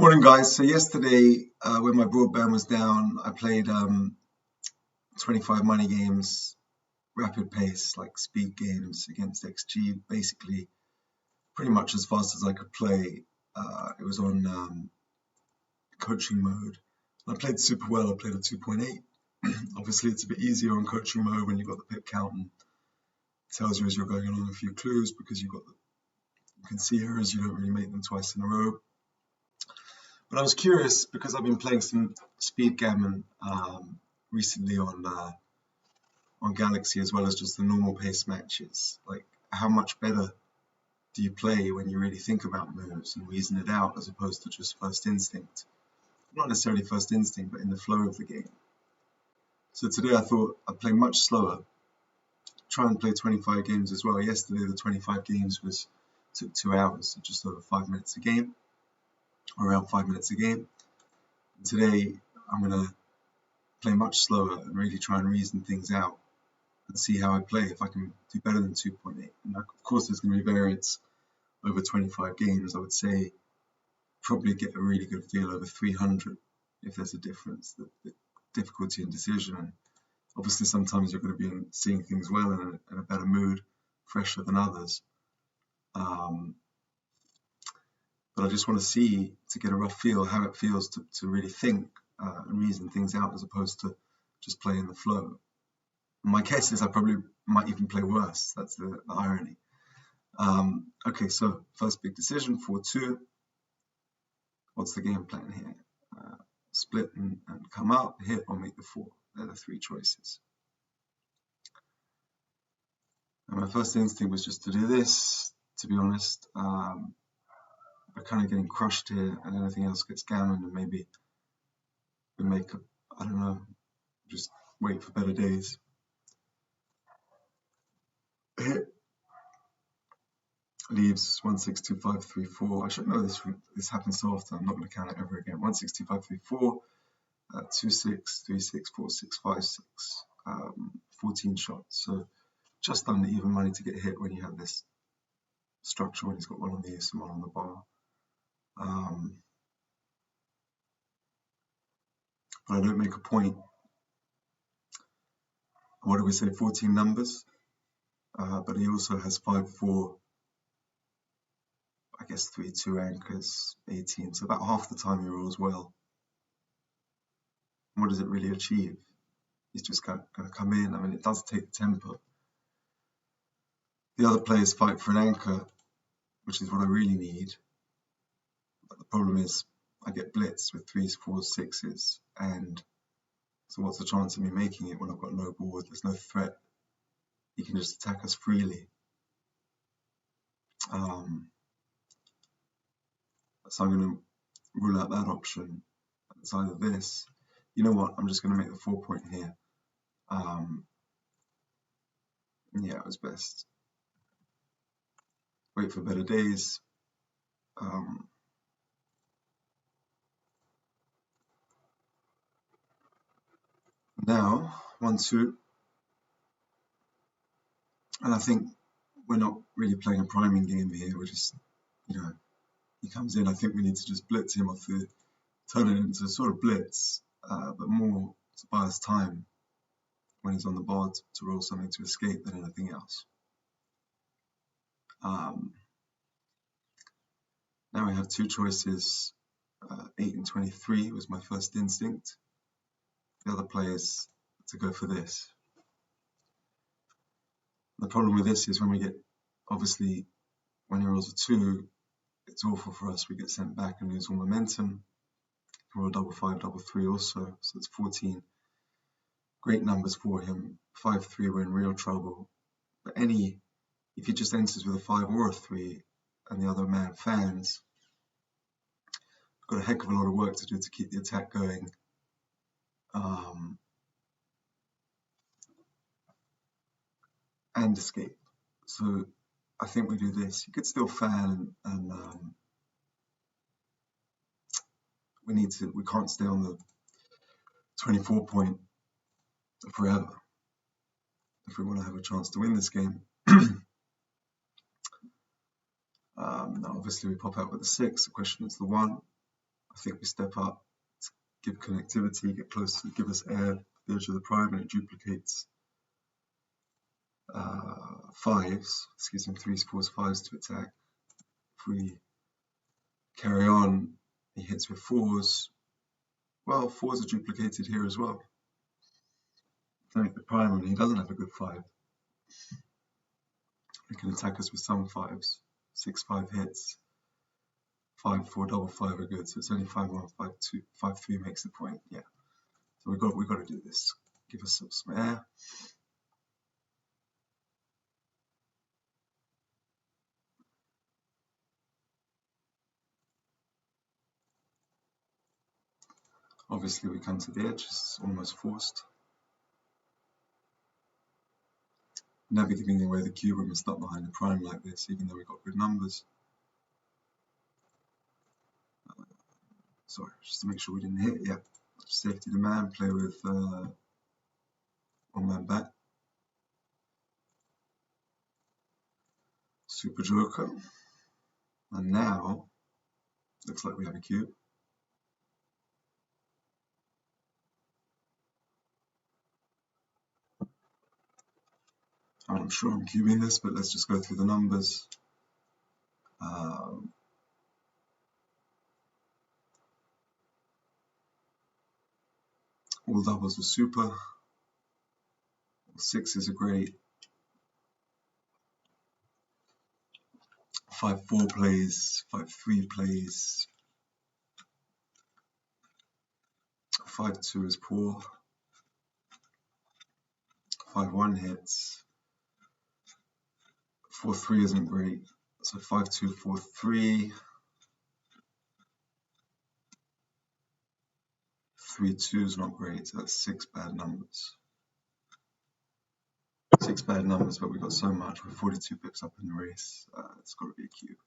Morning, guys. So yesterday, when my broadband was down, I played 25 money games, rapid pace, like speed games against XG, basically pretty much as fast as I could play. It was on coaching mode. I played super well. I played a 2.8. Obviously, it's a bit easier on coaching mode when you've got the pip count and it tells you as you're going along a few clues because you can see errors. You don't really make them twice in a row. But I was curious because I've been playing some speed gammon recently on Galaxy as well as just the normal pace matches. Like, how much better do you play when you really think about moves and reason it out as opposed to just first instinct? Not necessarily first instinct, but in the flow of the game. So today I thought I'd play much slower, try and play 25 games as well. Yesterday the 25 games took 2 hours, so just over 5 minutes a game, around 5 minutes a game. And today I'm going to play much slower and really try and reason things out and see how I play, if I can do better than 2.8. And of course there's going to be variance over 25 games. I would say probably get a really good feel over 300 if there's a difference, the difficulty and decision. And obviously sometimes you're going to be seeing things well in a better mood, fresher than others. But I just want to get a rough feel how it feels to really think and reason things out as opposed to just play in the flow. My guess is I probably might even play worse. That's the irony. Okay, so first big decision, 4-2. What's the game plan here? Split and come out, hit or make the 4. They're the 3 choices. And my first instinct was just to do this, to be honest. We're kind of getting crushed here and anything else gets gammoned, and maybe we make a, I don't know, just wait for better days. Hit leaves 162534. I should know this happens so often. I'm not going to count it ever again. 162534, 26, 36, 46, 56, 14 shots. So just under even money to get hit when you have this structure, when he's got one on the ace and one on the bar. But I don't make a point. What do we say? 14 numbers. But he also has 5-4. I guess 3-2 anchors, 18. So about half the time he rolls well. What does it really achieve? He's just going to come in. I mean, it does take tempo. The other players fight for an anchor, which is what I really need. But the problem is I get blitzed with 3s, 4s, 6s. And so what's the chance of me making it when I've got no board? There's no threat. He can just attack us freely. So I'm going to rule out that option. It's either this. You know what? I'm just going to make the 4 point here. Yeah, it was best. Wait for better days. Now, 1-2. And I think we're not really playing a priming game here. We're just, he comes in. I think we need to just blitz him off turn it into sort of blitz, but more to buy us time when he's on the board to roll something to escape than anything else. Now we have 2 choices. 8 and 23 was my first instinct. The other players to go for this. The problem with this is when we get, obviously, when he rolls a 2, it's awful for us. We get sent back and lose all momentum. Roll 5-5, 3 also, so it's 14. Great numbers for him. 5-3, we're in real trouble. But if he just enters with a 5 or a 3 and the other man fans, we've got a heck of a lot of work to do to keep the attack going. And escape. So I think we do this. You could still fan and we can't stay on the 24 point forever if we want to have a chance to win this game. Now obviously we pop out with the 6. The question is the 1. I think we step up to give connectivity, get close to give us air at the edge of the prime, and it duplicates threes, fours, fives to attack. If we carry on, he hits with fours. Well, fours are duplicated here as well. Take the prime, and he doesn't have a good five. He can attack us with some fives. 6-5 hits. 5-4, double five are good. So it's only 5-1, 5-2, 5-3 makes the point. Yeah. So we got to do this. Give us some air. Obviously, we come to the edge. It's almost forced. Never giving away the cube when we're stuck behind the prime like this, even though we've got good numbers. Sorry, just to make sure we didn't hit. Yeah. Safety the man, play with one man back. Super Joker. And now, looks like we have a cube. I'm not sure I'm cubing this, but let's just go through the numbers. All doubles are super. All sixes are great. 5-4 plays, 5-3 plays. 5-2 is poor. 5-1 hits. 4-3 isn't great. So 5-2, 4-3. 3-2 is not great. So that's 6 bad numbers. 6 bad numbers, but we got so much. We're 42 pips up in the race. It's got to be a cube.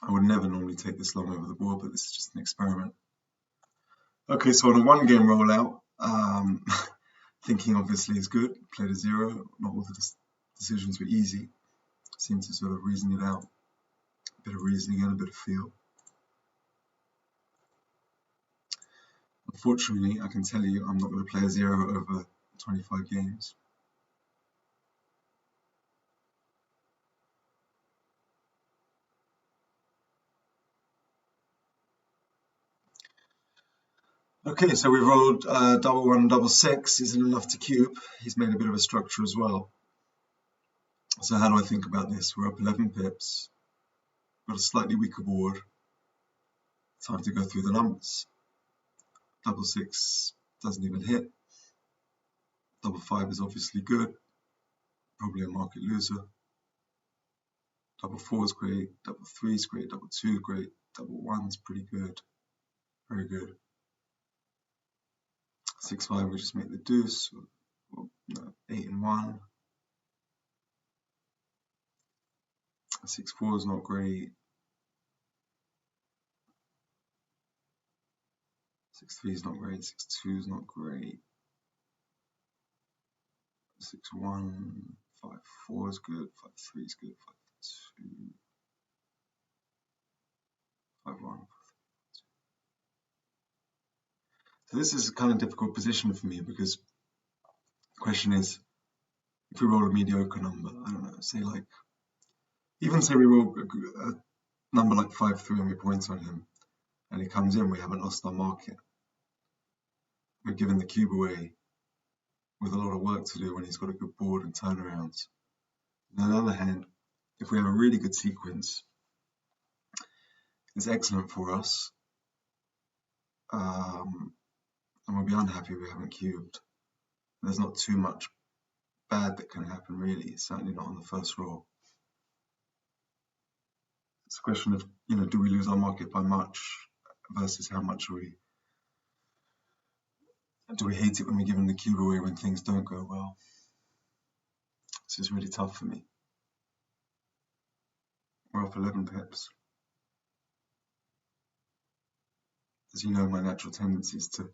I would never normally take this long over the board, but this is just an experiment. Okay, so on a one-game rollout, thinking obviously is good. Played a 0. Not all the decisions were easy. Seemed to sort of reason it out. A bit of reasoning and a bit of feel. Unfortunately, I can tell you I'm not going to play a 0 over 25 games. Okay, so we rolled double 1 and double 6. Isn't enough to cube. He's made a bit of a structure as well. So how do I think about this? We're up 11 pips. Got a slightly weaker board. Time to go through the numbers. Double 6 doesn't even hit. Double 5 is obviously good. Probably a market loser. Double 4 is great. Double 3 is great. Double 2 is great. Double 1 is pretty good. Very good. 6-5, we just make the deuce. Well, no, 8 and 1. 6-4 is not great. 6-3 is not great. 6-2 is not great. 6-1, 5-4 is good. 5-3 is good. 5-2, 5-1. So this is a kind of difficult position for me because the question is, if we roll a mediocre number, I don't know, say like, even say we roll a number like 5-3 and we point on him, and he comes in, we haven't lost our market. We're giving the cube away with a lot of work to do when he's got a good board and turnarounds. On the other hand, if we have a really good sequence, it's excellent for us. And we'll be unhappy we haven't cubed. There's not too much bad that can happen, really. Certainly not on the first roll. It's a question of, do we lose our market by much versus how much do we hate it when we're giving the cube away when things don't go well? This is really tough for me. We're off 11 pips. As you know, my natural tendency is to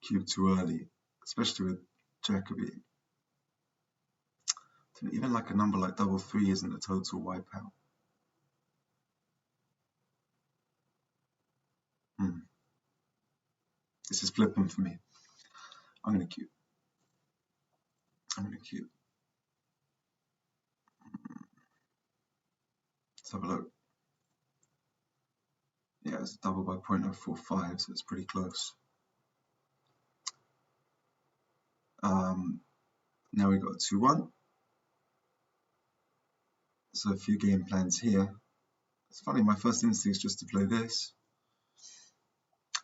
cube too early, especially with Jacoby. Even like a number like double 3 isn't a total wipeout. This is flipping for me. I'm going to queue. Let's have a look. Yeah, it's double by 0.045, so it's pretty close. Now we've got 2-1. So a few game plans here. It's funny, my first instinct is just to play this.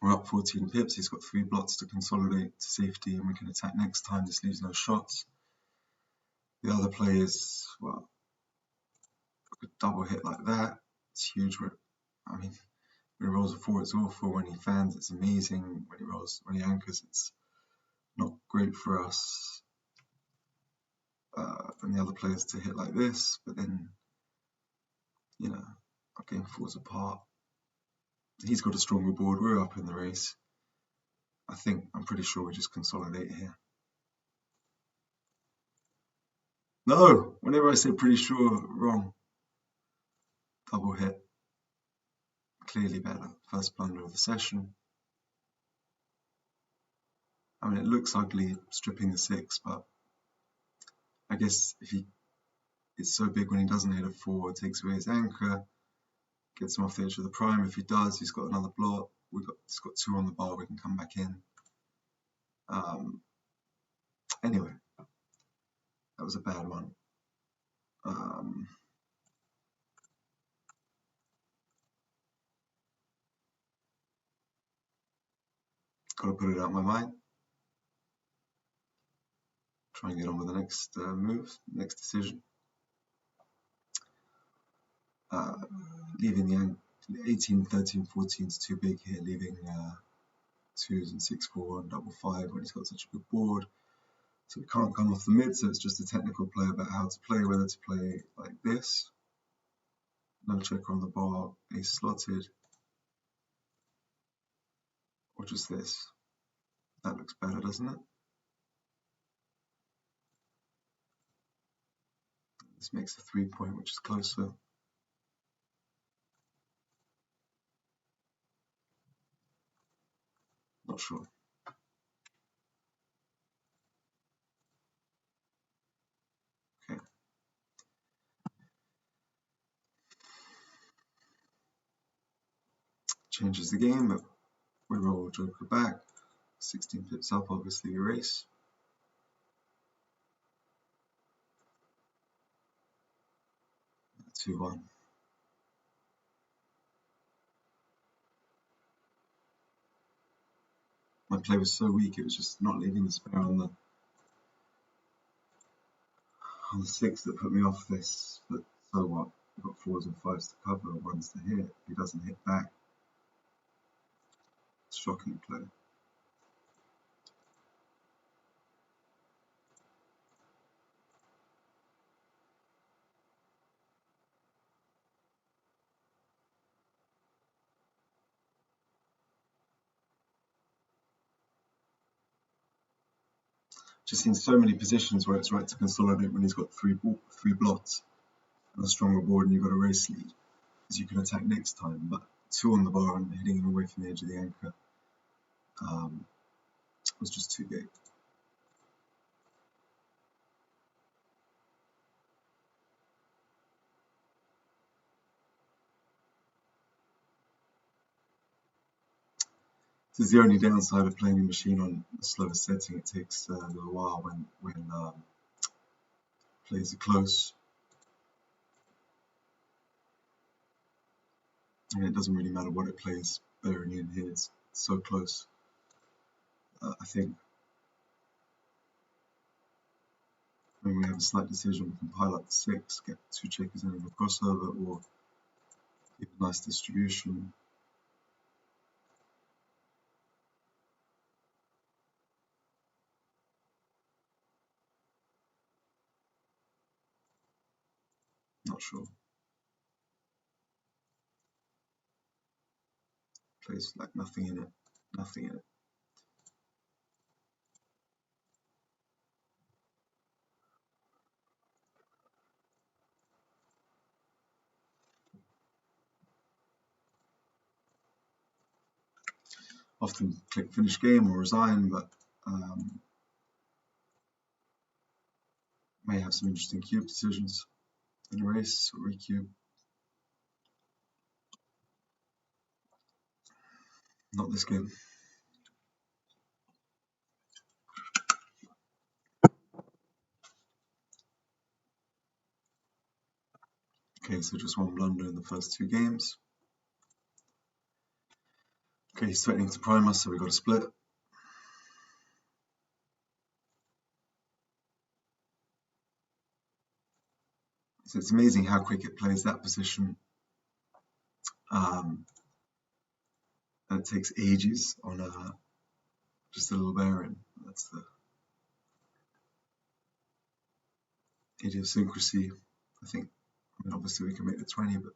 We're up 14 pips. He's got 3 blots to consolidate to safety, and we can attack next time. This leaves no shots. The other play is, well, a double hit like that. It's huge. I mean, when he rolls a 4, it's awful. When he fans, it's amazing. When he anchors, it's not great for us. And the other players to hit like this, but then, you know, our game falls apart. He's got a stronger board. We're up in the race. I'm pretty sure we just consolidate here. No, whenever I say pretty sure, wrong. Double hit. Clearly better. First blunder of the session. I mean, it looks ugly stripping the 6, but I guess if it's so big when he doesn't hit a 4, it takes away his anchor, gets him off the edge of the prime. If he does, he's got another blot. He's got 2 on the bar. We can come back in. Anyway, that was a bad one. Got to put it out of my mind. Try and get on with the next move, next decision. Leaving the 18, 13, 14 is too big here, leaving 2s and 6, 4, and double 5 when he's got such a good board. So we can't come off the mid, so it's just a technical play about how to play, whether to play like this. No checker on the bar, ace slotted. Or just this. That looks better, doesn't it? This makes a 3-point, which is closer. Not sure. Okay. Changes the game, but we roll Joker back. 16 pips up, obviously erase. Two, 1. My play was so weak, it was just not leaving the spare on the 6 that put me off this. But so what? I've got 4s and 5s to cover, 1s to hit. If he doesn't hit back, it's shocking play. Just seen so many positions where it's right to consolidate when he's got 3 blots and a stronger board, and you've got a race lead, because you can attack next time. But 2 on the bar and hitting him away from the edge of the anchor was just too big. This is the only downside of playing the machine on a slower setting. It takes a little while when plays are close. And it doesn't really matter what it plays, bearing in here, it's so close. I think when we have a slight decision, we can pile up the 6, get 2 checkers in a crossover, or give a nice distribution. Not sure. Plays like nothing in it. Nothing in it. often click finish game or resign, but may have some interesting cube decisions in a race or recube. Not this game. Okay, so just one blunder in the first 2 games. Okay, he's threatening to prime us, so we've got to split. So it's amazing how quick it plays that position. And it takes ages on just a little bearing. That's the idiosyncrasy, I think. I mean, obviously we can make the 20, but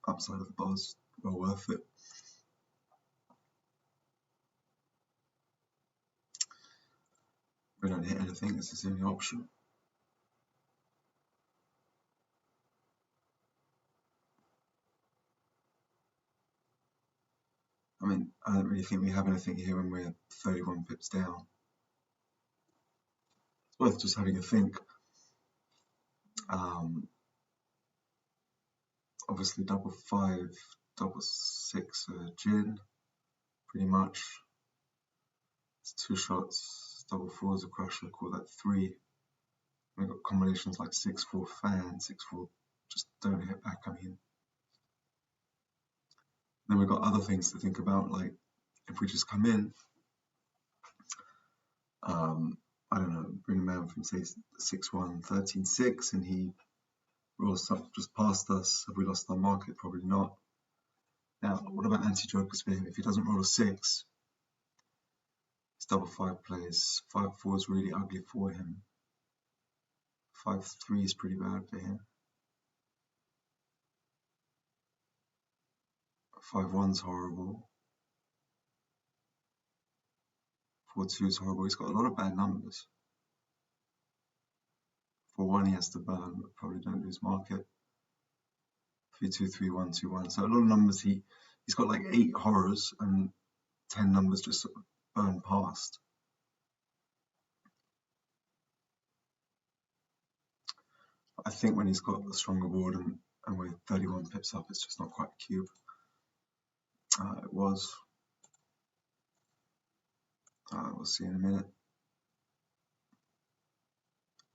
upside of the bar's well worth it. We don't hit anything, this is the only option. I mean, I don't really think we have anything here when we're 31 pips down. It's worth just having a think. Obviously double 5, double 6 gin, pretty much. It's 2 shots, double 4 is a crusher, call that 3. We've got combinations like 6-4 fan, 6-4 just don't hit back, I mean. Then we've got other things to think about, like if we just come in, I don't know, bring a man from say 6-1, 13-6, and he rolls up just past us. Have we lost our market? Probably not. Now, what about anti-jokers for him? If he doesn't roll a 6, his double 5 plays. 5-4 is really ugly for him. 5-3 is pretty bad for him. 5-1 is horrible. 4-2 is horrible. He's got a lot of bad numbers. 4-1 he has to burn, but probably don't lose market. 3-2, 3-1, 2-1. So a lot of numbers. He's got like 8 horrors and 10 numbers just sort of burn past. I think when he's got a stronger board and we're 31 pips up, it's just not quite a cube. It was. We'll see in a minute.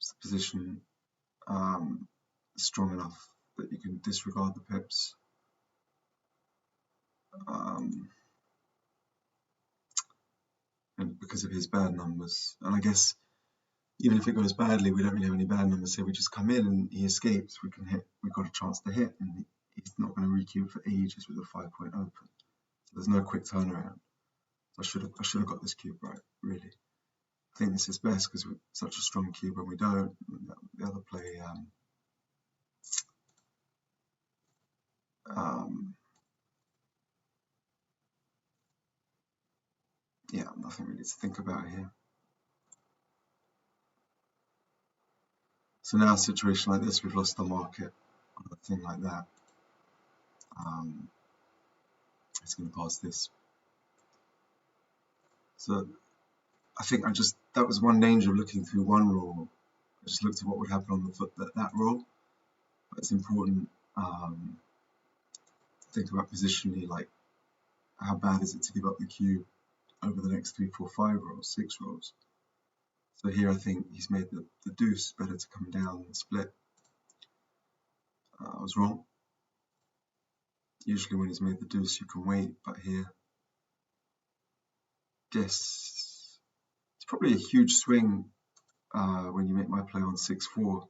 Is the position strong enough that you can disregard the pips? And because of his bad numbers, and I guess even if it goes badly, we don't really have any bad numbers. So we just come in and he escapes. We can hit. We've got a chance to hit, and he's not going to recube for ages with a 5-point open. So there's no quick turnaround. I should have got this cube right, really. I think this is best because we're such a strong cube when we don't. The other play, yeah, nothing really to think about here. So now a situation like this, we've lost the market on a thing like that. It's going to pass this. So I think that was one danger of looking through one roll. I just looked at what would happen on the foot that roll. But it's important to think about positionally, like how bad is it to give up the cube over the next 3, 4, 5 rolls, 6 rolls. So here I think he's made the deuce better to come down and split. I was wrong. Usually when he's made the deuce you can wait, but here, guess it's probably a huge swing when you make my play on 6-4. You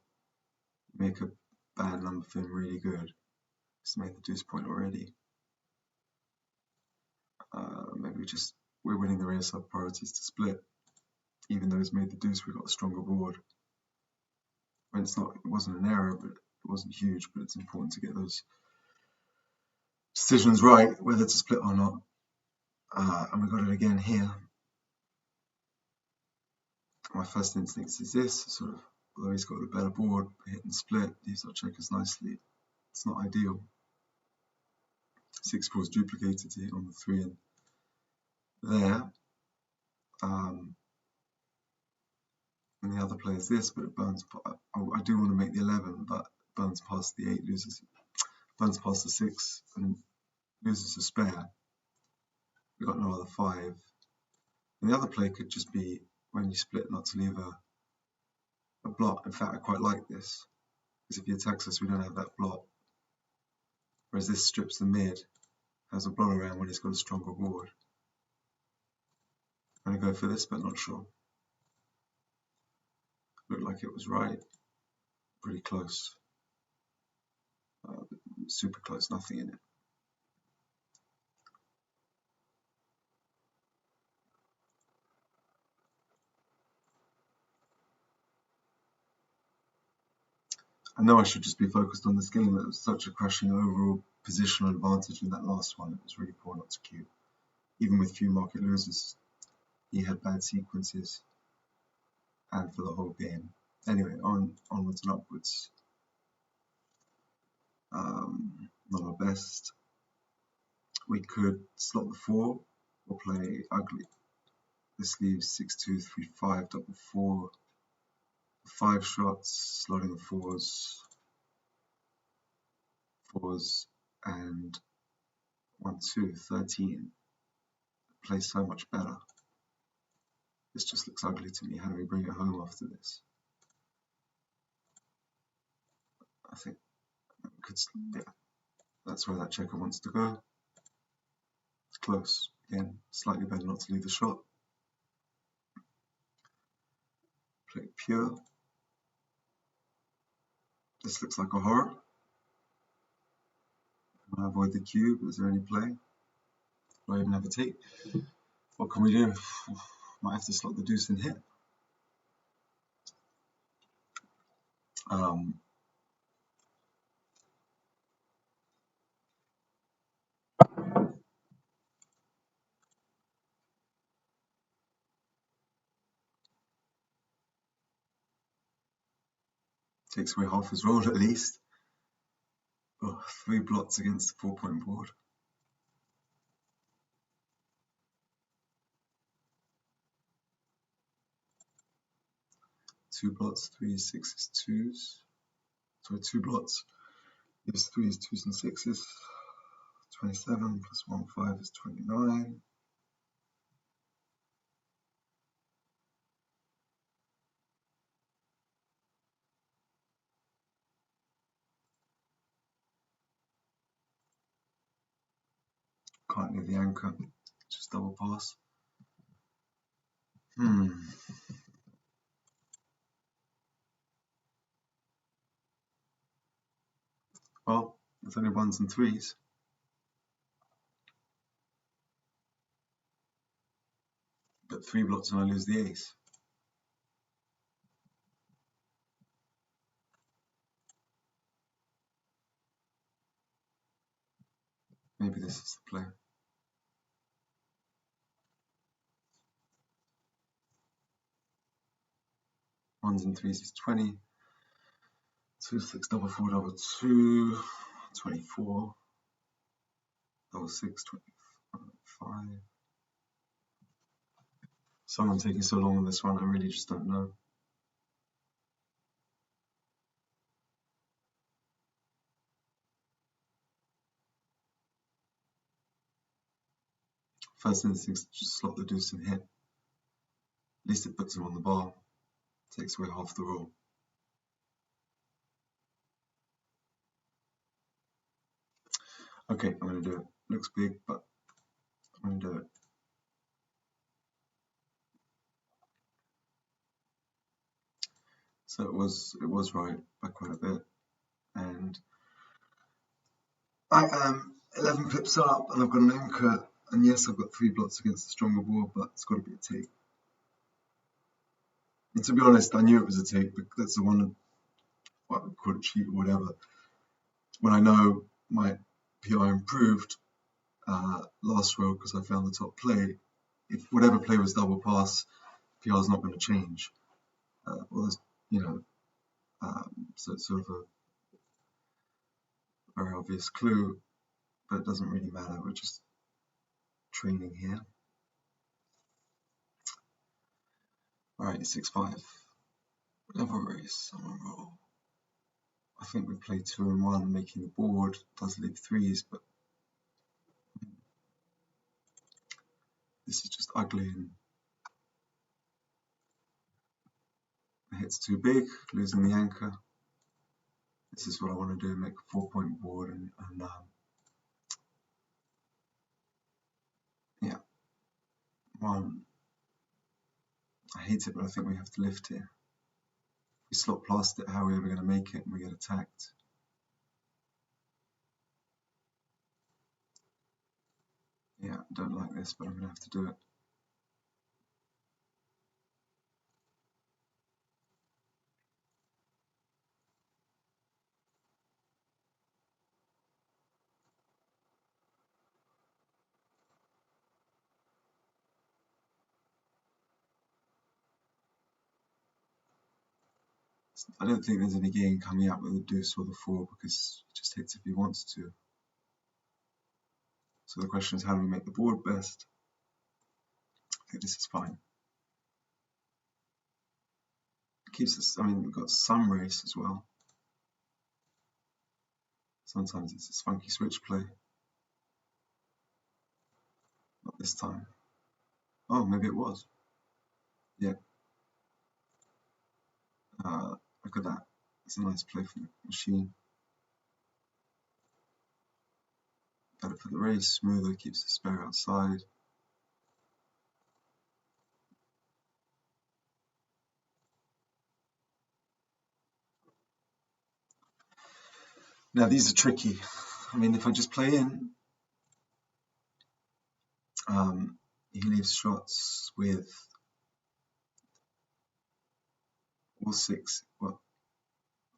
make a bad number for him really good. He's made the deuce point already. Maybe we're winning the race, our priorities to split. Even though he's made the deuce, we've got a stronger board. When it wasn't an error, but it wasn't huge, but it's important to get those decisions right, whether to split or not. And we got it again here. My first instinct is this, sort of, although he's got a better board, hit and split, leaves our checkers nicely. It's not ideal. 6-4 is duplicated to hit on the 3 and there. And the other play is this, but it burns. I do want to make the 11, but burns past the 8, burns past the 6, and loses a spare. We've got no other 5. And the other play could just be when you split, not to leave a blot. In fact, I quite like this, because if he attacks us, we don't have that blot. Whereas this strips the mid, has a blot around when he's got a stronger board. I'm going to go for this, but not sure. Looked like it was right. Pretty close. Super close, nothing in it. I know I should just be focused on this game. It was such a crushing overall positional advantage in that last one. It was really poor not to queue. Even with few market losers, he had bad sequences and for the whole game. Anyway, onwards and upwards. Not our best. We could slot the 4 or play ugly. This leaves 6, 2, 3, 5, double 4. 5 shots, slotting the 4s, and 1, 2, 13. Plays so much better. This just looks ugly to me. How do we bring it home after this? I think we could, yeah, that's where that checker wants to go. It's close. Again, slightly better not to leave the shot. Play pure. This looks like a horror. I avoid the cube. Is there any play? Do I even have a take? What can we do? Might have to slot the deuce and hit. Takes away half his roll at least. Oh, 3 blots against the 4-point board. Two blots, 3s, 6s, 2s. Sorry, 2 blots. Gives 3s, 2s, and 6s. 27 plus 1, 5 is 29. Can't leave the anchor. Just double pass. Well, it's only 1s and 3s. But 3 blots and I lose the ace. Maybe this is the play. 1s and 3s is 20. 2, 6, double 4, double 2. 24. Double 6, 25. Someone taking so long on this one, I really just don't know. First instinct is just slot the deuce and hit. At least it puts him on the bar. Takes away half the roll. Okay, I'm going to do it. Looks big, but I'm going to do it. So it was right by quite a bit. And I am 11 pips up, and I've got an anchor. And yes, I've got 3 blots against the stronger board, but it's got to be a take. And to be honest, I knew it was a take, but that's the one, well, call it cheat or whatever. When I know my PR improved last row because I found the top play, if whatever play was double pass, PR is not going to change. Well, you know, so it's sort of a very obvious clue, but it doesn't really matter. We're just training here. Alright, 6-5. Level race, I'm on a roll. I think we play 2 and 1, making the board does leave 3s, but this is just ugly and the hit's too big, losing the anchor. This is what I want to do, make a 4-point board and yeah, 1. I hate it, but I think we have to lift here. If we slot past it, how are we ever going to make it and we get attacked? Yeah, I don't like this, but I'm going to have to do it. I don't think there's any gain coming out with the deuce or the 4 because he just hits if he wants to. So the question is, how do we make the board best? I think this is fine. Keeps us, I mean, we've got some race as well. Sometimes it's a funky switch play. Not this time. Oh, maybe it was. Yeah. Look at that. It's a nice play from the machine. Better for the race, smoother, keeps the spare outside. Now these are tricky. I mean, if I just play in, he leaves shots with all 6. Well,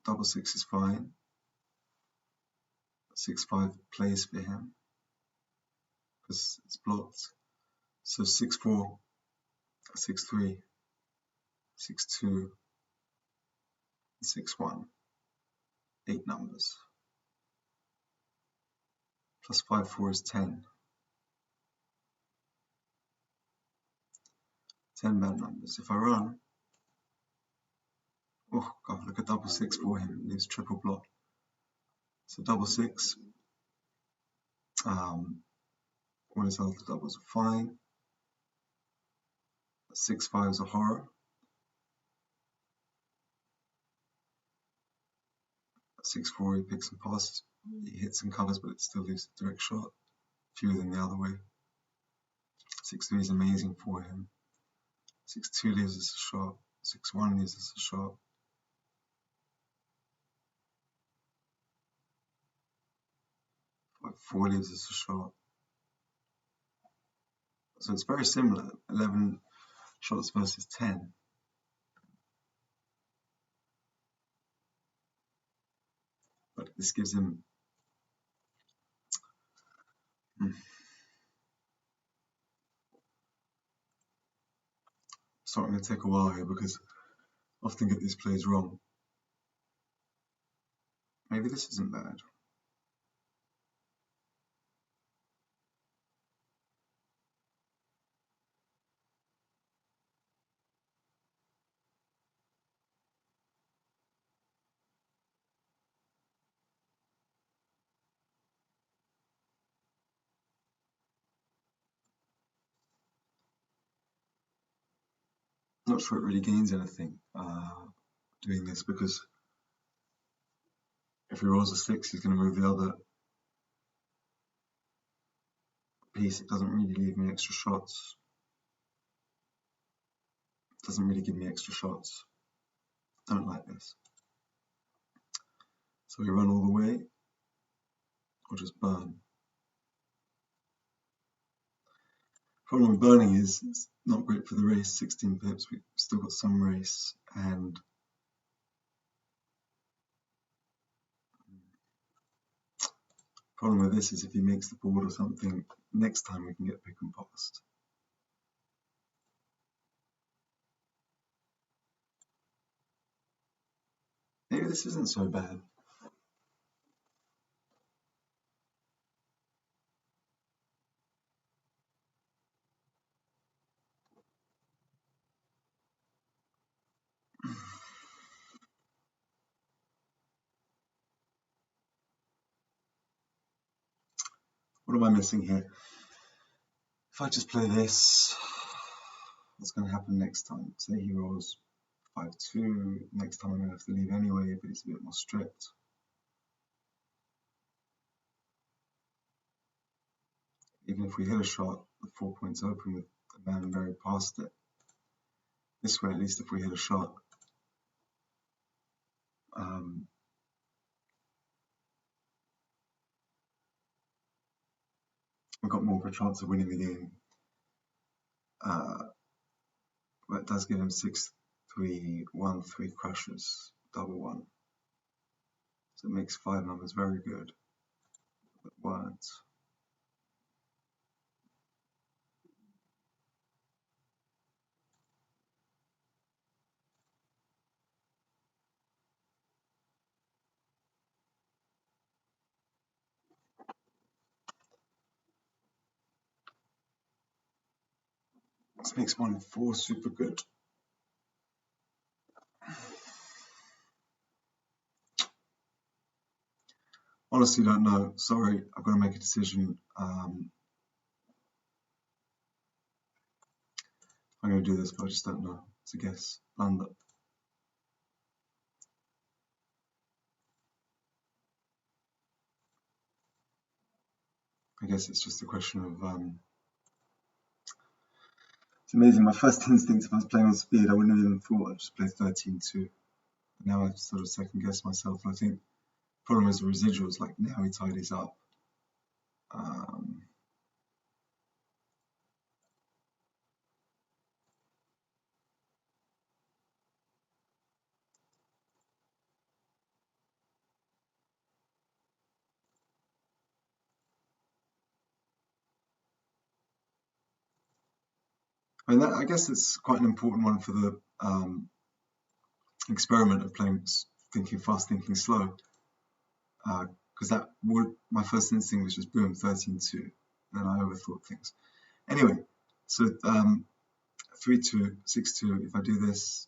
double 6 is fine. 6-5 plays for him because it's blocked. So 6-4, 6-3, 6-2, 6-1. 8 numbers. Plus 5-4 is 10. 10 bad numbers. If I run, oh god, look at double 6 for him. It leaves triple block. So double 6. All his other doubles are fine. 6-5 is a horror. 6-4 he picks and passes. He hits and covers, but it still leaves a direct shot. Fewer than the other way. 6-3 is amazing for him. 6-2 leaves us a shot. 6-1 leaves us a shot. 5-4 leaves us a shot. So it's very similar. 11 shots versus 10. But this gives him so I'm going to take a while here because I often get these plays wrong. Maybe this isn't bad. Not sure it really gains anything doing this because if he rolls a 6, he's going to move the other piece. It doesn't really leave me extra shots. It doesn't really give me extra shots. Don't like this. So we run all the way or just burn. Problem with burning is it's not great for the race. 16 pips, we've still got some race, and problem with this is if he makes the board or something, next time we can get pick and passed. Maybe this isn't so bad. What am I missing here? If I just play this, what's going to happen next time? Say he rolls 5-2. Next time I'm going to have to leave anyway, but it's a bit more strict. Even if we hit a shot, the 4 points open with the man very past it. This way, at least if we hit a shot, we've got more of a chance of winning the game. But it does give him 6-3, 1-3 crushes, double one. So it makes 5 numbers very good, but weren't. This makes 1 and 4 super good. Honestly, don't know. Sorry, I've got to make a decision. I'm going to do this, but I just don't know. It's a guess. Blunder. I guess it's just a question of. It's amazing. My first instinct, if I was playing on speed, I wouldn't have even thought I'd just play 13-2. Now I sort of second guess myself. And I think the problem is the residuals. Like now he tidies up. I mean, I guess it's quite an important one for the experiment of playing, thinking fast, thinking slow. Because that would, my first instinct was just boom, 13-2. Then I overthought things. Anyway, so 3-2, 6-2. If I do this,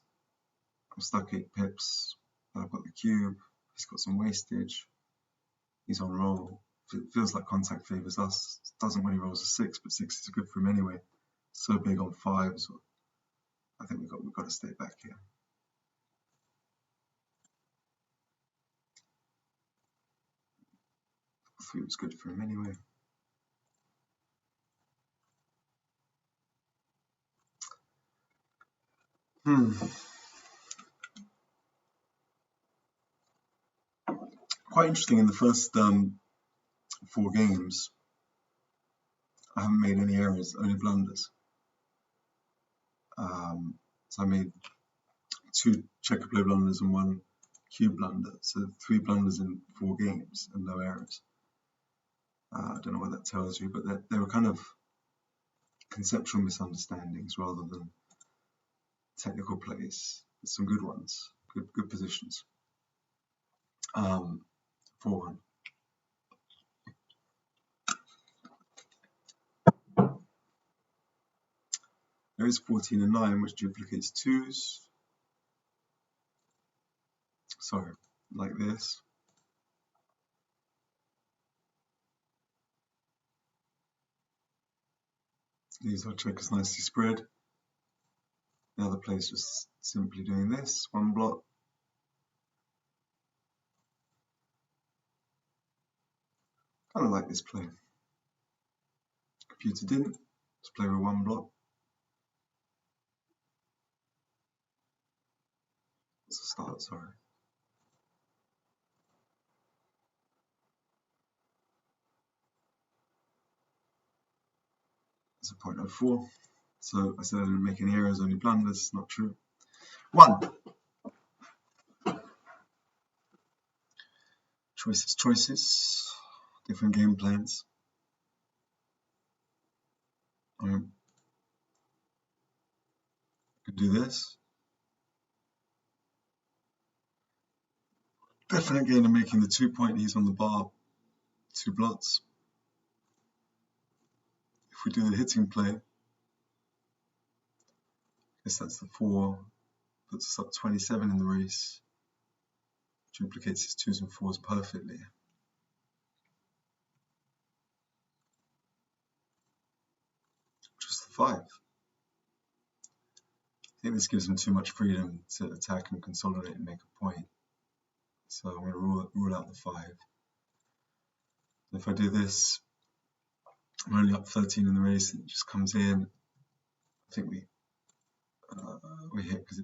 I'm stuck 8 pips. But I've got the cube. He's got some wastage. He's on roll. It feels like contact favors us. Doesn't when he rolls a 6, but 6 is good for him anyway. So big on 5s. I think we've got to stay back here. 3 was good for him anyway. Quite interesting in the first 4 games. I haven't made any errors, only blunders. So I made 2 checker play blunders and 1 cube blunder. So 3 blunders in 4 games and no errors. I don't know what that tells you, but they were kind of conceptual misunderstandings rather than technical plays. Some good ones, good positions. 4-1. There is 14 and 9, which duplicates 2s. Sorry, like this. These are checkers nicely spread. The other play is just simply doing this, 1 block. Kind of like this play. Computer didn't. Let's play with 1 block. It's a start, sorry. It's a 0.04. So I said I didn't make any errors, only blunders. Not true. 1. Choices. Different game plans. I can do this. Definite gain of making the 2 point. He's on the bar. 2 blots. If we do the hitting play, I guess that's the 4. Puts us up 27 in the race. Duplicates his 2s and 4s perfectly. 5. I think this gives him too much freedom to attack and consolidate and make a point. So I'm going to rule out the 5. If I do this, I'm only up 13 in the race, and it just comes in. I think we hit because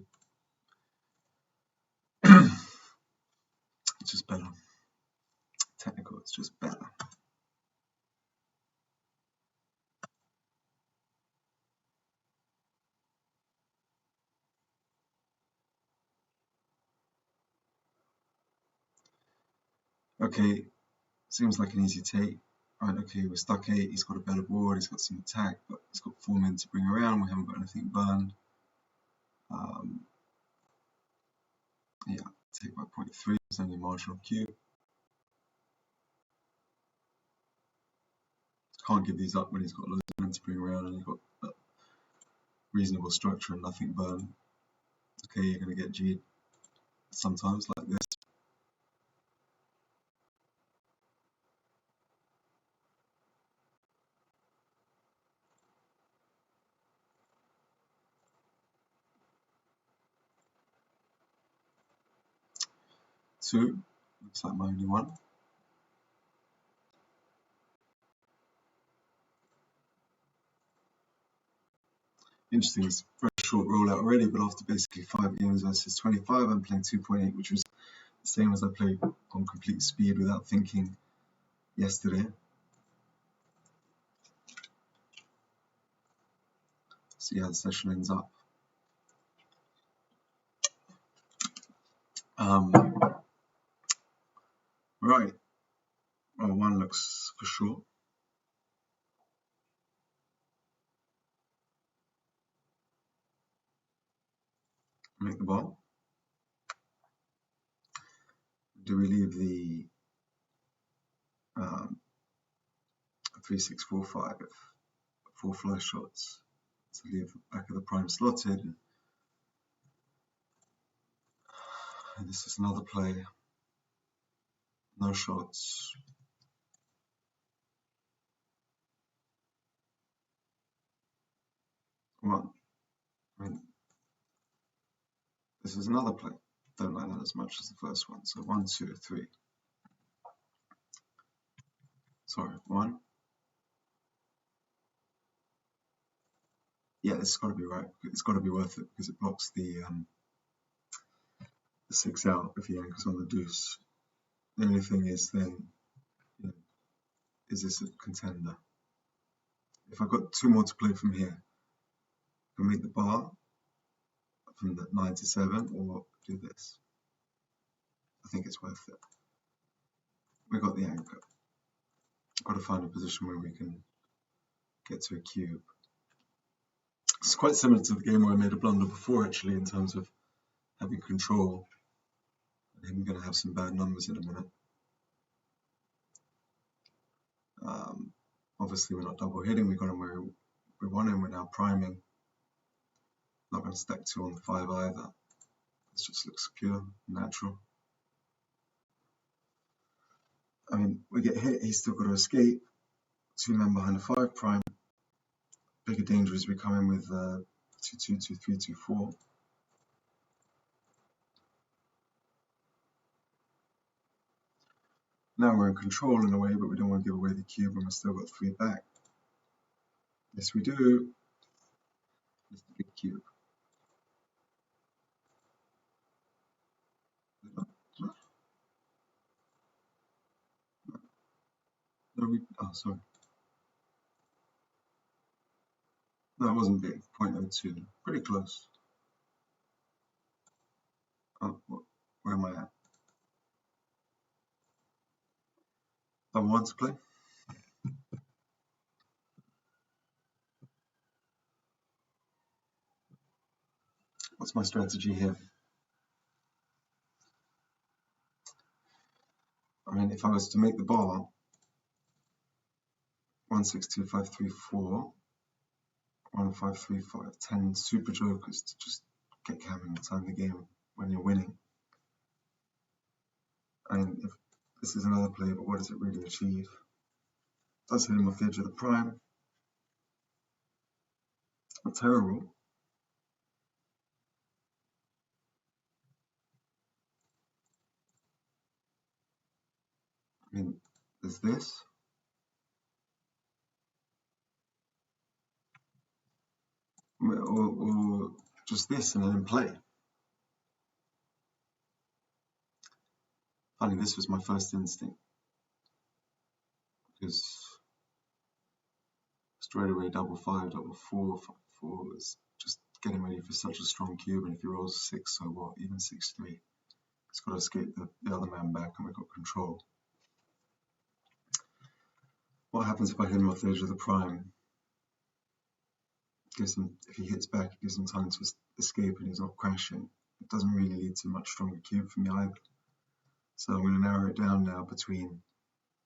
it's just better. Technical, it's just better. Okay, seems like an easy take. Right, okay, we're stuck 8. He's got a better board, he's got some attack, but he's got 4 men to bring around. We haven't got anything burned. Yeah, take by 0.3, it's only a marginal cube. Can't give these up when he's got loads of men to bring around and he's got a reasonable structure and nothing burned. Okay, you're going to get G sometimes like this. Two, looks like my only one. Interesting, it's a very short rollout already, but after basically 5 games versus 25, I'm playing 2.8, which was the same as I played on complete speed without thinking yesterday. See how the session ends up. Right, well, 1 looks for sure. Make the ball. Do we leave the 3, 6, 4, 5, 4 flush shots to leave the back of the prime slotted? And this is another play. No shots. One. I mean, this is another play. Don't like that as much as the first one. So 1, 2, 3. Sorry, 1. Yeah, this has got to be right. It's got to be worth it because it blocks the 6 out if he anchors on the deuce. The only thing is then, you know, is this a contender? If I've got 2 more to play from here, I can make the bar from the 9 to 7 or do this. I think it's worth it. We got the anchor. Got to find a position where we can get to a cube. It's quite similar to the game where I made a blunder before, actually, in terms of having control. And him going to have some bad numbers in a minute. Obviously, we're not double hitting. We got him where we want him. We're now priming. Not going to stack 2 on the 5 either. This just looks pure, natural. I mean, we get hit. He's still got to escape. 2 men behind the 5 prime. Bigger danger is we come in with 2, 2, 2, 3, 2, 4. Now we're in control in a way, but we don't want to give away the cube, and we've still got 3 back. Yes, we do. It's the big cube. No, sorry. No, it wasn't big. 0.02. Pretty close. Oh, where am I at? Double 1 to play. What's my strategy here? I mean, if I was to make the bar, 1, 6, 2, 5, 3, 4, 1, 5, 3, 5, 10 super jokers to just get camming and time the game when you're winning. And if this is another play, but what does it really achieve? It does hit him off the edge of the prime. not terrible. I mean, there's this. Or just this and then in play. Funny, this was my first instinct because straight away double five, double four, 5-4 is just getting ready for such a strong cube. And if he rolls 6, so what? Even 6-3, he's got to escape the other man back, and we've got control. What happens if I hit him off the edge of the prime? Gives him, if he hits back, it gives him time to escape, and he's not crashing. It doesn't really lead to much stronger cube for me either. So I'm going to narrow it down now between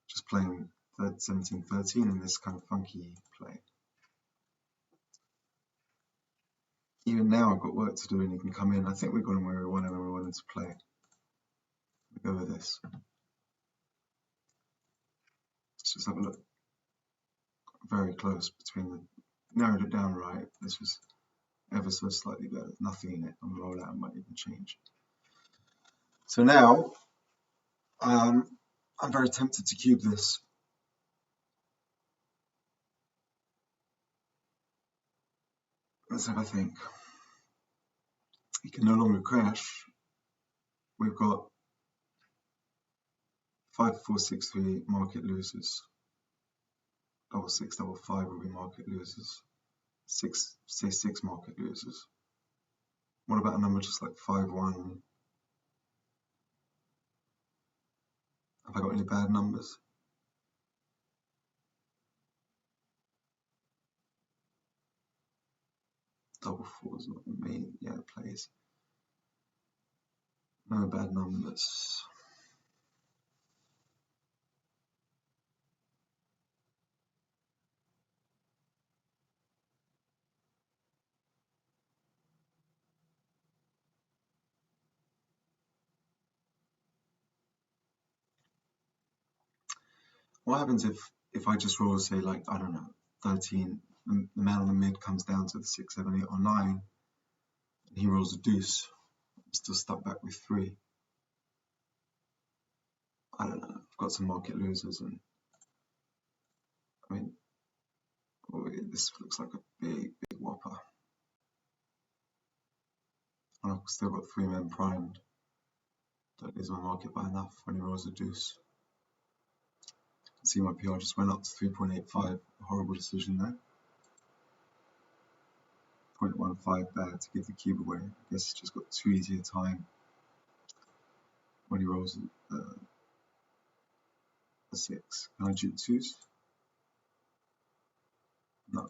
just playing 17-13 and this kind of funky play. Even now I've got work to do and he can come in. I think we got him where we wanted and we wanted to play. We go with this. Let's just have a look. Very close between the, narrowed it down right. This was ever so slightly better. Nothing in it. On the rollout might even change. So now I'm very tempted to cube this. Let's have a think. He can no longer crash. We've got 5-4-6-3 market losers. Double 6, double 5 will be market losers. 6, say 6 market losers. What about a number just like 5-1? Have I got any bad numbers? Double 4 is not the main, yeah, it plays. No bad numbers. What happens if I just roll, say, like, I don't know, 13, the man on the mid comes down to the 6, 7, 8, or 9, and he rolls a deuce. I'm still stuck back with 3. I don't know, I've got some market losers, and I mean, this looks like a big whopper. And I've still got 3 men primed. Don't lose my market by enough when he rolls a deuce. See, my PR just went up to 3.85. A horrible decision there. 0.15 bad to give the cube away. I guess he's just got too easy a time when he rolls a 6. Can I duke 2s? No.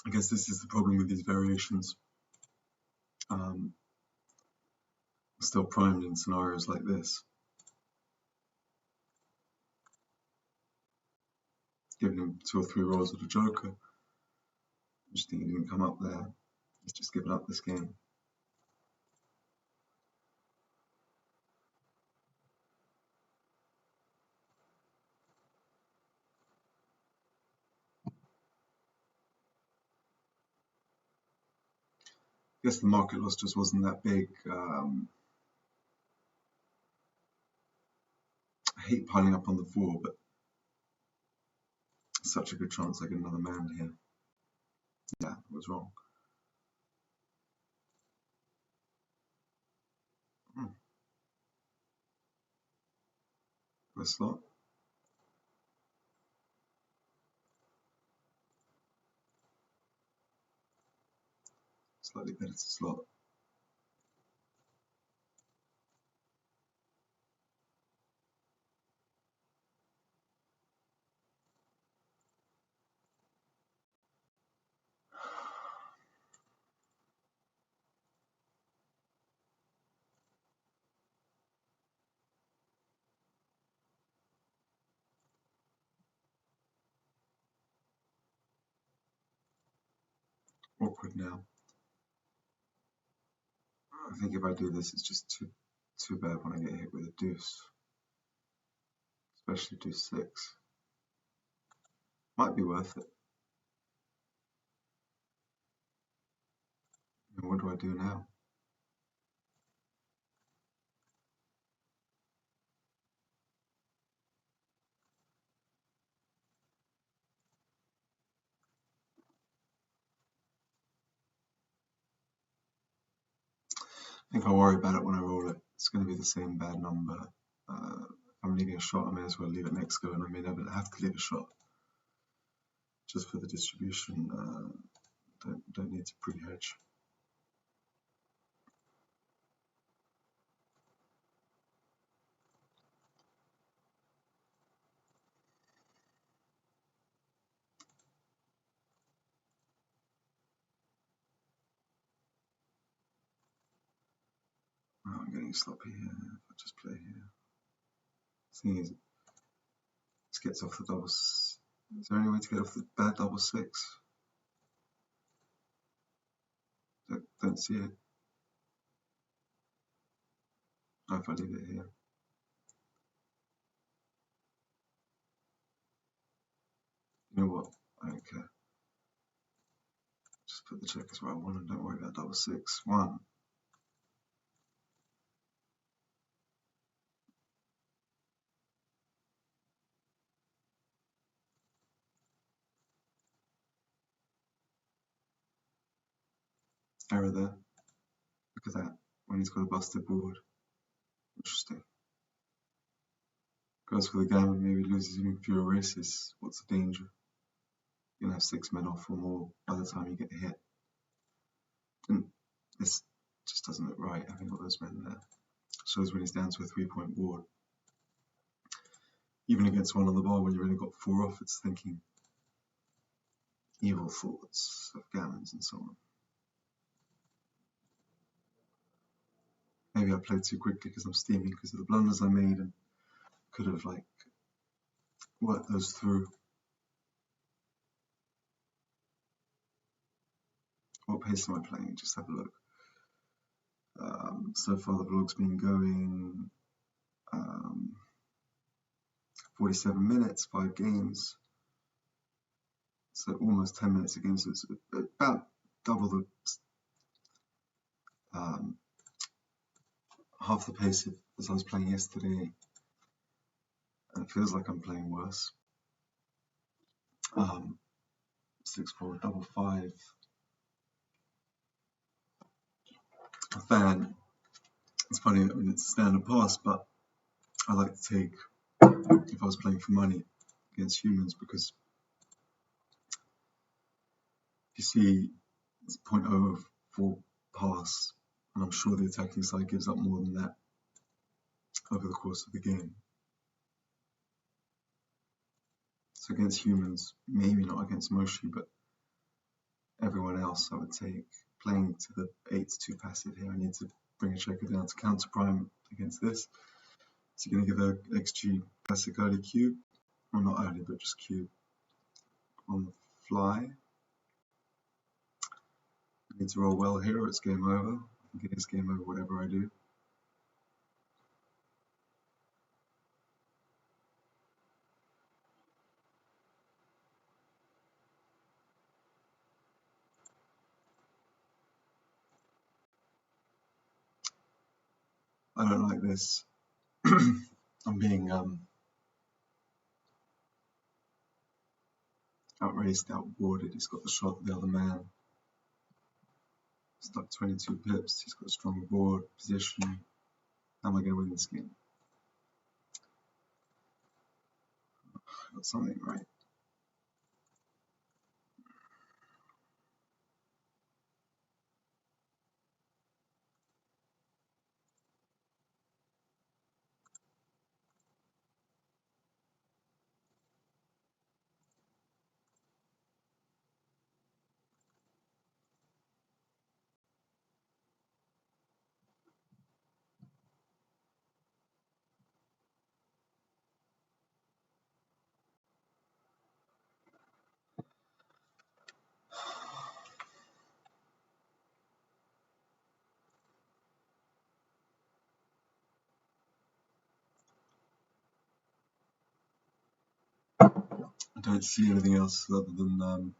I guess this is the problem with these variations. Still primed in scenarios like this. Giving him 2 or 3 rolls with a joker. I just think he didn't come up there. He's just given up this game. I guess the market loss just wasn't that big. I hate piling up on the 4, but such a good chance I get another man here. Yeah, I was wrong. The slot. Slightly better to slot. Awkward now. I think if I do this, it's just too Too bad when I get hit with a deuce, especially deuce 6. Might be worth it. And what do I do now? I think I'll worry about it when I roll it. It's going to be the same bad number. If I'm leaving a shot, I may as well leave it next go, and I may never have to leave a shot. Just for the distribution, don't need to pre-hedge. Oh, I'm getting sloppy here. If I just play here. Thing is, this gets off the doubles. Is there any way to get off the bad double 6? Don't see it. Oh, if I leave it here. You know what? I don't care. Just put the checkers where I want and don't worry about double 6. 1. Error there. Look at that. When he's got a busted board. Interesting. Goes for the gammon, maybe loses even fewer races. What's the danger? You're gonna have 6 men off or more by the time you get hit. And this just doesn't look right, having got those men there. Shows when he's down to a 3-point board. Even against 1 on the bar, when you've only got 4 off, it's thinking evil thoughts of gammons and so on. Maybe I played too quickly because I'm steaming because of the blunders I made and could have like worked those through. What pace am I playing? Just have a look. So far the vlog's been going 47 minutes, 5 games. So almost 10 minutes a game, so it's about double the half the pace as I was playing yesterday. And it feels like I'm playing worse. 6-4, double 5. A fan. It's funny, I mean, it's a standard pass, but I like to take, if I was playing for money against humans, because you see it's 0.04 pass, and I'm sure the attacking side gives up more than that over the course of the game. So against humans, maybe not against Moshi, but everyone else I would take. Playing to the 8-2 passive here, I need to bring a checker down to counter prime against this. So you're going to give a XG classic early cube, well not early, but just cube on the fly. I need to roll well here or it's game over. I think it is game over whatever I do. I don't like this. I'm being outraced, outboarded. He's got the shot of the other man. Stuck 22 pips. He's got a strong board position. How am I going to win this game? I got something right. don't see anything else other than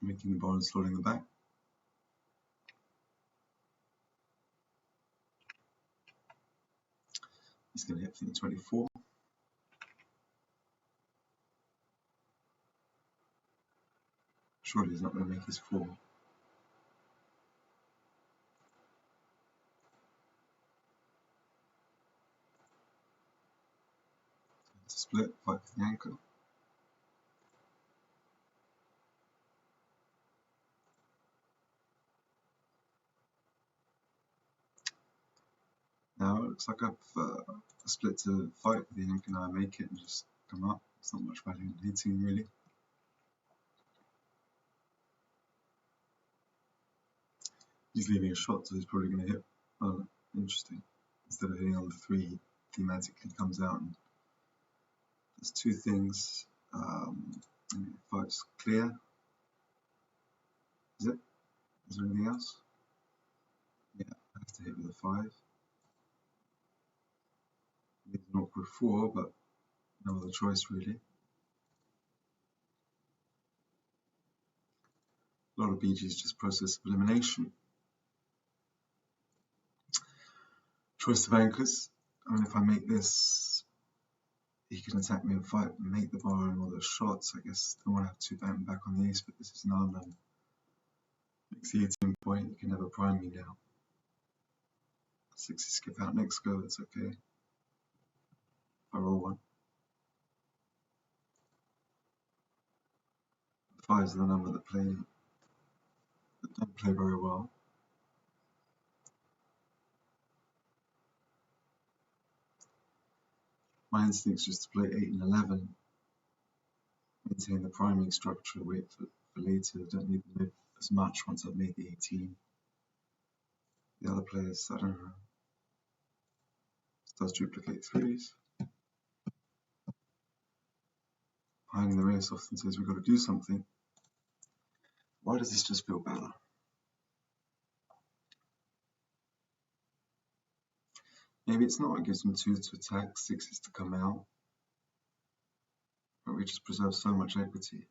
making the bar and slotting the back. He's going to hit for the 24. Surely he's not going to make his 4. Split, fight with the anchor. Now it looks like I've split to fight with the anchor. Now I make it and just come up. It's not much value in hitting really. He's leaving a shot, so he's probably going to hit. Oh, interesting. Instead of hitting on the 3, he thematically comes out and there's 2 things. Fight's clear. Is it? Is there anything else? Yeah, I have to hit with a 5. It's an awkward 4, but no other choice really. A lot of BG's just process of elimination. Choice of anchors. I mean, if I make this, he can attack me and fight and make the bar and all those shots. I guess I want to have 2 back on the ace, but this is an unknown. Makes the 18 point. You can never prime me now. 6 skip out next go. It's okay. If I roll 1. 5s are the number that don't play very well. My instinct's just to play 8 and 11. Maintain the priming structure, wait for later. Don't need to move as much once I've made the 18. The other players, I don't know. Does duplicate 3s. Hiding the race often says we've got to do something. Why does this just feel better? Maybe it's not. It gives them 2s to attack, 6s to come out. But we just preserve so much equity.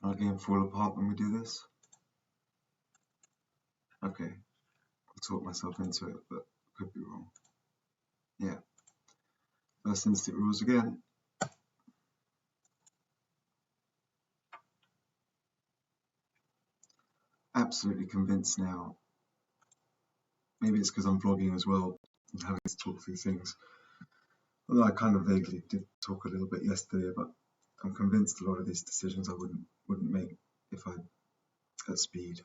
Can our game fall apart when we do this? Okay. I'll talk myself into it, but I could be wrong. Yeah. First instinct rules again. Absolutely convinced now. Maybe it's because I'm vlogging as well and having to talk through things. Although I kind of vaguely did talk a little bit yesterday, but I'm convinced a lot of these decisions I wouldn't make if I at speed.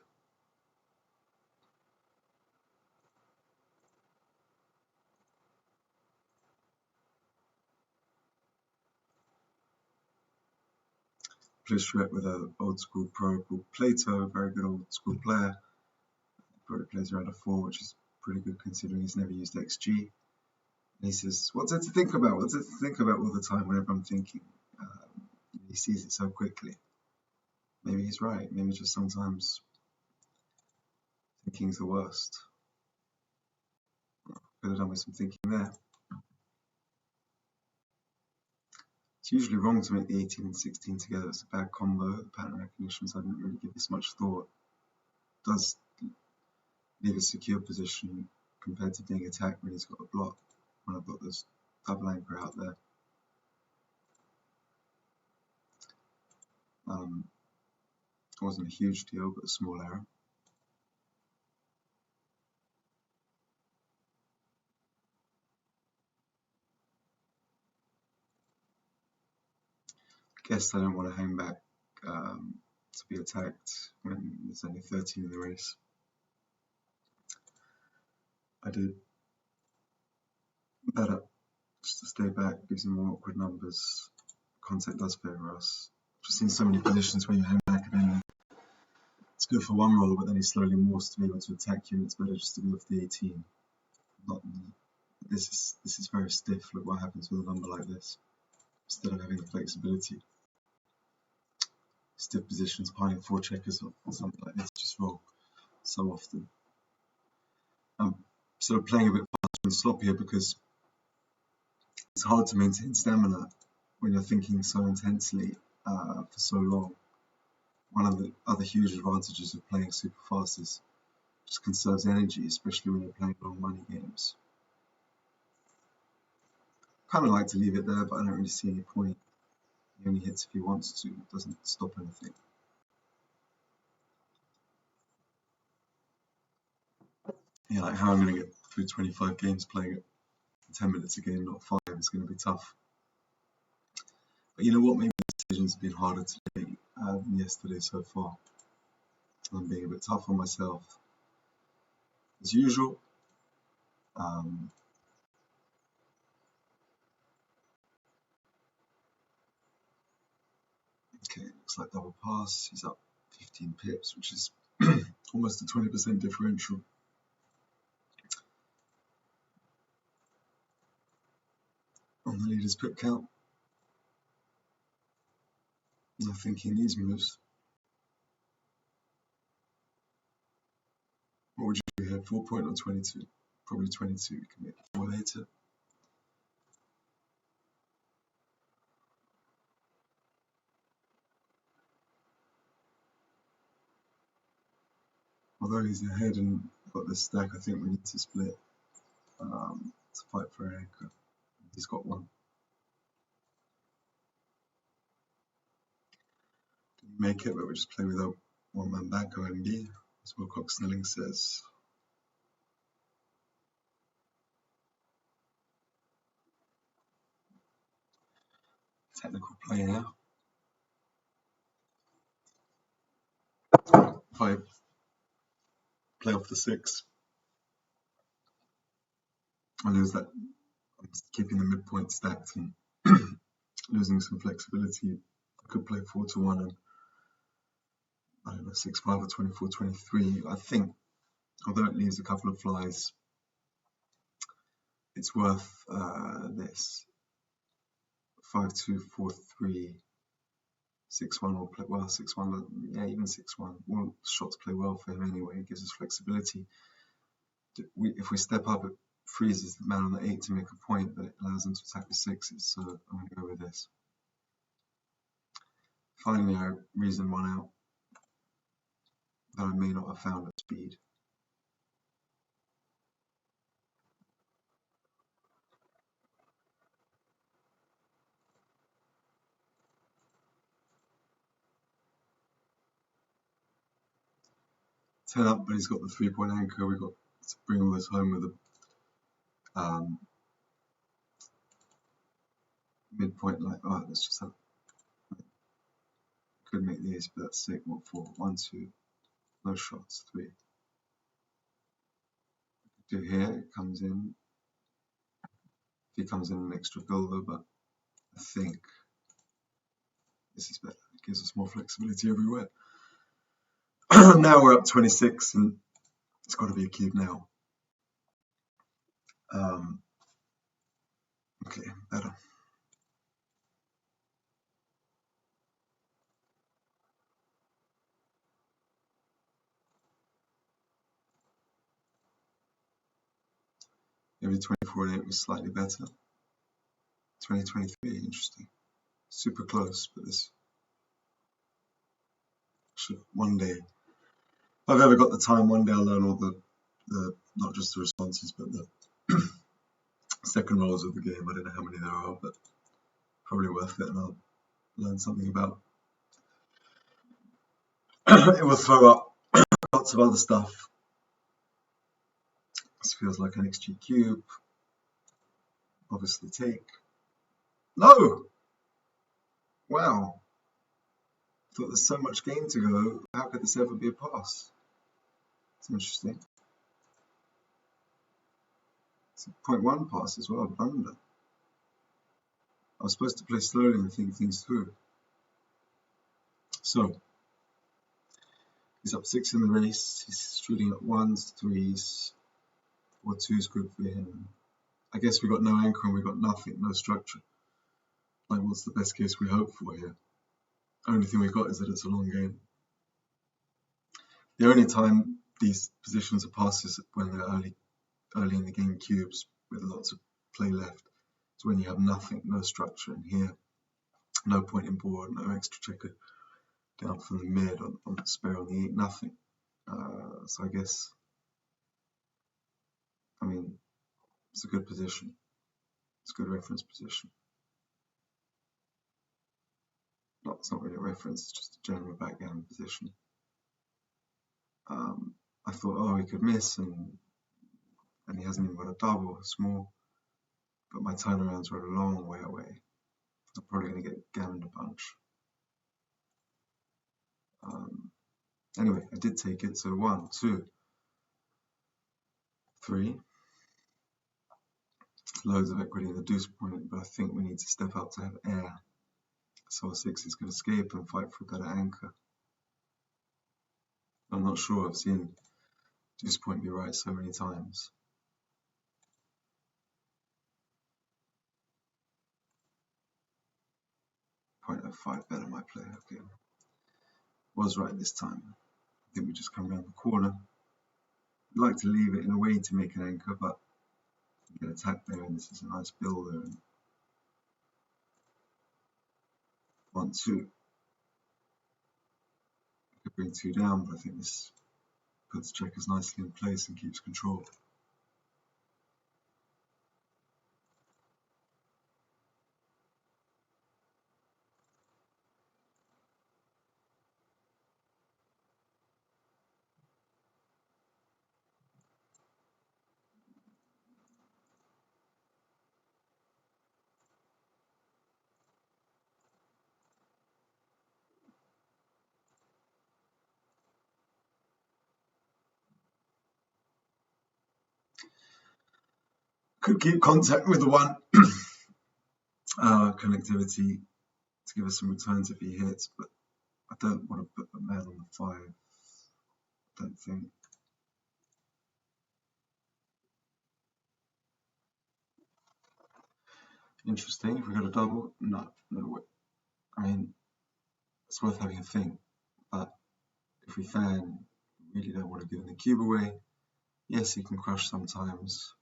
Play Shrek with an old school pro called Plato, very good old school player. Probably plays around a 4, which is pretty good considering he's never used XG. And he says, what's it to think about? What's it to think about all the time whenever I'm thinking? He sees it so quickly. Maybe he's right. Maybe just sometimes thinking's the worst. Could have done with some thinking there. It's usually wrong to make the 18 and 16 together. It's a bad combo. The pattern recognition, so I didn't really give this much thought. It does leave a secure position compared to being attacked when he's got a block. When I've got this double anchor out there. It wasn't a huge deal, but a small error. Guess I don't want to hang back to be attacked when there's only 13 in the race. I did better just to stay back, gives him more awkward numbers. Contact does favour us. Just seen so many positions where you hang back and then it's good for one roll, but then he slowly morphs to be able to attack you, and it's better just to be off the 18. This is very stiff. Look what happens with a number like this. Instead of having the flexibility. Stiff positions, piling 4 checkers or something like this, just roll so often. I'm sort of playing a bit fast and sloppier because it's hard to maintain stamina when you're thinking so intensely for so long. One of the other huge advantages of playing super fast is it just conserves energy, especially when you're playing long money games. Kind of like to leave it there, but I don't really see any point. He only hits if he wants to, it doesn't stop anything. Yeah, like how I'm going to get through 25 games playing it 10 minutes a game, not 5, is going to be tough. But you know what? Maybe the decisions have been harder today than yesterday so far. I'm being a bit tough on myself as usual. Okay, looks like double pass. He's up 15 pips, which is almost a 20% differential. On the leader's pip count. I'm thinking these moves. What would you do here? 4 point or 22? Probably 22. We can make 4 later. Although he's ahead and got this stack, I think we need to split to fight for an anchor. He's got one. Didn't make it, but we just play without one man back OMB, as Wilcox Snelling says. Technical play now. 5. Play off the 6. I lose that. I'm keeping the midpoint stacked and losing some flexibility. I could play 4 to 1 and I don't know, 6-5 or 24-23. I think, although it leaves a couple of flies, it's worth this. 5-2, 4-3, 6-1 or play well. 6-1, yeah, even 6-1. All shots play well for him anyway. It gives us flexibility. If we step up, it freezes the man on the 8 to make a point, but it allows him to attack the 6s. So I'm going to go with this. Finally, I reason one out that I may not have found at speed. Turn up, but he's got the 3-point anchor. We've got to bring all this home with a midpoint like, oh, let's just have, could make these, but that's 6, what, 4, 1, 2, no shots, 3. Do here, it comes in. If he comes in an extra builder, but I think this is better. It gives us more flexibility everywhere. Now we're up 26, and it's got to be a cube now. Okay, better. Maybe 24 and 8 was slightly better. 2023, interesting. Super close, but this should one day. If I've ever got the time, one day I'll learn all the not just the responses, but the second rolls of the game. I don't know how many there are, but probably worth it, and I'll learn something about. It will throw up lots of other stuff. This feels like an XG cube. Obviously take. No! Wow. Thought there's so much game to go. How could this ever be a pass? It's interesting. It's a 0.1 pass as well, blunder. I was supposed to play slowly and think things through. So, he's up 6 in the race. He's shooting at 1s, 3s, 4-2's good for him. I guess we got no anchor and we got nothing, no structure. Like, what's the best case we hope for here? Only thing we got is that it's a long game. The only time these positions are passes when they're early in the game cubes with lots of play left. It's when you have nothing, no structure in here, no point in board, no extra checker down from the mid on the spare on the 8, nothing. So I guess, I mean, it's a good position. It's a good reference position. It's not really a reference, it's just a general backgammon position. I thought, oh, he could miss, and he hasn't even got a double, small. But my turnarounds were a long way away. I'm probably going to get gammoned a bunch. Anyway, I did take it. So 1, 2, 3. Loads of equity in the deuce point, but I think we need to step up to have air. So a 6 is going to escape and fight for a better anchor. I'm not sure. I've seen deuce point be right so many times. Point of 5 better my play. Okay, was right this time. I think we just come around the corner. I'd like to leave it in a way to make an anchor, but you get attacked there, and this is a nice builder. And 1, 2. I could bring 2 down, but I think this puts checkers nicely in place and keeps control. Could keep contact with the 1 connectivity to give us some returns if he hits, but I don't want to put the man on the 5. I don't think. Interesting. If we got a double, no way. I mean, it's worth having a think, but if we fan, we really don't want to give the cube away. Yes, he can crush sometimes.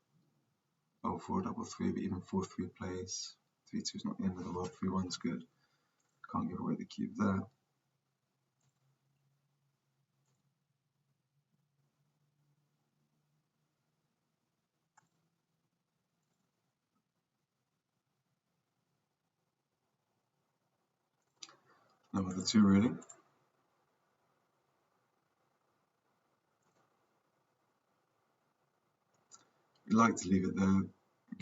4, 3, but even 4-3 plays. 3-2 is not the end of the world. 3-1 is good. Can't give away the cube there. No other 2 really. We like to leave it there in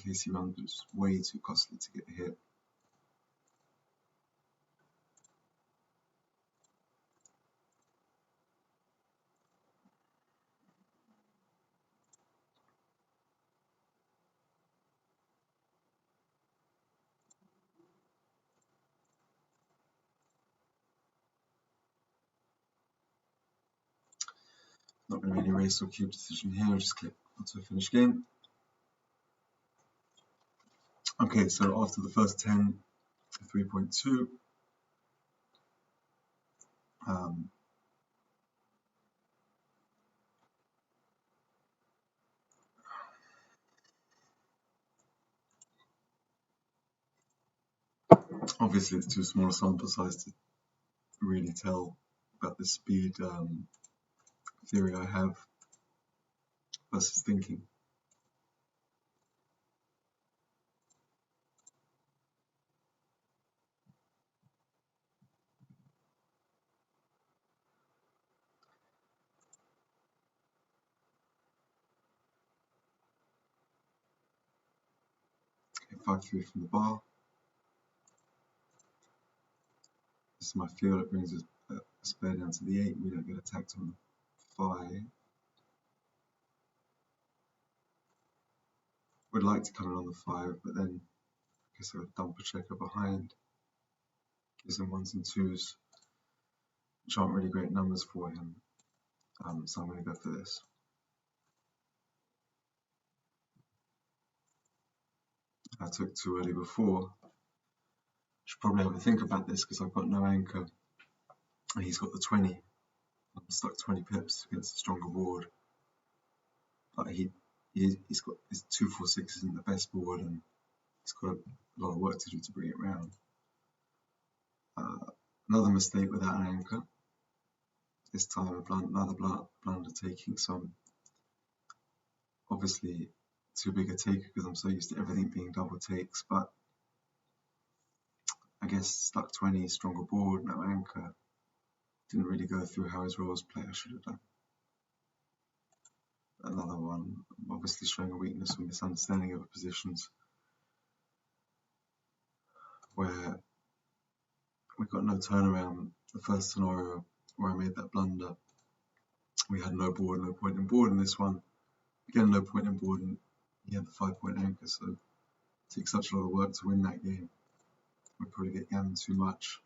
case he runs, but it's way too costly to get hit. Not going to be any race or cube decision here. I'll just click onto a finish game. Okay, so after the first 10, 3.2. Obviously, it's too small a sample size to really tell about the speed theory I have versus thinking. Okay, 5-3 from the bar. This is my feel. It brings a spare down to the 8. We don't get attacked on the 5. Would like to come in on the 5, but then I guess I would dump a checker behind. Gives him 1s and 2s, which aren't really great numbers for him. So I'm going to go for this. I took too early before. Should probably have a think about this because I've got no anchor. And he's got the 20. I'm stuck 20 pips against a stronger board. But he's got his 2-4-6 isn't the best board, and it's got a lot of work to do to bring it round. Another mistake without an anchor. This time another blunder taking some, obviously too big a taker because I'm so used to everything being double takes, but I guess stuck 20, stronger board, no anchor. Didn't really go through how his roles play I should have done. Another one, obviously showing a weakness or misunderstanding of positions, where we got no turnaround. The first scenario where I made that blunder, we had no board, no point in board. In this one, again, no point in board, and he had the 5-point anchor, so it takes such a lot of work to win that game. We probably get gammoned too much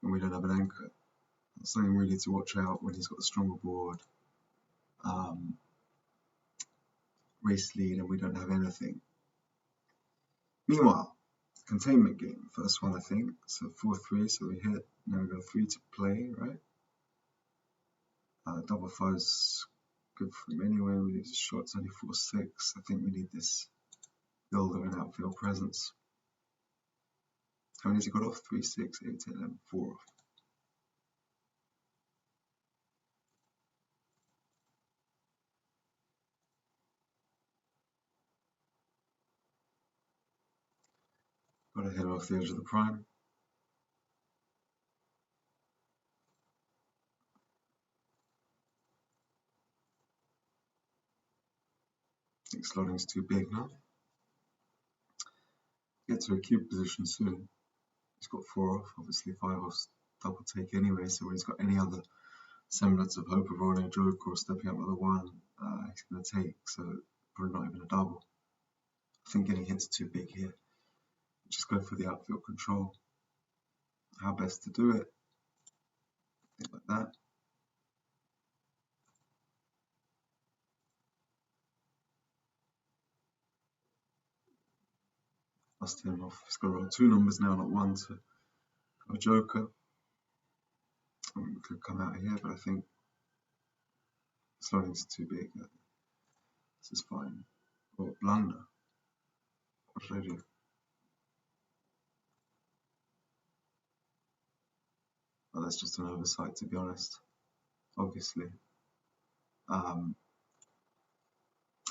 when we don't have an anchor. That's something really to watch out when he's got a stronger board, race lead, and we don't have anything. Meanwhile, containment game, first one I think, so 4-3, so we hit, now we got 3 to play, right? Double five's good for him anyway, we lose a shot, it's only 4-6, I think we need this build of an outfield presence. How many has he got off? 3, 6, 8, 10, 11, 4 off. Got to hit off the edge of the prime. I think slotting's too big now. Get to a cube position soon. He's got 4 off, obviously 5 off's double take anyway, so when he's got any other semblance of hope of rolling a joke or stepping up with a 1, he's going to take, so probably not even a double. I think getting hit's too big here. Just go for the outfield control. How best to do it? Think like that. Bust him off. He's got to roll 2 numbers now, not 1 to a joker. I mean, we could come out here, but I think slotting's too big. This is fine. Oh, blunder. What should I do? Well, that's just an oversight, to be honest. Obviously.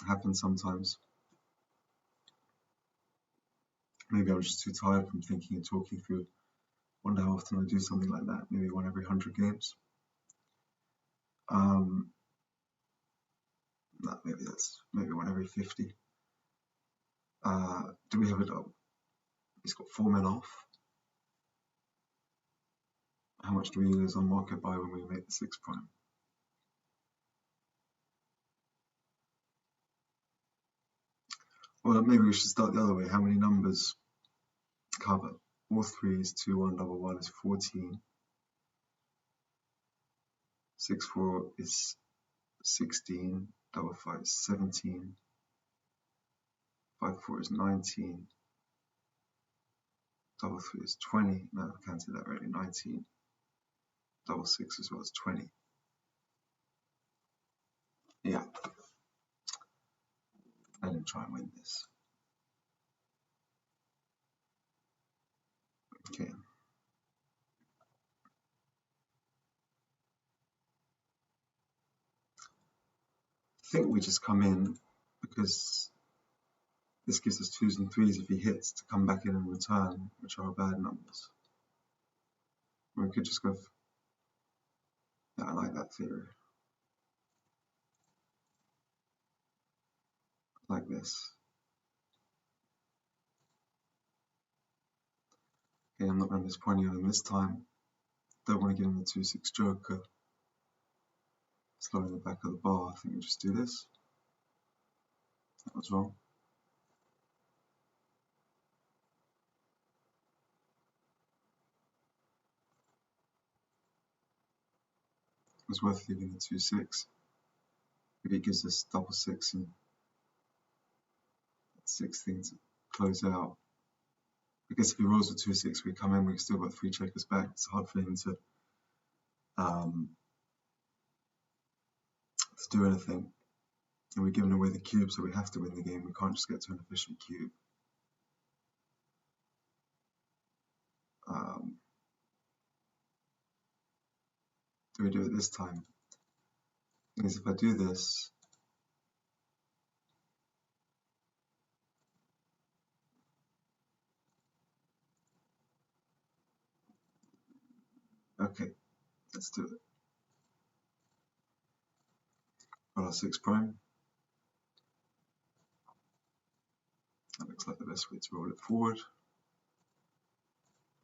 Happens sometimes. Maybe I'm just too tired from thinking and talking through. Wonder how often I do something like that. Maybe 1 every 100 games. No, maybe 1 every 50. Do we have a double? He's got 4 men off. How much do we lose on market buy when we make the 6 prime? Well, maybe we should start the other way. How many numbers cover? All 3s, 2, 1, double 1 is 14. 6, 4 is 16. Double 5 is 17. 5, 4 is 19. Double 3 is 20. No, I can't say that really. 19. Double 6 as well as 20. Yeah. I didn't try and win this. Okay. I think we just come in because this gives us 2s and 3s if he hits to come back in and return, which are bad numbers. Or we could just go. Yeah, I like that theory. Like this. Okay, I'm not going to miss pointing on him this time. Don't want to give him the 2-6 joker. Slowing the back of the bar. I think we just do this. That was wrong. It was worth leaving the 2-6. Maybe it gives us double 6 and 6 things to close out. I guess if he rolls a 2-6, we come in, we've still got 3 checkers back. It's hard for him to do anything. And we're giving away the cube, so we have to win the game. We can't just get to an efficient cube. do we do it this time? The thing is, if I do this, okay, let's do it. Got our 6 prime. That looks like the best way to roll it forward.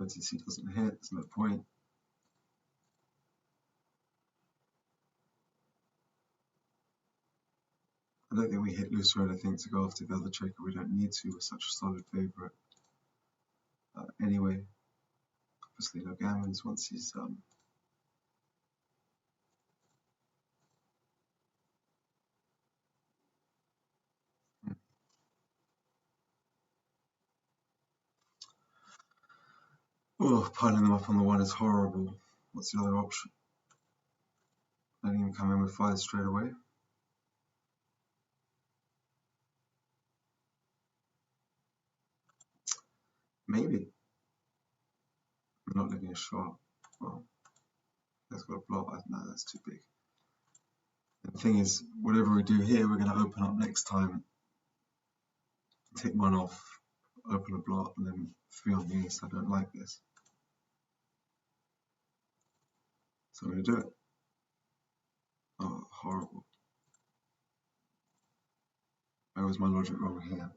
OTC doesn't hit, there's no point. I don't think we hit loose or anything to go after the other checker. We don't need to. We're such a solid favourite. Anyway, obviously no gammons once he's oh, piling them up on the 1 is horrible. What's the other option? Letting him come in with 5 straight away. Maybe. I'm not leaving a shot. Well, that's got a block. No, that's too big. And the thing is, whatever we do here, we're going to open up next time, take 1 off, open a block, and then 3 on the ace. I don't like this. So I'm going to do it. Oh, horrible. Where was my logic wrong here?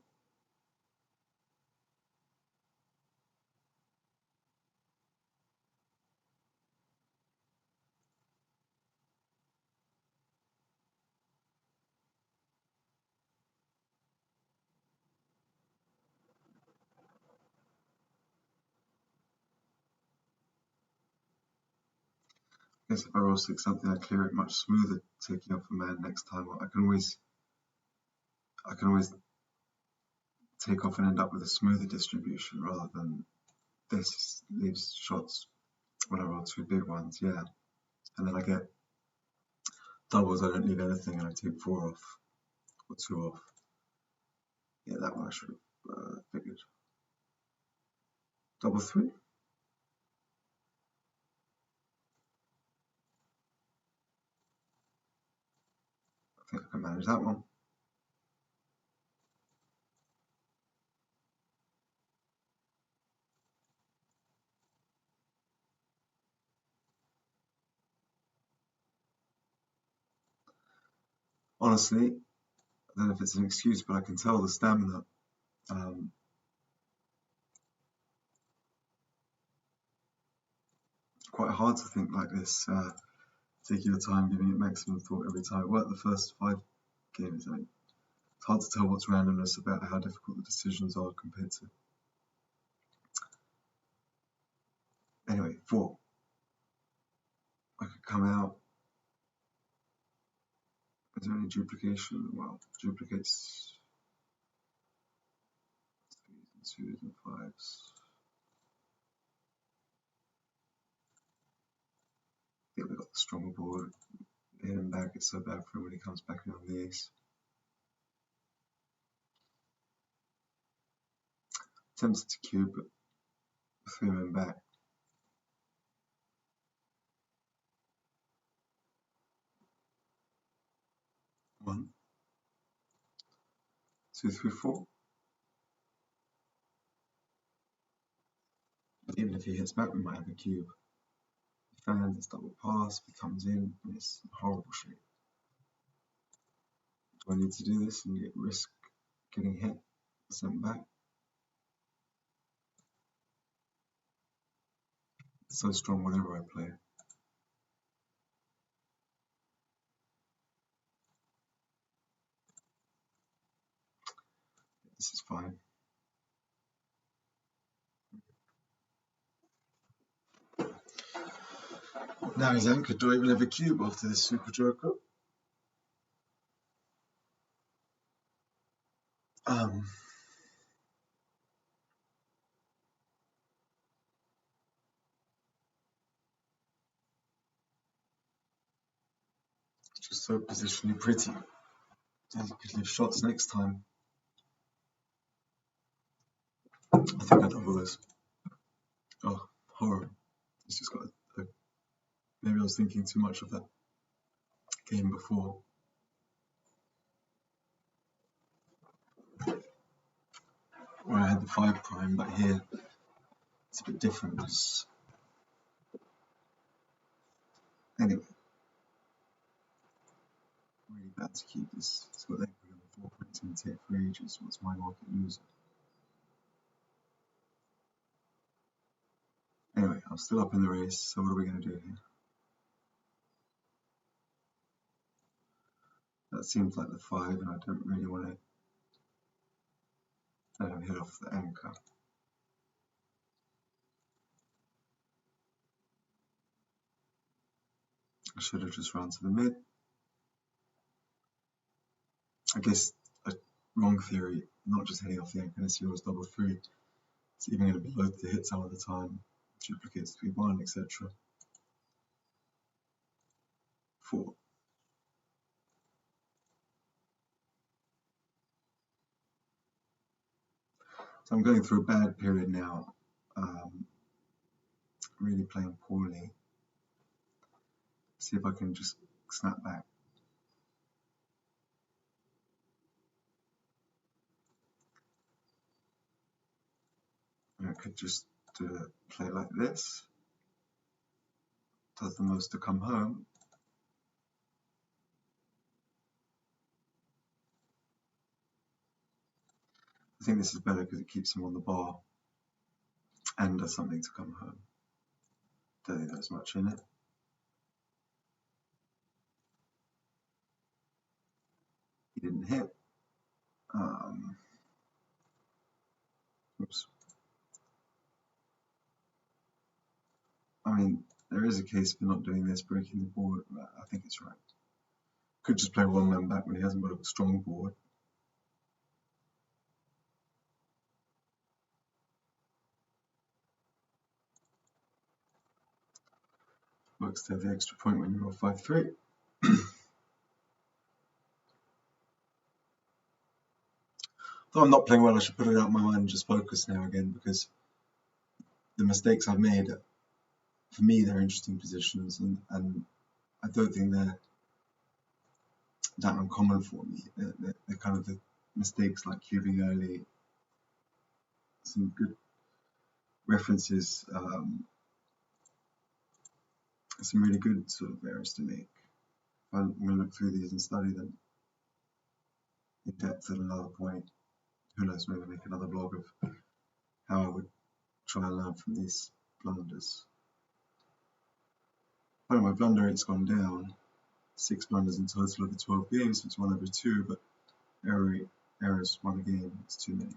I guess if I roll 6 something, I clear it much smoother, taking off a man next time. I can always take off and end up with a smoother distribution rather than this leaves shots when I roll 2 big ones, yeah. And then I get doubles, I don't leave anything, and I take 4 off or 2 off. Yeah, that one I should have figured. Double 3. I think I can manage that one. Honestly, I don't know if it's an excuse, but I can tell the stamina. Quite hard to think like this, taking your time, giving it maximum thought every time. It worked the first 5 games. I mean, it's hard to tell what's randomness about how difficult the decisions are compared to. Anyway, 4. I could come out. Is there any duplication? Well, duplicates 3s and 2s and 5s. I think we got the stronger board. Hit him back, it's so bad for him when he comes back in on the ace. Tempted to cube, but 3 men back. 1, 2, 3, 4. Even if he hits back, we might have a cube. He fans, it's double pass, he comes in, and it's in horrible shape. Do I need to do this and risk getting hit, sent back? It's so strong whatever I play. This is fine. Now he's anchored. Do I even have a cube after this super joker? It's just so positionally pretty. I could leave shots next time. I think I double this. Oh, horror. He's just got a Maybe I was thinking too much of that game before. Where I had the 5 prime, but here it's a bit different. Anyway, really bad to keep this. It's got equity on the 4 points and take for ages. What's my market loser? Anyway, I'm still up in the race, so what are we going to do here? That seems like the 5, and I don't really want to let him hit off the anchor. I should have just run to the mid. I guess a wrong theory, not just hitting off the anchor unless yours double 3. It's even going to be loath to hit some of the time. Duplicates 3-1, etc. 4. So I'm going through a bad period now. Really playing poorly. See if I can just snap back. I could just play like this. Does the most to come home. I think this is better because it keeps him on the bar and does something to come home. Don't think there's much in it. He didn't hit. Oops. I mean, there is a case for not doing this, breaking the board, but I think it's right. Could just play one man back when he hasn't got a strong board. Works to have the extra point when you roll 5-3. Though I'm not playing well, I should put it out of my mind and just focus now again, because the mistakes I've made, for me, they're interesting positions, and I don't think they're that uncommon for me. They're kind of the mistakes like cubing early, some good references, some really good sort of errors to make. I'm going to look through these and study them in depth at another point. Who knows, maybe make another blog of how I would try and learn from these blunders. Oh, my blunder rate's gone down. 6 blunders in total over 12 games, it's 1 over 2, but errors 1 a game, it's too many.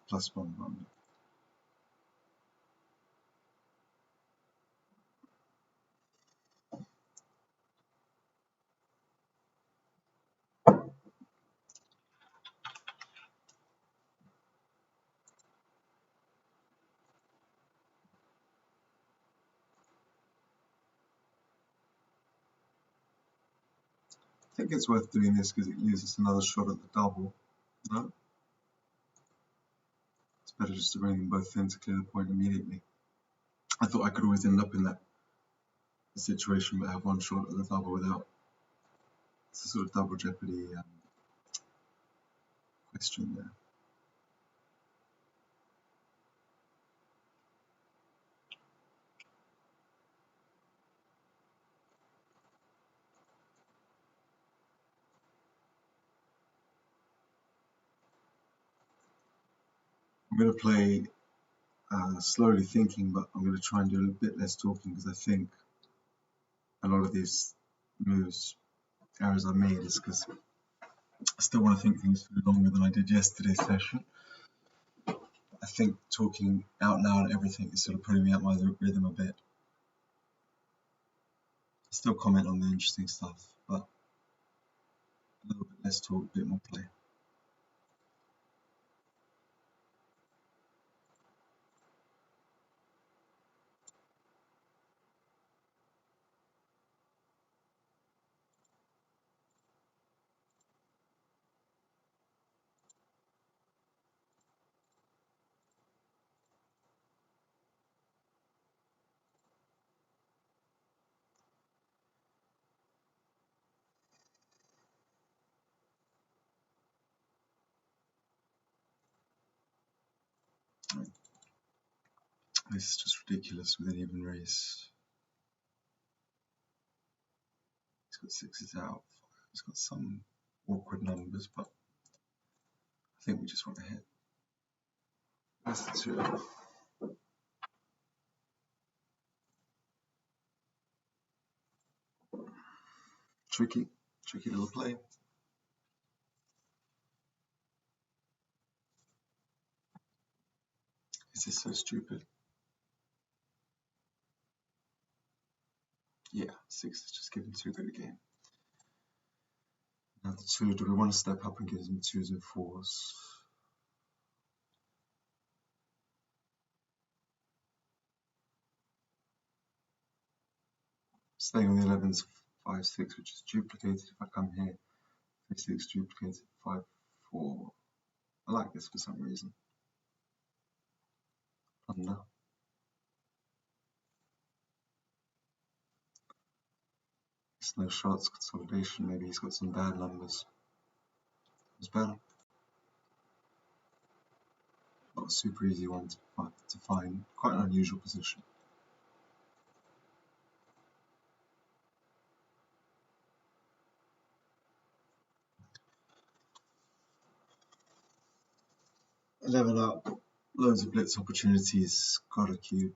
Plus 1 blunder. I think it's worth doing this because it gives us another shot at the double. No? It's better just to bring them both in to clear the point immediately. I thought I could always end up in that situation but have 1 shot at the double without. It's a sort of double jeopardy question there. I'm going to play slowly thinking, but I'm going to try and do a bit less talking because I think a lot of these errors I made is because I still want to think things through longer than I did yesterday's session. I think talking out loud everything is sort of putting me out my rhythm a bit. I still comment on the interesting stuff, but a little bit less talk, a bit more play. This is just ridiculous with an even race. He's got sixes out. He's got some awkward numbers, but I think we just want to hit. That's the two. Tricky little play. This is so stupid. Yeah, six is just giving too good a game. Now the two, do we want to step up and give them twos and fours? Staying on the 11's 5-6, which is duplicated if I come here. 6 duplicated 5-4. I like this for some reason. Under. It's no shots, consolidation. Maybe he's got some bad numbers. It's better. Not a super easy one to find. Quite an unusual position. Level up. Loads of blitz opportunities. Got a cube.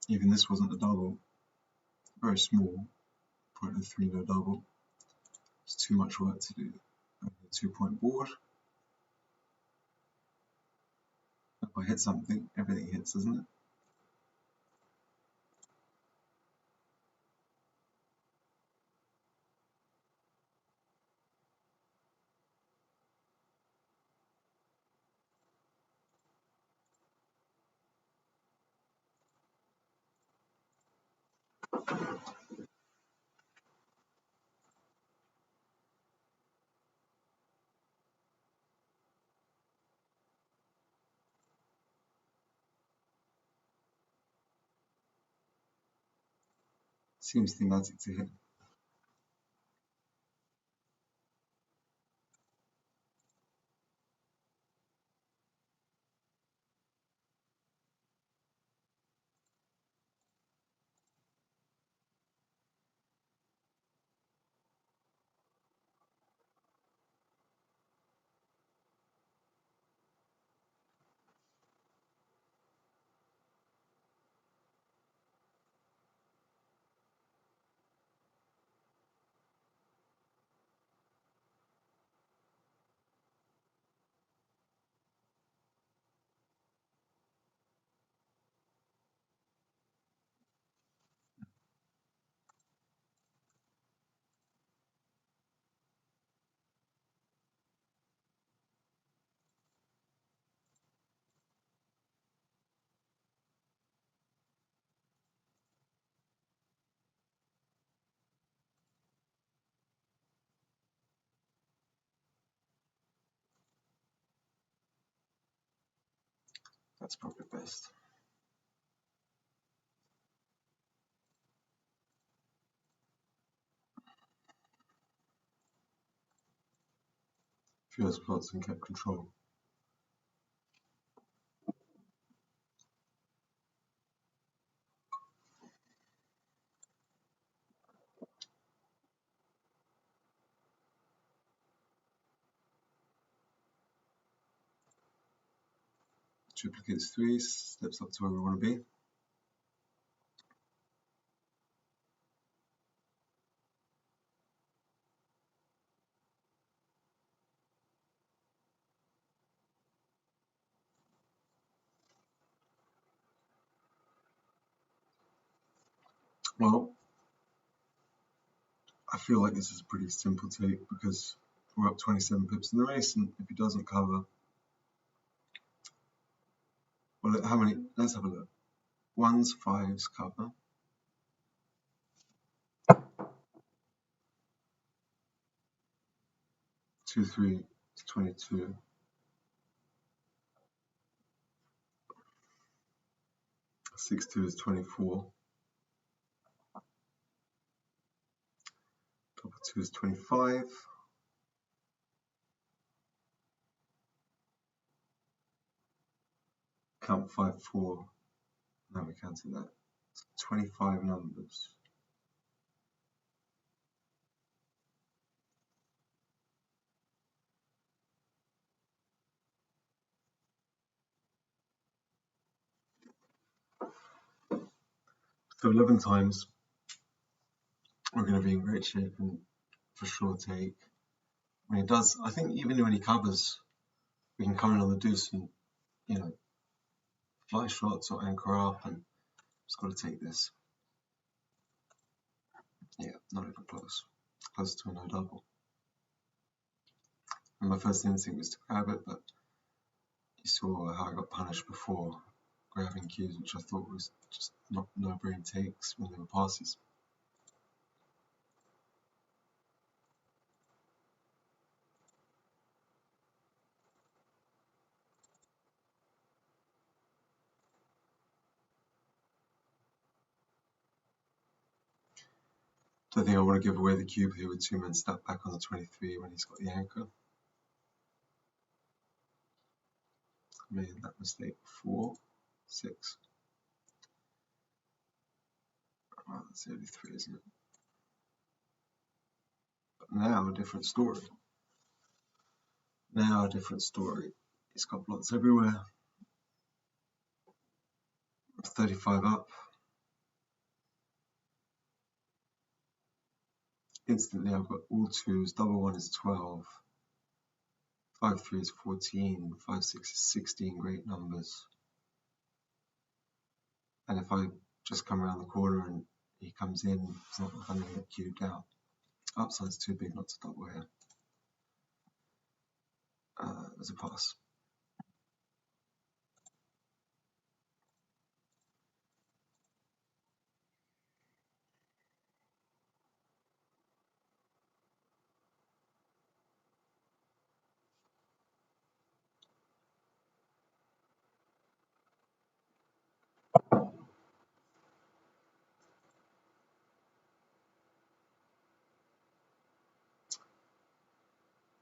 Even this wasn't a double. Very small. 0.03 no double. It's too much work to do. Only a 2-point board. If I hit something, everything hits, doesn't it? Seems thematic to hit. That's probably best. Few less plots and kept control. Duplicates 3, steps up to where we want to be. Well, I feel like this is a pretty simple take because we're up 27 pips in the race, and if he doesn't cover, well, how many? Let's have a look. 1s, 5s cover. 2, 3 is 22. 6, 2 is 24. Double 2 is 25. count 5, 4. No, we counted that. 25 numbers. So 11 times, we're going to be in great shape and for sure take. When he does, I think even when he covers, we can come in on the deuce and, fly shots or anchor up, and just got to take this. Yeah, not even close. Close to a no double. And my first instinct was to grab it, but you saw how I got punished before grabbing cues, which I thought was just not no-brain takes when they were passes. Don't think I want to give away the cube here with 2 men stacked back on the 23 when he's got the anchor. Made that mistake before. 6. Oh, that's only 3, isn't it? But now a different story. Now a different story. He's got blots everywhere. 35 up. Instantly I've got all 2s. Double 1 is 12. 5, 3 is 14. 5, 6 is 16. Great numbers. And if I just come around the corner and he comes in, it's not going to get cubed out. Upside's too big not to double here. As a pass.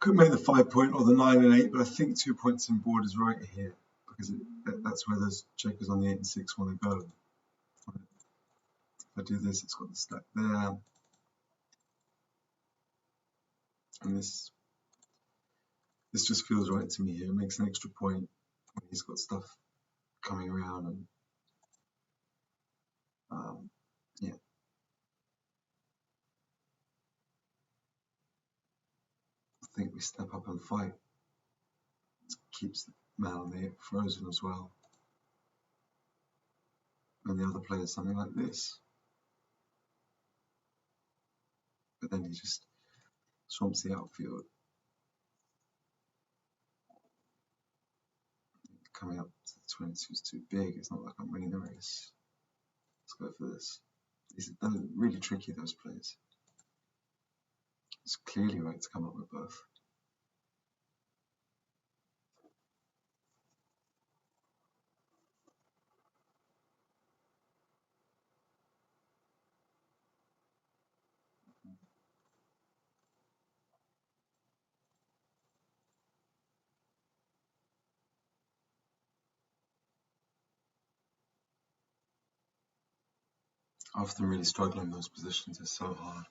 Could make the 5 point or the 9 and 8, but I think 2 points in board is right here because that's where those checkers on the 8 and 6 want to go. If I do this, it's got the stack there, and this just feels right to me here. It makes an extra point when he's got stuff coming around, and yeah. I think we step up and fight. It keeps the man on the 8 frozen as well. And the other player something like this. But then he just swamps the outfield. Coming up to the 22 is too big. It's not like I'm winning the race. Let's go for this. They're really tricky, those plays. It's clearly right to come up with both. I often really struggle in those positions. It's so hard.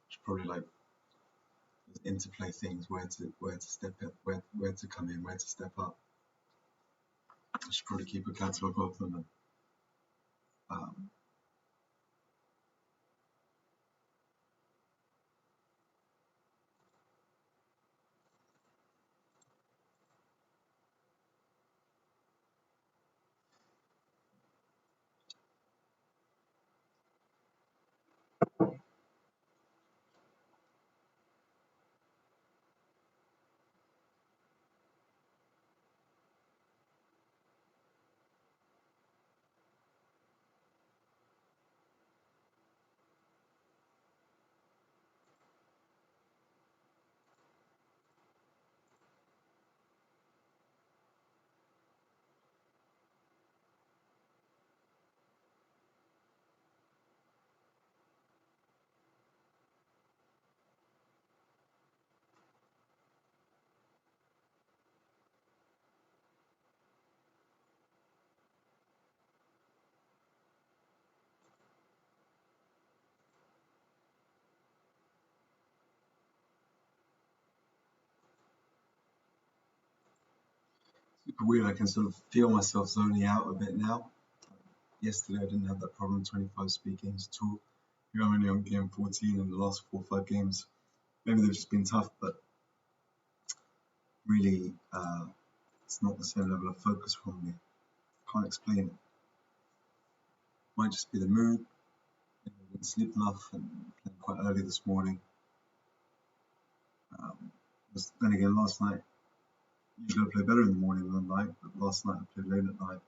It's probably like interplay things, where to step up, where to come in, where to step up. I should probably keep a catalogue of them. And, super weird. I can sort of feel myself zoning out a bit now. Yesterday I didn't have that problem, 25 speed games at all. Here I'm only on game 14 in the last 4 or 5 games. Maybe they've just been tough, but really it's not the same level of focus from me. Can't explain it. Might just be the mood. Maybe I didn't sleep enough and played quite early this morning. Then again, last night, usually I play better in the morning than night, but last night I played late at night.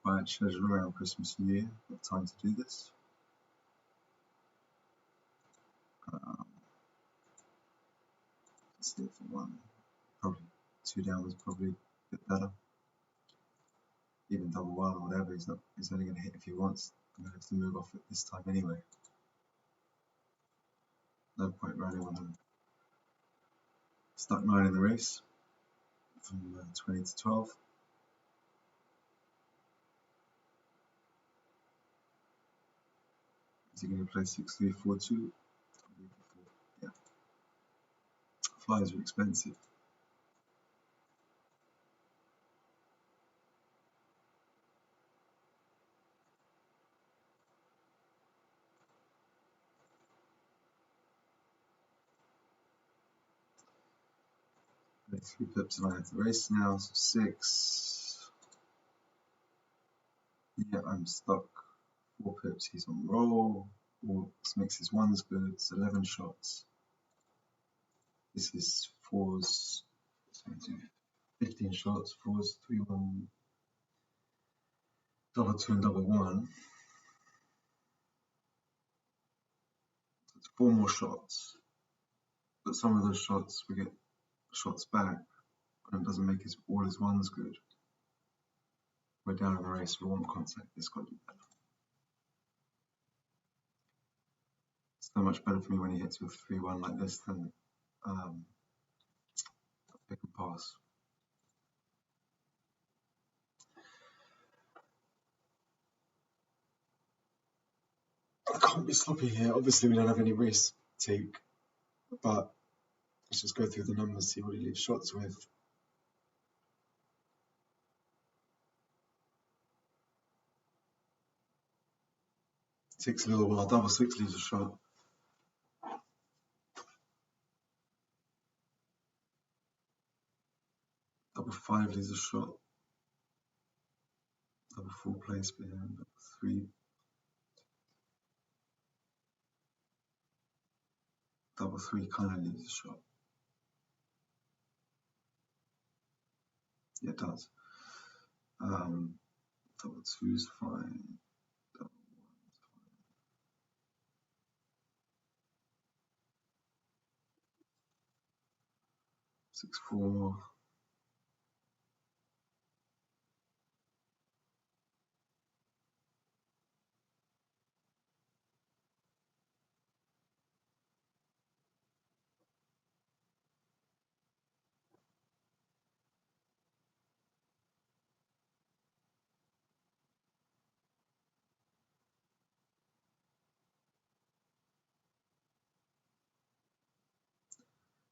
Quiet schedule around Christmas and New Year. Got time to do this. Let's see for one. Probably 2 down was probably a bit better. Even double one or whatever, he's only going to hit if he wants. I'm going to have to move off at this time anyway. No point running when I'm stuck 9 in the race from 20 to 12. Is he going to play 6-3-4-2? Yeah. Flies are expensive. Okay, 3 pips and I have the race now, so 6. Yeah, I'm stuck. 4 pips, he's on roll. All this makes his ones good. It's 11 shots. This is 4s. 15 shots. 4s, 3, 1, double 2 and double 1. It's 4 more shots. But some of those shots we get shots back, and it doesn't make all his ones good. We're down in the race, we want contact. It's got to be better. So much better for me when he hits with 3-1 like this than pick and pass. I can't be sloppy here. Obviously, we don't have any race take, but let's just go through the numbers, see what he leaves shots with. It takes a little while. Double 6 leaves a shot. Double 5 leaves a shot. Double 4 plays for him. Double 3. Double 3 kind of leaves a shot. Yeah, it does. Double 2 is fine. Double 1 is fine. 6-4.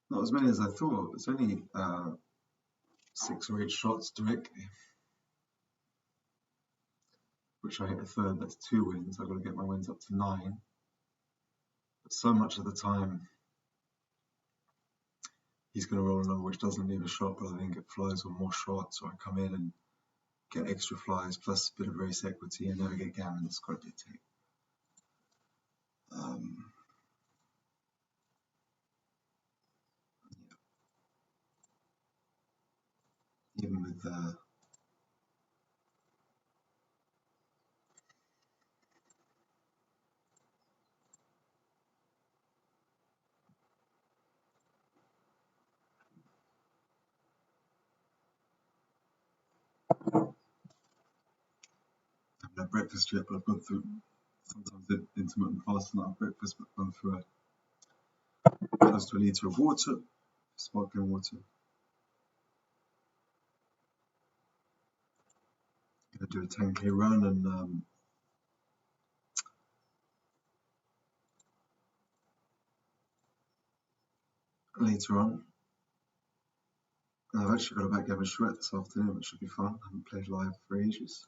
Not as many as I thought. It's only 6 or 8 shots directly, which I hit a third. That's 2 wins. I've got to get my wins up to 9. But so much of the time, he's going to roll a number which doesn't leave a shot, but I think it flies with more shots, or I come in and get extra flies plus a bit of race equity and never get gammon. It's got to be a take. Even with I haven't had breakfast yet, but I've gone through sometimes intermittent fasting after breakfast, but I've gone through close to a litre of water, sparkling water. I'm going to do a 10k run and later on. And I've actually got a backgammon charrette this afternoon, which should be fun. I haven't played live for ages.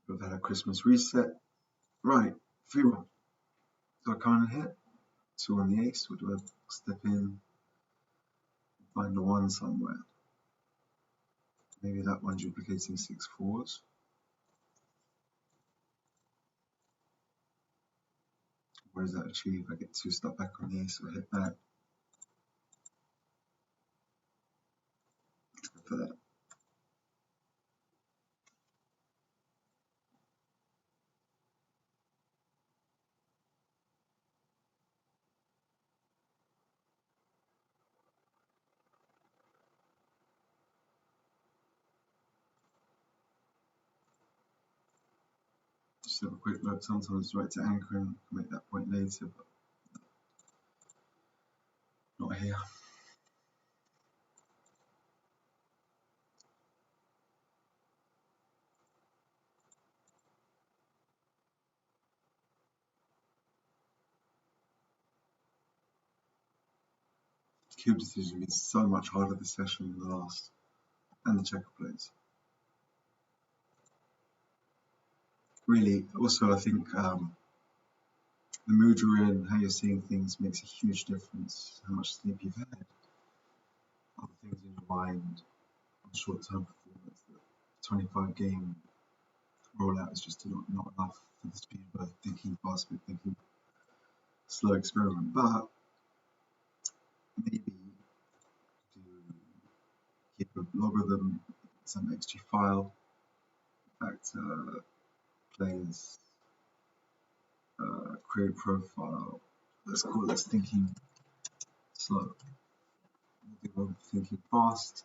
We've had a Christmas reset. Right, free one. Do I kind of hit? 2 on the ace, or do I step in, find a 1 somewhere? Maybe that one duplicating 6 4s. What does that achieve? I get 2 stuck back on the ace, so I hit that. Let's go for that. Just have a quick look. Sometimes it's right to anchor and make that point later, but not here. Cube decision is so much harder this session than the last, and the checker plays. Really, also I think the mood you're in, how you're seeing things makes a huge difference. How much sleep you've had, other things in your mind, on short-term performance. The 25 game rollout is just not enough for the speed of thinking, fast speed thinking, slow experiment. But maybe to keep a logarithm, some XG file. In fact, players create profile. Let's call this thinking slow. We'll do thinking fast.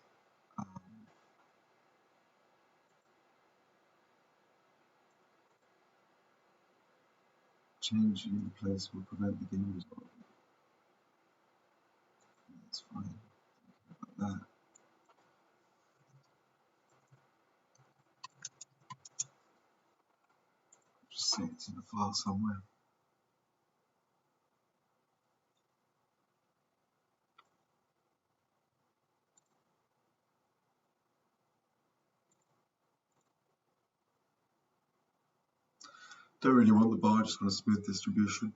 Changing the place will prevent the game result. That's fine. Think about that. Just say it's in a file somewhere. Don't really want the bar, just want a smooth distribution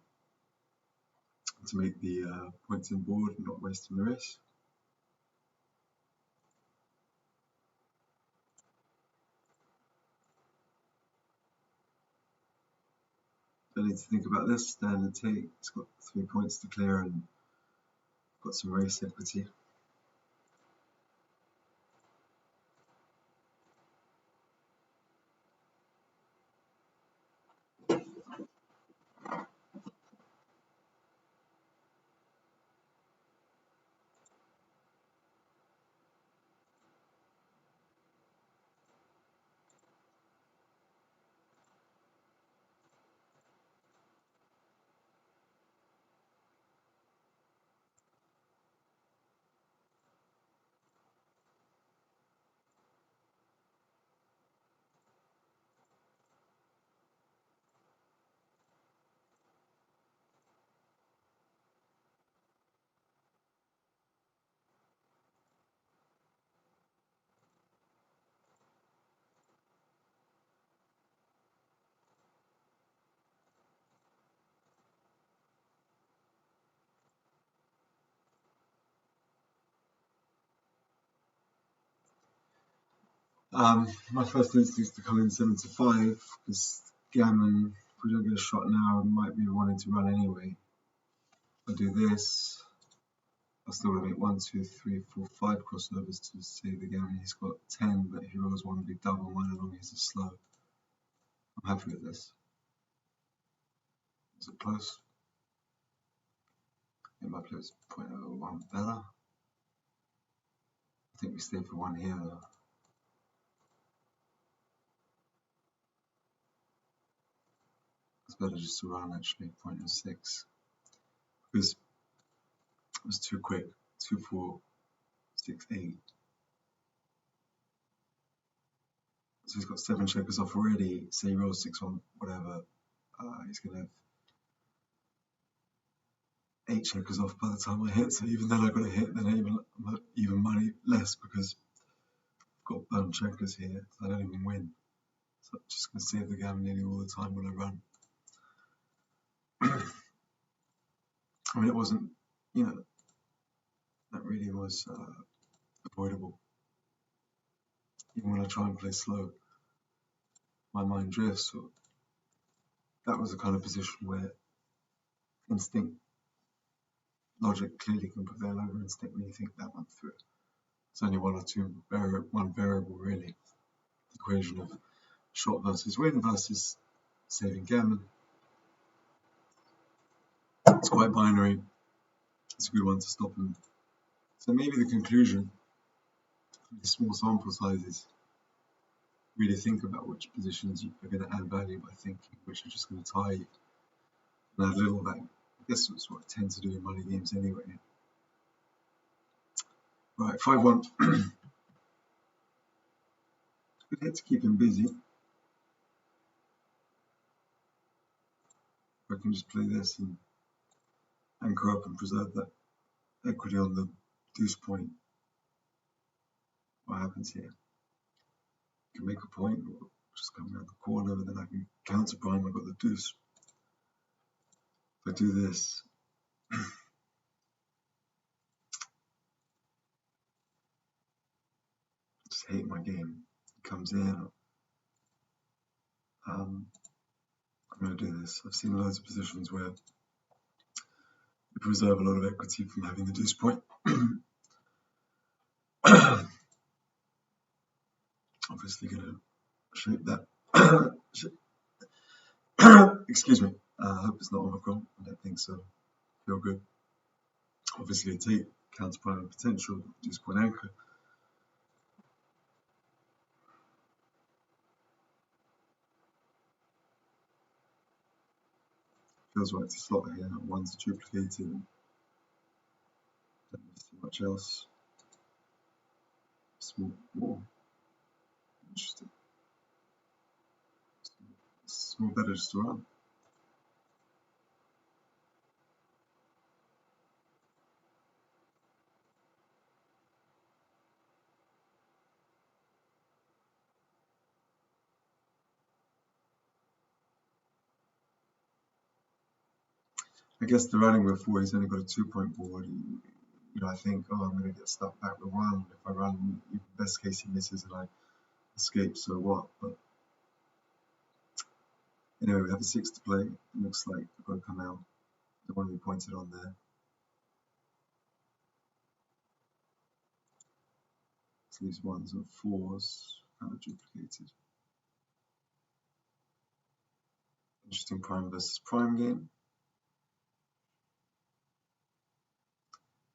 to make the points in board and not wasting the race. Don't need to think about this. Standard take. It's got 3 points to clear and got some race equity. My first instinct is to come in 7 to 5 because gammon, if we don't get a shot now, I might be wanting to run anyway. I'll do this. I'll still make 1, 2, 3, 4, 5 crossovers to save the gammon. He's got 10, but if he rolls one big double, mine along he's a slow. I'm happy with this. Is it close? It might play 0.01 better. I think we stay for 1 here though. It's better just to run actually, 0.06. Because it was too quick. 2, 4, 6, 8. So he's got 7 checkers off already. Say he rolls 6 on whatever. He's going to have 8 checkers off by the time I hit, so even then I got a hit, then I'm even money less because I've got burned checkers here, so I don't even win. So I'm just going to save the gammon nearly all the time when I run. I mean, it wasn't, that really was avoidable. Even when I try and play slow, my mind drifts. So that was the kind of position where instinct, logic clearly can prevail over instinct when you think that one through. It's only one variable really. The equation of shot versus win versus saving gammon. It's quite binary. It's a good one to stop and so maybe the conclusion from these small sample sizes, really think about which positions you are going to add value by thinking, which are just going to tie you. And add little value. I guess that's what I tend to do in money games anyway. Right, 5-1. Good hit to keep him busy. I can just play this and anchor up and preserve that equity on the deuce point. What happens here? I can make a point or just come around the corner and then I can counter prime. I've got the deuce. If I do this, just hate my game. It comes in. I'm going to do this. I've seen loads of positions where you preserve a lot of equity from having the deuce point. Obviously going to shape that. Excuse me. I hope it's not Omicron. I don't think so. Feel good. Obviously a take, counter prime potential, deuce point anchor. Feels right to slot here. One's duplicated. Don't miss too much else. Small, more interesting. Small better just to run. I guess the running before he's only got a 2-point board. I think, I'm going to get stuck back with one. If I run, best case he misses and I escape, so what? But anyway, we have a 6 to play. It looks like I've got to come out. The one we pointed on there. So these 1s and 4s kind of duplicated. Interesting prime versus prime game.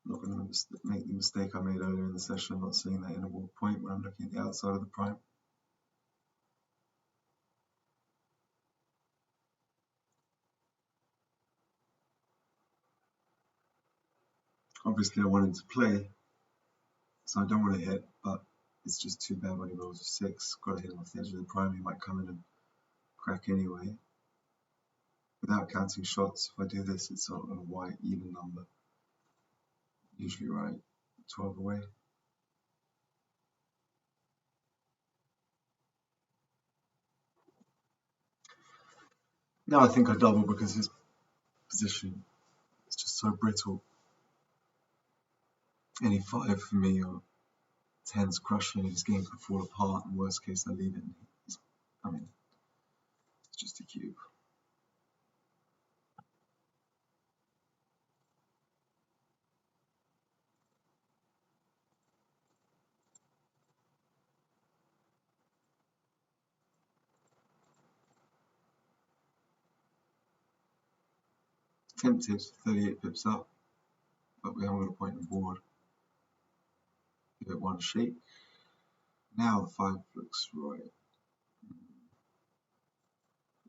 I'm not going to make the mistake I made earlier in the session. I'm not seeing that interval point when I'm looking at the outside of the prime. Obviously, I want him to play, so I don't want to hit, but it's just too bad when he rolls a 6. Got to hit him off the edge of the prime. He might come in and crack anyway. Without counting shots, if I do this, it's on a white even number. Usually right, 12 away. Now I think I double because his position is just so brittle. Any 5 for me or 10's crushing, his game could fall apart, and worst case I leave it. It's just a cube. Tempted, 38 pips up, but we haven't got a point on board. Give it one shake. Now the 5 looks right.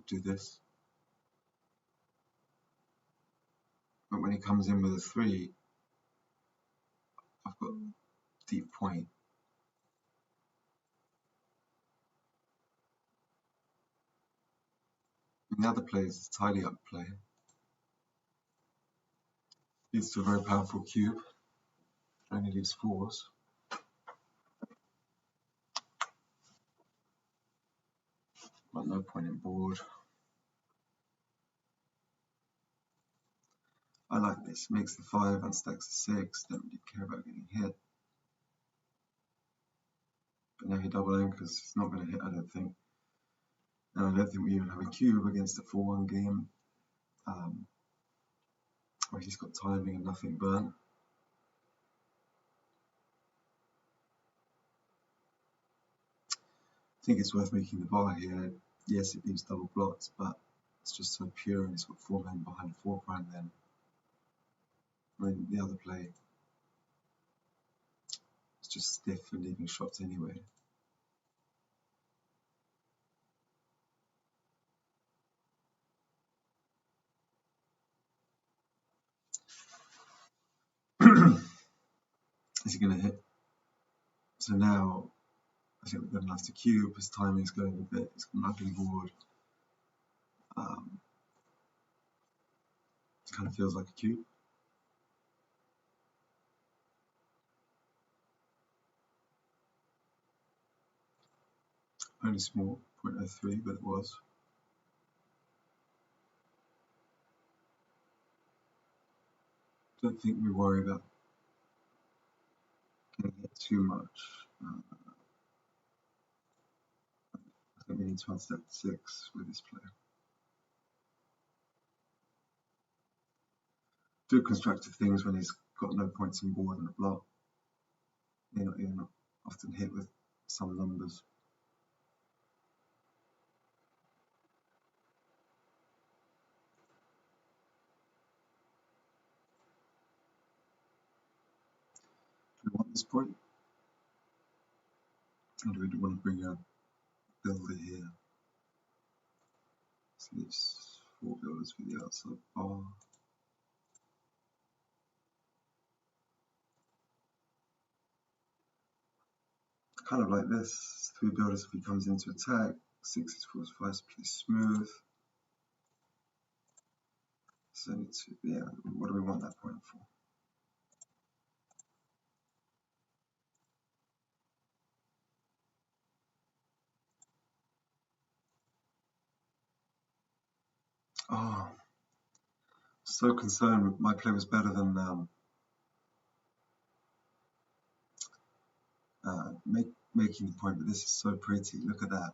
Do this. But when he comes in with a 3, I've got deep point. And the other play is a tidy up play. Leads to a very powerful cube. Only leaves 4s. But no point in board. I like this. Makes the 5, unstacks the 6. Don't really care about getting hit. But now he double anchors. It's not going to hit, I don't think. And I don't think we even have a cube against a 4-1 game. Where he's got timing and nothing burnt. I think it's worth making the bar here. Yes, it leaves double blots, but it's just so pure, and he's got 4 men behind 4 prime then. I mean, the other play is just stiff and leaving shots anyway. Is he going to hit? So now I think we're going to have to cube. His timing's going a bit. It's got nothing board. It kind of feels like a cube. Only small, 0.03, but it was. Don't think we worry about getting hit too much. I think we need to unstep 6 with this player. Do constructive things when he's got no points on board and a block. You're not often hit with some numbers. Do we want this point? Or do we want to bring a builder here? So it's 4 builders for the outside bar. Kind of like this. 3 builders if he comes into attack. 6s, 4s, 5s, play smooth. So yeah, what do we want that point for? Oh, so concerned. My play was better than making the point, but this is so pretty. Look at that.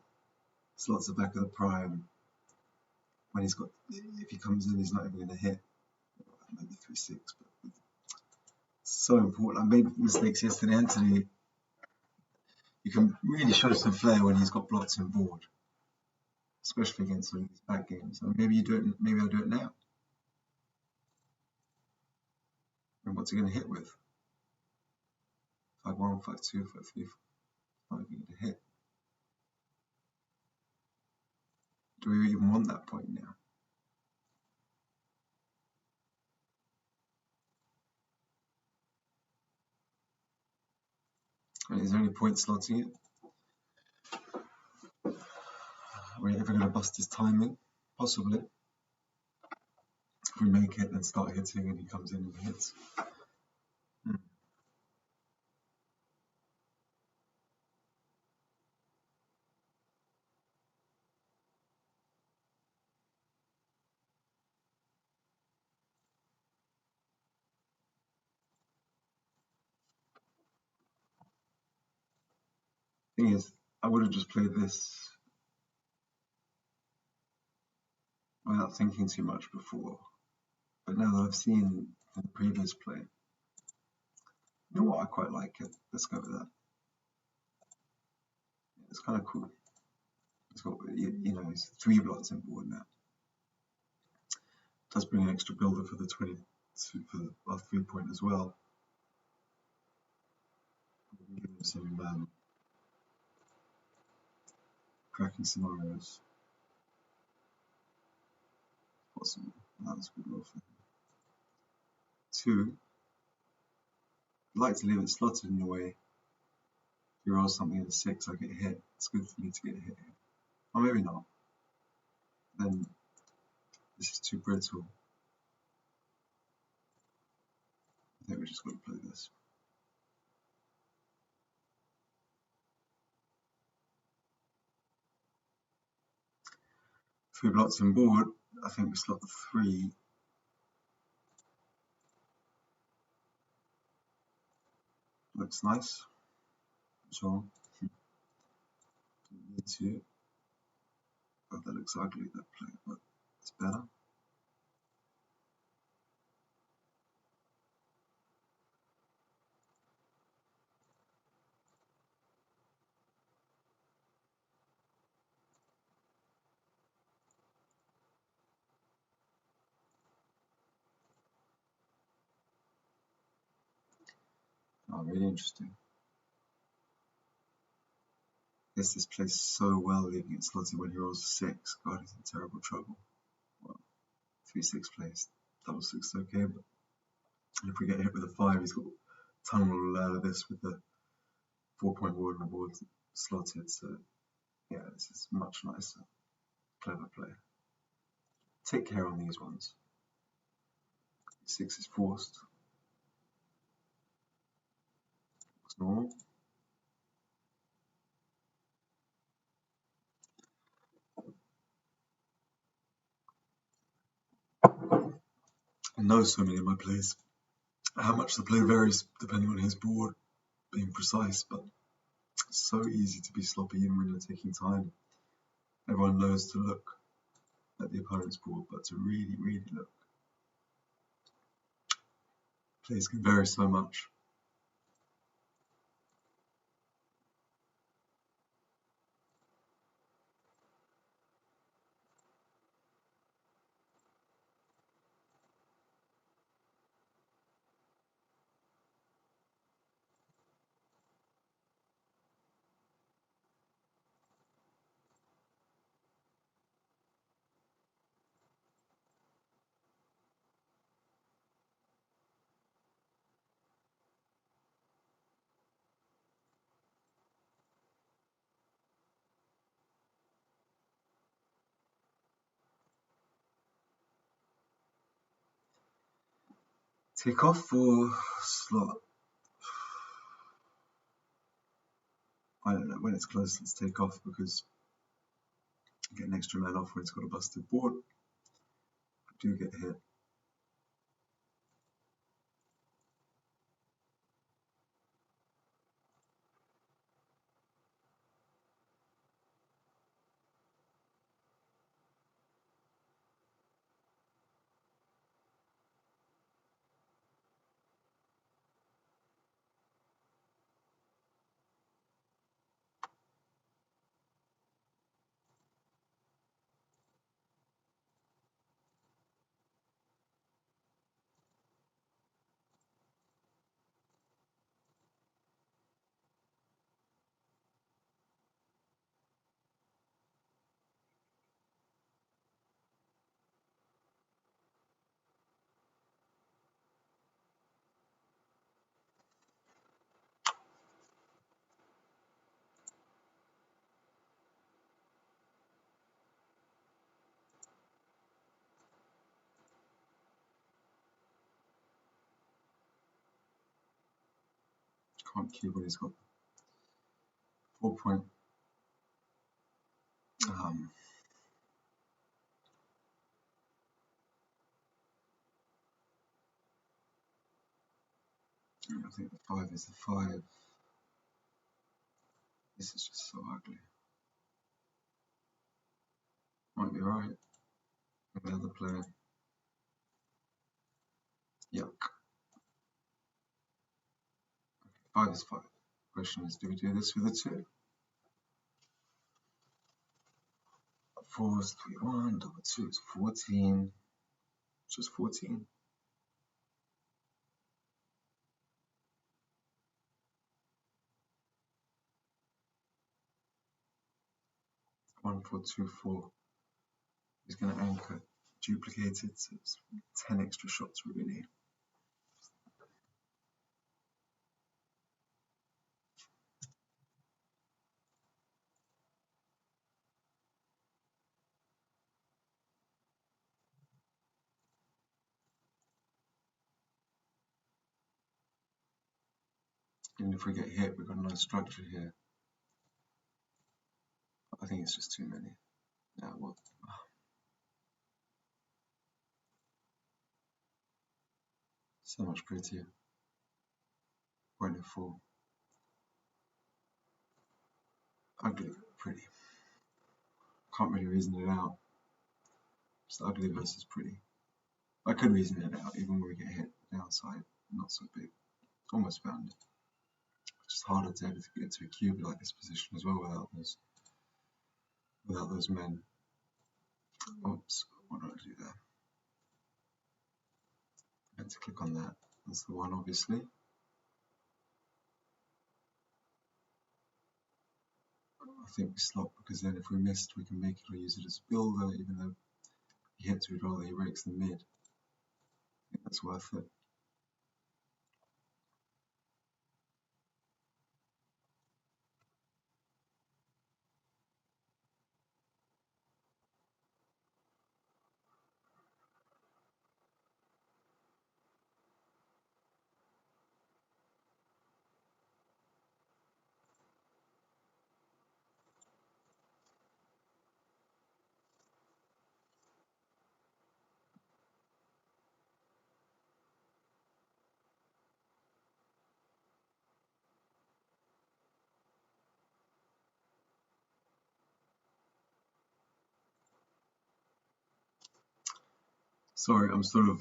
Slots the back of the prime. When he's got, if he comes in, he's not even going to hit. Maybe 3-6, but so important. I made mistakes yesterday, Anthony. You can really show some flair when he's got blots on board, especially against some of these back games. So maybe you do it. Maybe I'll do it now. And what's he going to hit with? 5-1, 5-2, 5-3. Not even going to hit. Do we even want that point now? And is there any point slotting it? Are we ever going to bust his timing? Possibly. If we make it and start hitting and he comes in and hits. Thing is, I would have just played this without thinking too much before. But now that I've seen the previous play, you know what? I quite like it. Let's go with that. It's kind of cool. It's got, it's 3 blots on board now. Does bring an extra builder for the 20 for the 3-point as well. Give him some cracking scenarios. Possible. That was a good roll for him. 2. I'd like to leave it slotted in a way. If you roll something at a 6, I get hit. It's good for me to get hit here. Or maybe not. Then this is too brittle. I think we just got to play this. 3 blocks on board. I think we slot the 3. Looks nice. So need to. Oh, that looks ugly, that play, but it's better. Oh, really interesting. Guess this plays so well leaving it slotted when he rolls 6. God, he's in terrible trouble. Well, 3-6 plays. Double 6 is okay, but if we get hit with a 5, he's got tunnel out of this with the 4-point ward and the board slotted. So, yeah, this is much nicer. Clever play. Take care on these ones. 6 is forced. Looks normal. I know so many of my plays. How much the play varies depending on his board being precise, but it's so easy to be sloppy even when you're taking time. Everyone knows to look at the opponent's board, but to really, really look. Plays can vary so much. Take off or slot? I don't know. When it's close, let's take off because I get an extra man off when it's got a busted board. I do get hit. Can't cube when he's got 4-point. I think the 5 is the 5. This is just so ugly. Might be right. The other player. Yuck. 5 is 5. Question is, do we do this with a 2? 4 is 3-1, double 2 is 14. It's just 14. One, 4, 2, 4. He's going to anchor duplicated, so it's 10 extra shots really. Even if we get hit, we've got a nice structure here. I think it's just too many. Yeah, well, so much prettier. 0.4. Ugly, pretty. Can't really reason it out. Just ugly versus pretty. I could reason it out, even when we get hit downside. Not so big. Almost found it. It's just harder to get to a cube like this position as well without those men. Oops, what did I do there? I had to click on that. That's the one, obviously. I think we slot because then if we missed, we can make it or use it as a builder, even though he hits, we'd rather he breaks the mid. I think that's worth it. Sorry, I'm sort of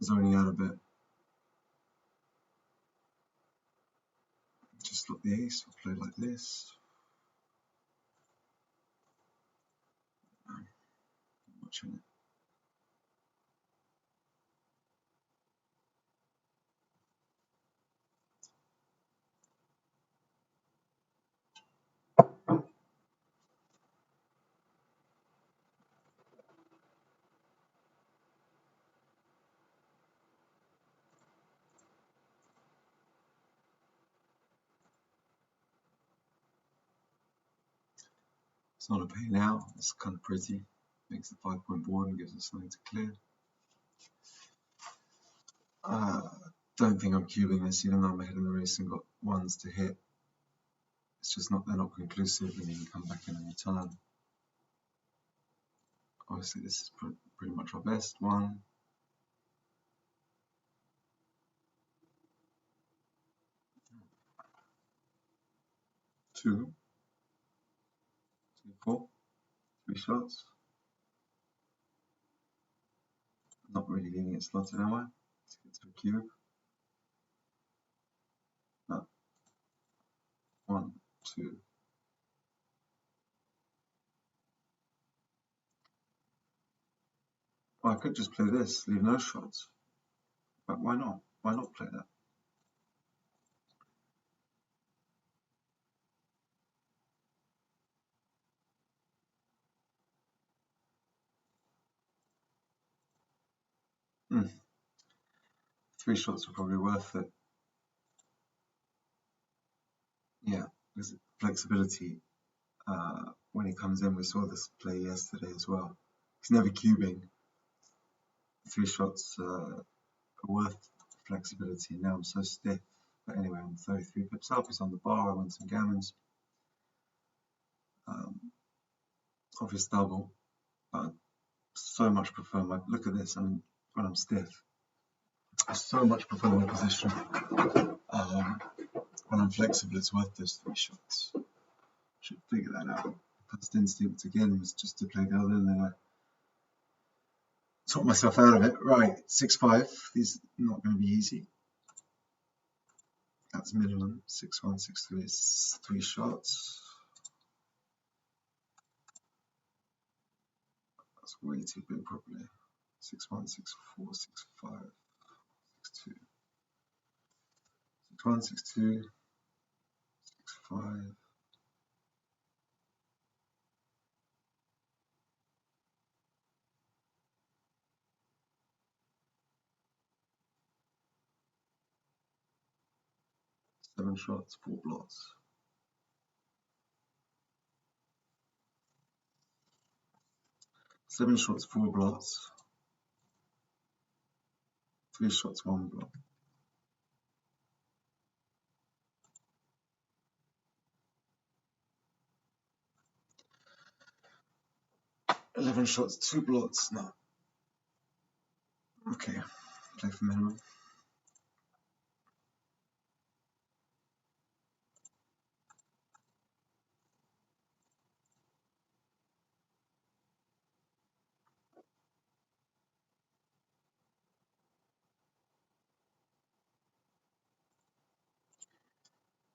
zoning out a bit. Just slot the ace, we'll play like this. Not much in it. It's not a pay now, it's kind of pretty. Makes the 5-point board and gives us something to clear. Don't think I'm cubing this, even though I'm ahead of the race and got ones to hit. It's just not, they're not conclusive, and you can come back in any time. Obviously, this is pretty much our best one. Two, 4, 3 shots. Not really leaving it slotted, am I? Let's get to a cube. No. 1, 2. Well, I could just play this, leave no shots. But why not? Why not play that? Hmm. 3 shots are probably worth it. Yeah, there's flexibility. When he comes in, we saw this play yesterday as well. He's never cubing. 3 shots are worth flexibility. Now I'm so stiff. But anyway, I'm 33 pips up. He's on the bar. I won some gammons. Obvious double. But I so much prefer my. Look at this. I mean, when I'm stiff, I so much prefer my position. When I'm flexible, it's worth those 3 shots. Should figure that out. First instinct again was just to play the other, and then I talked myself out of it. Right, 6-5. These are not going to be easy. That's minimum. 6-1, 6-3 is 3 shots. That's way too big, probably. 6-1, 6-4, 6-5, 6-2. 6-1, 6-2, 6-5. Seven shots, 4 blots. Seven shots, 4 blots. 3 shots, 1 blot. 11 shots, 2 blots. No. Okay, play for minimum.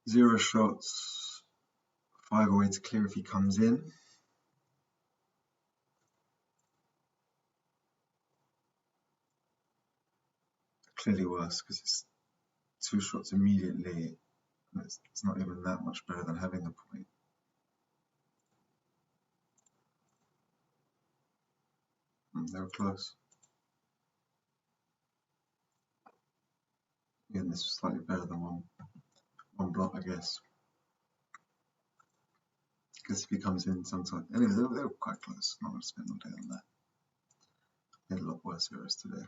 Zero shots, 5 away to clear if he comes in. Clearly worse because it's 2 shots immediately. And it's not even that much better than having the point. They were close. Again, this was slightly better than one blot, I guess. Because if he comes in sometime. Anyway, they were quite close. I'm not going to spend all day on that. They had a lot worse errors today.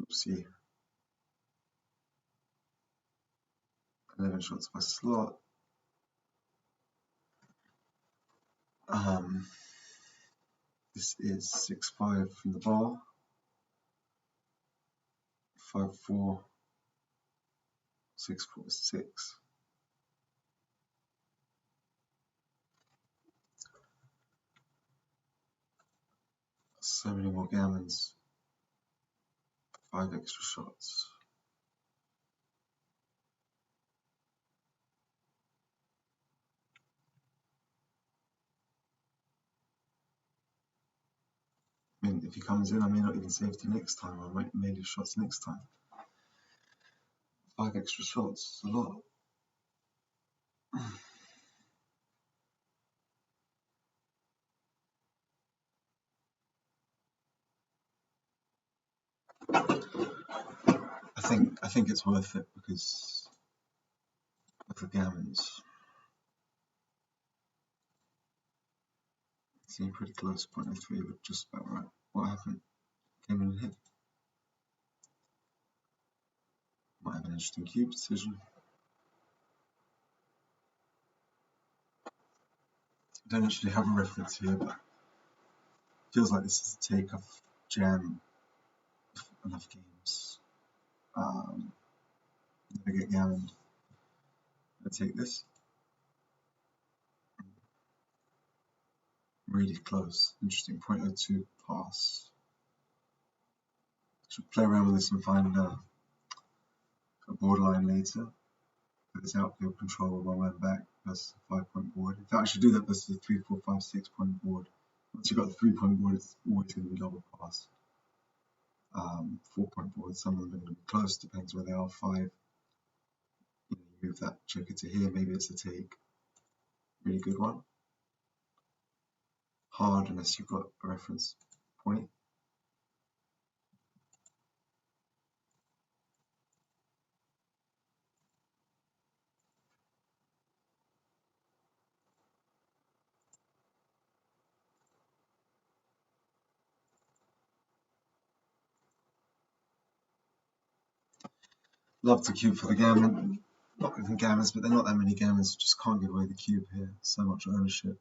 Oopsie. 11 shots by slot. This is 6-5 from the bar. 5-4. 6-4-6. So many more gammons. 5 extra shots. I mean, if he comes in, I may not even safety next time. I might make his shots next time. 5 extra shots, a lot. I think it's worth it because of the gammons. Seemed pretty close, 0.03, but just about right. What happened? Came in and hit. Might have an interesting cube decision. I don't actually have a reference here, but it feels like this is a take off jam enough games. Never get gammoned. I take this. Really close. Interesting. 0.02 pass. Should play around with this and find a borderline later. This outfield control with 1 man back versus a 5-point board. In fact, I should do that versus a 3, 4, 5, 6-point board. Once you've got the 3-point board, it's always going to be double pass. 4-point board, some of them are going to be close, depends where they are. 5, you move that checker to here, maybe it's a take. Really good one. Hard unless you've got a reference point. Love to cube for the gammon. Not even gammons, but there are not that many gammons. Just can't give away the cube here. So much ownership.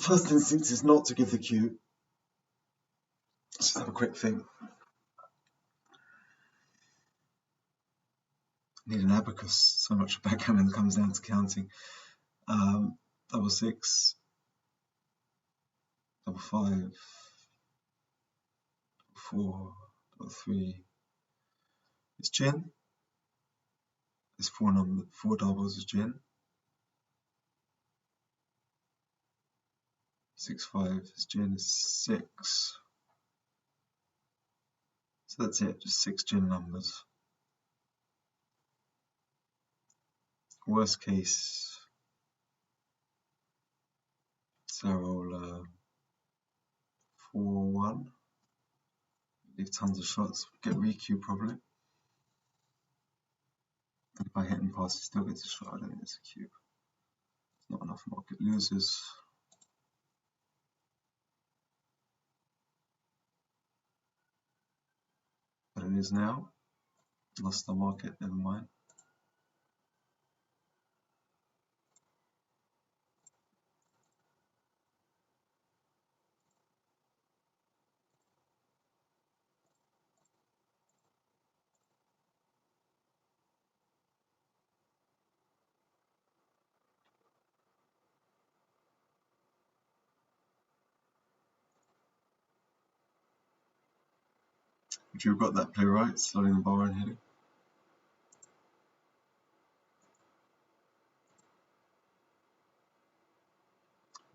First instinct is not to give the cube. Let's just have a quick think. Need an abacus. So much of backgammon comes down to counting. 6, 5, 4, 3. It's gin. There's 4 doubles is gin. 6, 5 is gin is 6. So that's it, just 6 gin numbers. Worst case, so roll 4-1. Leave tons of shots, get re-cue probably. And if I hit and pass, he still gets a shot. I don't think it's a cube. It's not enough market losers. is now. Lost the market, never mind. Would you have got that play right, slotting the bar and hitting?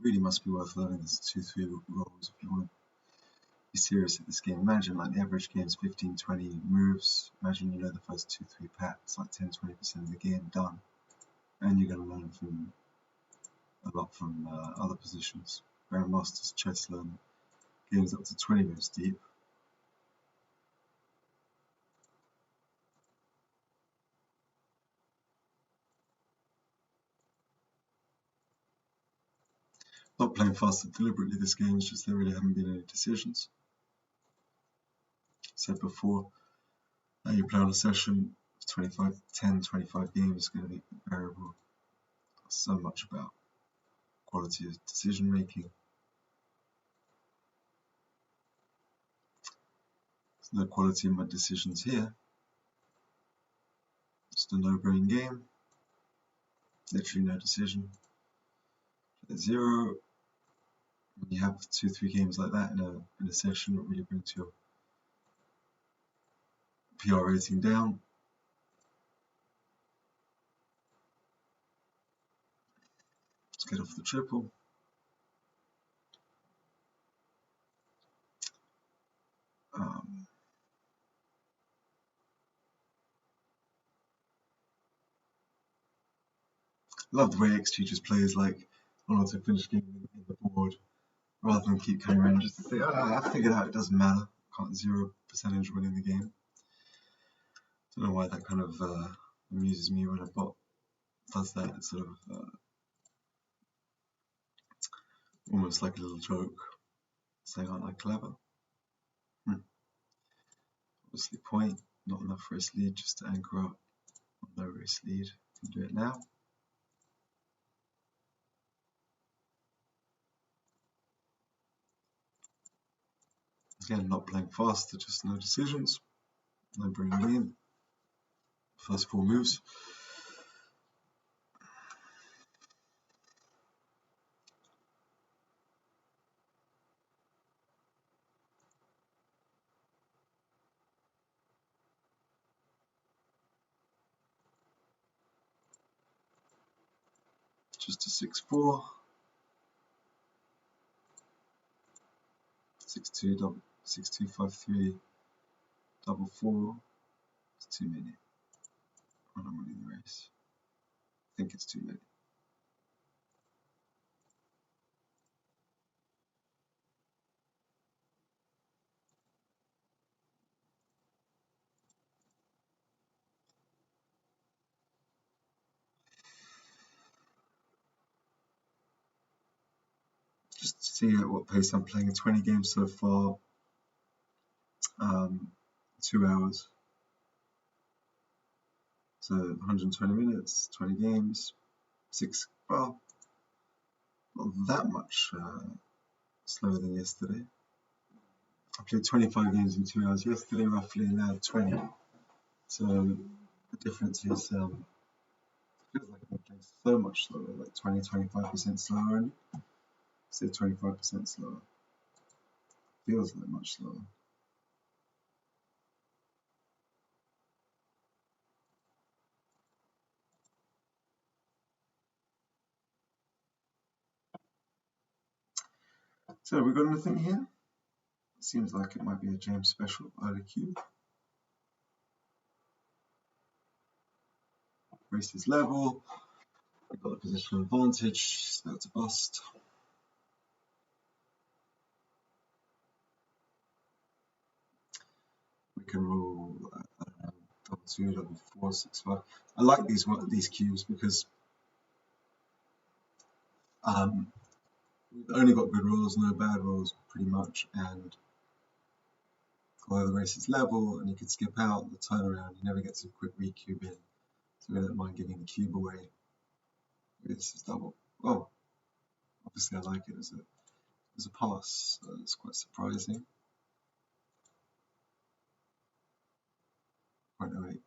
Really must be worth learning this 2-3 rolls if you want to be serious at this game. Imagine like the average game is 15-20 moves. Imagine you know the first 2-3 packs, like 10-20% of the game done. And you're going to learn from a lot from other positions. Grandmasters, chess learn games up to 20 moves deep. Not playing faster deliberately this game, it's just there really haven't been any decisions. Said before, you play on a session of 10-25 games is going to be variable. So much about quality of decision making. There's no quality in my decisions here. Just a no-brain game. Literally no decision. At 0. When you have 2-3 games like that in a session, it really brings your PR rating down. Let's get off the triple. Love the way XG just plays like an auto finish game in the board rather than keep coming around just to say, I figured out it doesn't matter. Can't 0% winning the game. Don't know why that kind of amuses me when a bot does that. It's sort of almost like a little joke, saying aren't I clever? Obviously point, not enough race lead just to anchor up. No race lead, can do it now. Again, not playing fast, just no decisions, no brain game. First 4 moves. Just a 6-4. 6-2, 6-2, 5-3, double 4. It's too many. I'm not winning the race. I think it's too many. Just to see at what pace I'm playing. 20 games so far. 2 hours. So 120 minutes, 20 games, 6. Well, not that much slower than yesterday. I played 25 games in 2 hours yesterday, roughly, and now 20. So the difference is, feels like I'm playing so much slower, like 20-25% slower, and say 25% slower. Feels like much slower. So have we got anything here? Seems like it might be a James special, early cube. Race is level. We've got the positional advantage, so that's a bust. We can roll, I don't know, double 2, double 4, 6, 5. I like these cubes because we've only got good rolls, no bad rolls, pretty much, and Although the race is level and you can skip out the turnaround, you never get to quick re-cube in. So we don't mind giving the cube away. This is double. Oh, obviously I like it as a pass. So it's quite surprising. 0.08.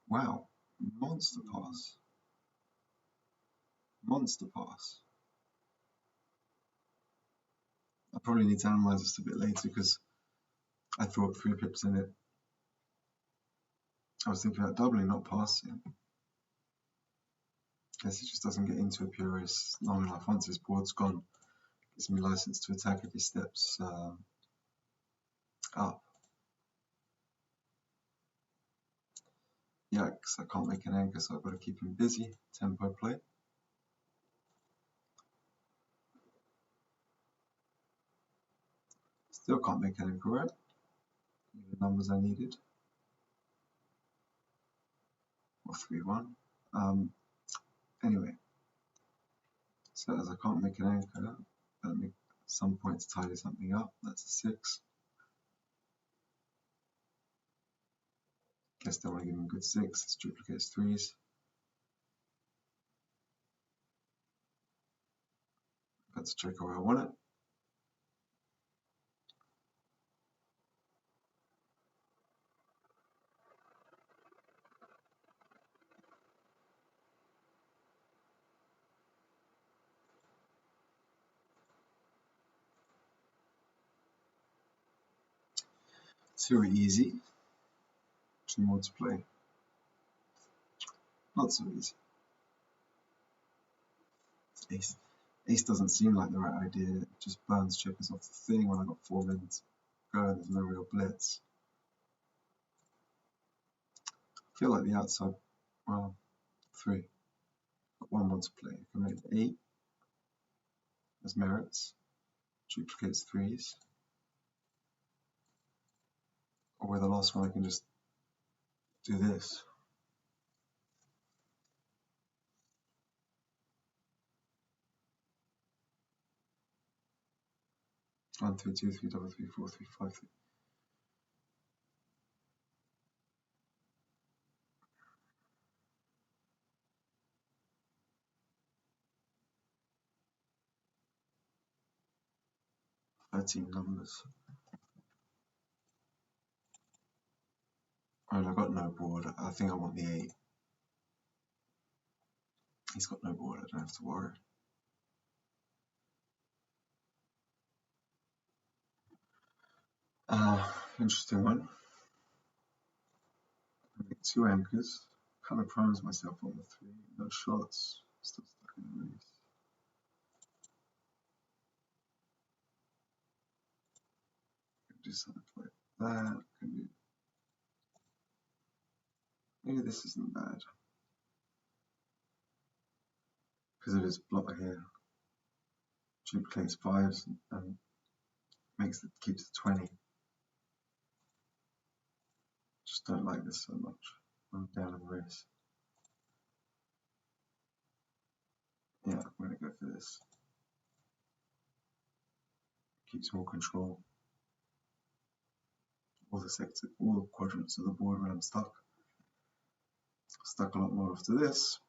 Wow, monster pass. Monster pass. I probably need to analyze this a bit later because I thought 3 pips in it. I was thinking about doubling, not passing. Guess it just doesn't get into a pure race long enough. Once this board's gone, it gives me license to attack if he steps up. Yikes, I can't make an anchor, so I've got to keep him busy. Tempo play. Still can't make an anchor, right? The numbers I needed. Or 3-1. Anyway, so as I can't make an anchor, I'll make some point to tidy something up. That's a 6. Guess they want to give him a good 6. This duplicates 3s. That's a check where I want it. Too easy. 2 more to play. Not so easy. Ace. Ace doesn't seem like the right idea. It just burns checkers off the thing when I got 4 minutes to go and there's no real blitz. I feel like the outside, well, 3. Got 1 more to play. I can make 8 as merits. Duplicates 3s. Or with the last one I can just do this. One, 3, 2, 3, double 3, 4, 3, 5, 3. Numbers. And I've got no board. I think I want the 8. He's got no board. I don't have to worry. Interesting one. I make 2 anchors. Kind of primes myself on the 3. No shots. Still stuck in the race. Do something like that. Can do. Maybe this isn't bad because of his block here. Duplicates 5s and keeps the 20. Just don't like this so much. I'm down in the race. Yeah, I'm gonna go for this. Keeps more control. All the quadrants of the board when I'm stuck. Stuck a lot more after this.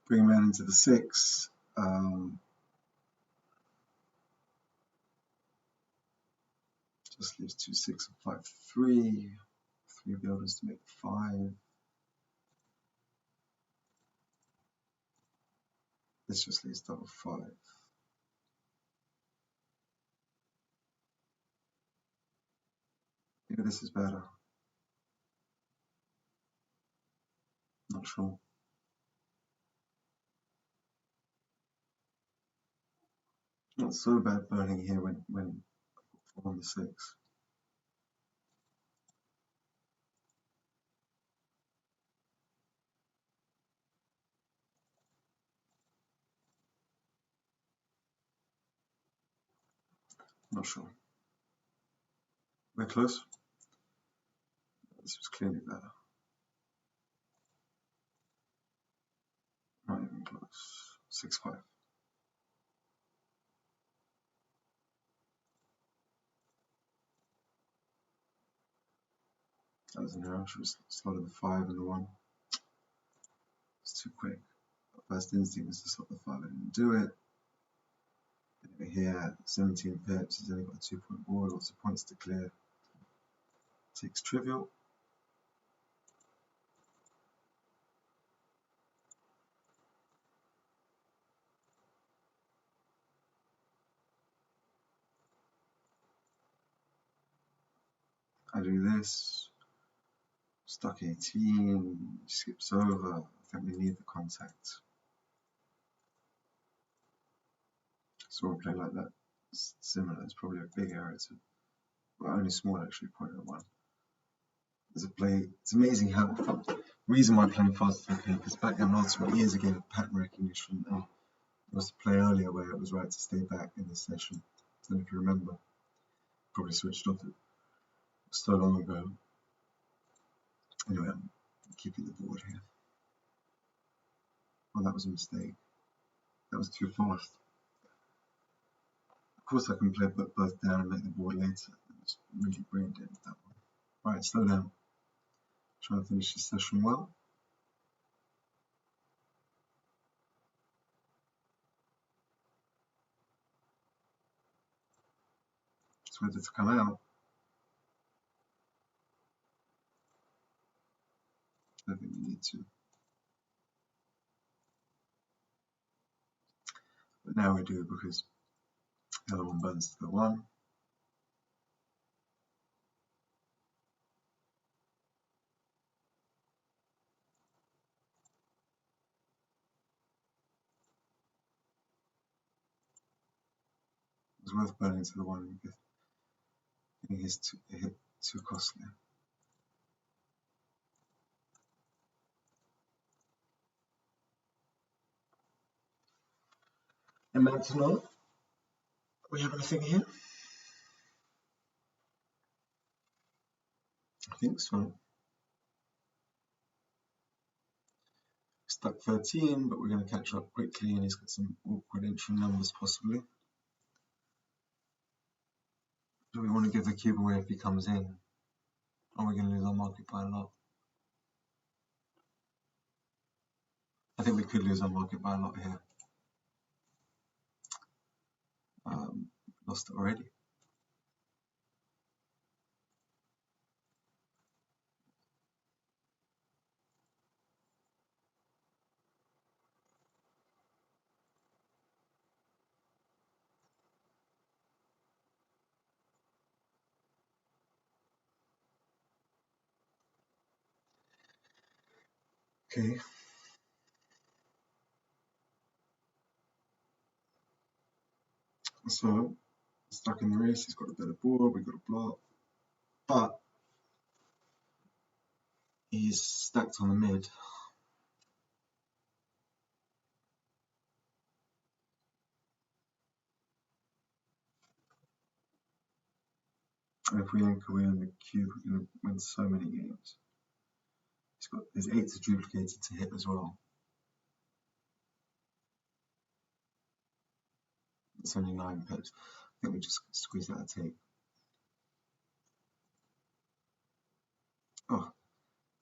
Bring him out into the 6. Just leaves 2, 6, and 5, 3. 3 builders to make 5. This just leaves double 5. Maybe this is better. Not sure. Not so bad burning here when on the 6. Not sure. We're close. This was clearly better. Not even close. 6-5. That was an error. Should have slotted the 5 and the 1. It's too quick. First instinct was to slot the 5. I didn't do it. Anyway, here, 17 pips. He's only got a 2-point board. Lots of points to clear. Takes trivial. I do this. Stuck 18. Skips over. I think we need the contact. Saw a play like that. It's similar. It's probably a big error to, well, only small actually, 0.01. There's a play. It's amazing how the reason why I'm playing fast is okay because Backgammon Ultimate years ago had pattern recognition, and there was a play earlier where it was right to stay back in this session. I don't know if you remember. Probably switched off it so long ago. Anyway, I'm keeping the board here. Oh, that was a mistake. That was too fast. Of course, I can play both down and make the board later. It's really brain dead with that one. Right, slow down. Try and finish this session well. It's whether to come out. I don't think we need to. But now we do because the other one burns to the 1. It's worth burning to the 1 because I think it's too costly. And maintenant, we have anything here? I think so. Stuck 13, but we're going to catch up quickly, and he's got some awkward entry numbers possibly. Do we want to give the cube away if he comes in? Or are we going to lose our market by a lot? I think we could lose our market by a lot here. Lost it already. Okay. So, stuck in the race, he's got a better board, we've got a block, but he's stacked on the mid. And if we anchor away on the cube, we're going to win so many games. He's got his 8s are duplicated to hit as well. It's only 9 pips. I think we just squeeze out a take. Oh,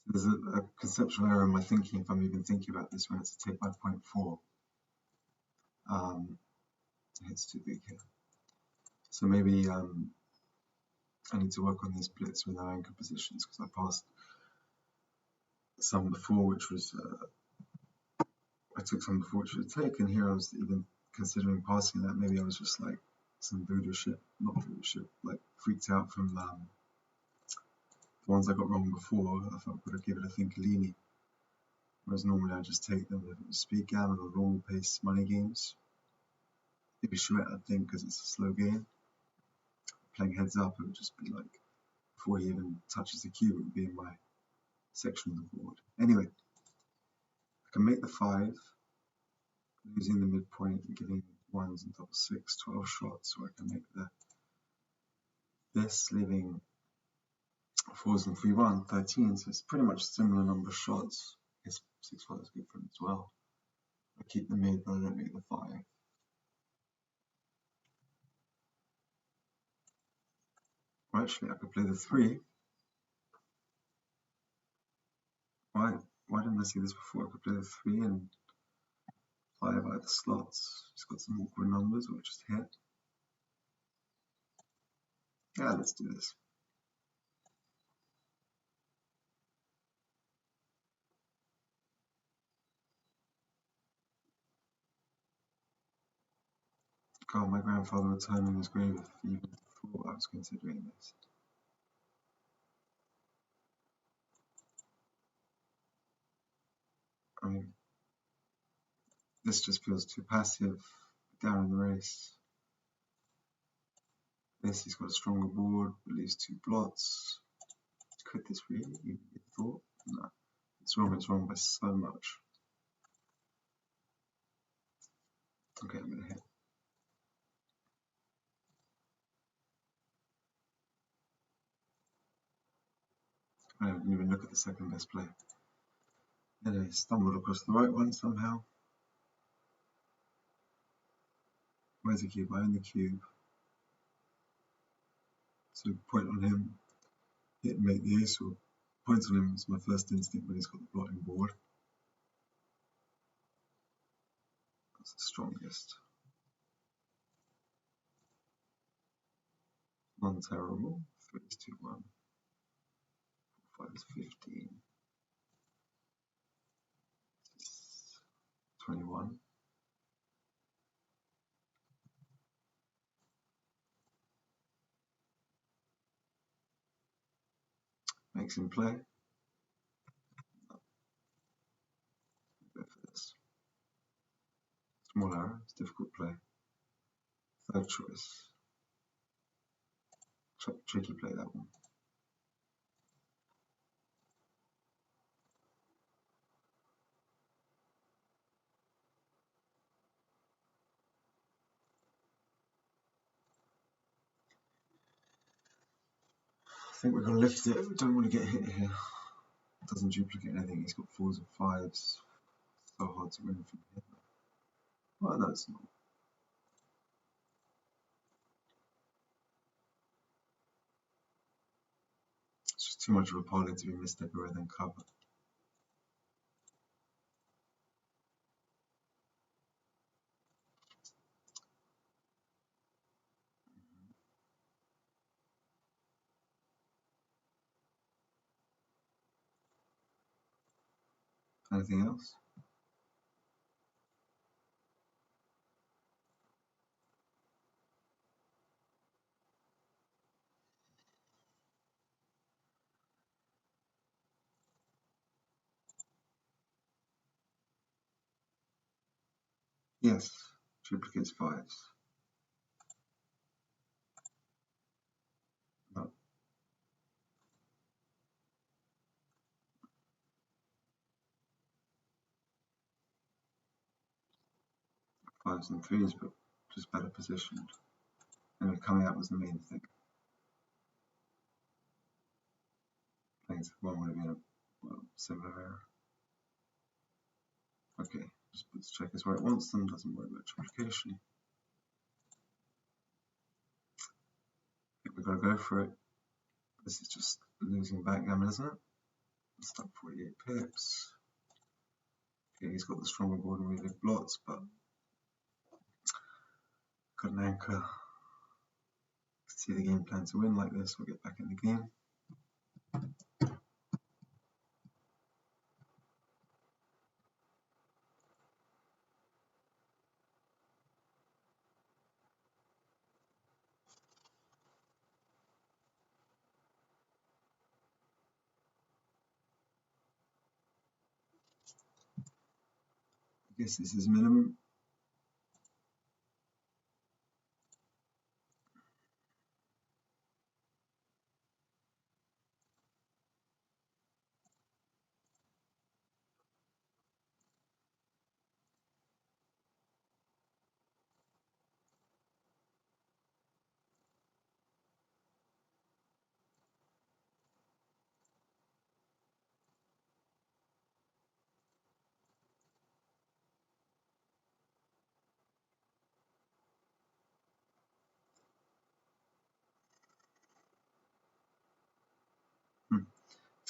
there's a conceptual error in my thinking if I'm even thinking about this when it's a take by 0.4. It's too big here. So maybe I need to work on these splits with our anchor positions because I passed some before, which was I took some before which was a take, and here I was even considering passing that. Maybe I was just like some voodoo shit, not voodoo shit, like freaked out from the ones I got wrong before. I thought I could have given a Thinkalini, whereas normally I just take them if it was speed gammon or normal pace money games. If you shoot I think because it's a slow game. Playing heads up, it would just be like before he even touches the cube, it would be in my section of the board. Anyway, I can make the 5, losing the midpoint and giving 1s and double 6, 12 shots, or I can make the this, leaving 4s and 3-1, 13, so it's pretty much similar number of shots. I guess 6-5 is good for him as well. I keep the mid, but I don't make the 5. Well, actually, I could play the 3. Why didn't I see this before? I could play the 3 and 5 either slots. It's got some awkward numbers, which just hit. Yeah, let's do this. God, my grandfather returned in his grave if he even thought I was considering this. I mean, this just feels too passive down in the race. This, he's got a stronger board, at least 2 blots. Could this really be thought? No. It's wrong by so much. Okay, I'm gonna hit. I didn't even look at the second best play. Then I stumbled across the right one somehow. Where's the cube? I own the cube. So point on him, hit and make the ace, or point on him is my first instinct when he's got the blotting board. That's the strongest. Non-terrible. 3 is 2, 1. 5 is 15. 21. Makes him play. Go for this. Small error, it's difficult play. Third choice. Tricky play, that one. I think we're going to lift it. We don't want to get hit here. It doesn't duplicate anything. He's got 4s and 5s. So hard to win from here. Well, no, it's not. It's just too much of a parlay to be missed everywhere then cover. Anything else? Yes, duplicates 5s. No. 5s and 3s, but just better positioned. And coming out was the main thing. Playing to 1 would have been a similar error. Okay, just puts checkers where it wants them, doesn't worry about duplication. I think we've got to go for it. This is just losing backgammon, isn't it? Stuck 48 pips. Okay, he's got the stronger board and really blots, but got an anchor. See the game plan to win like this, we'll get back in the game. I guess this is minimum.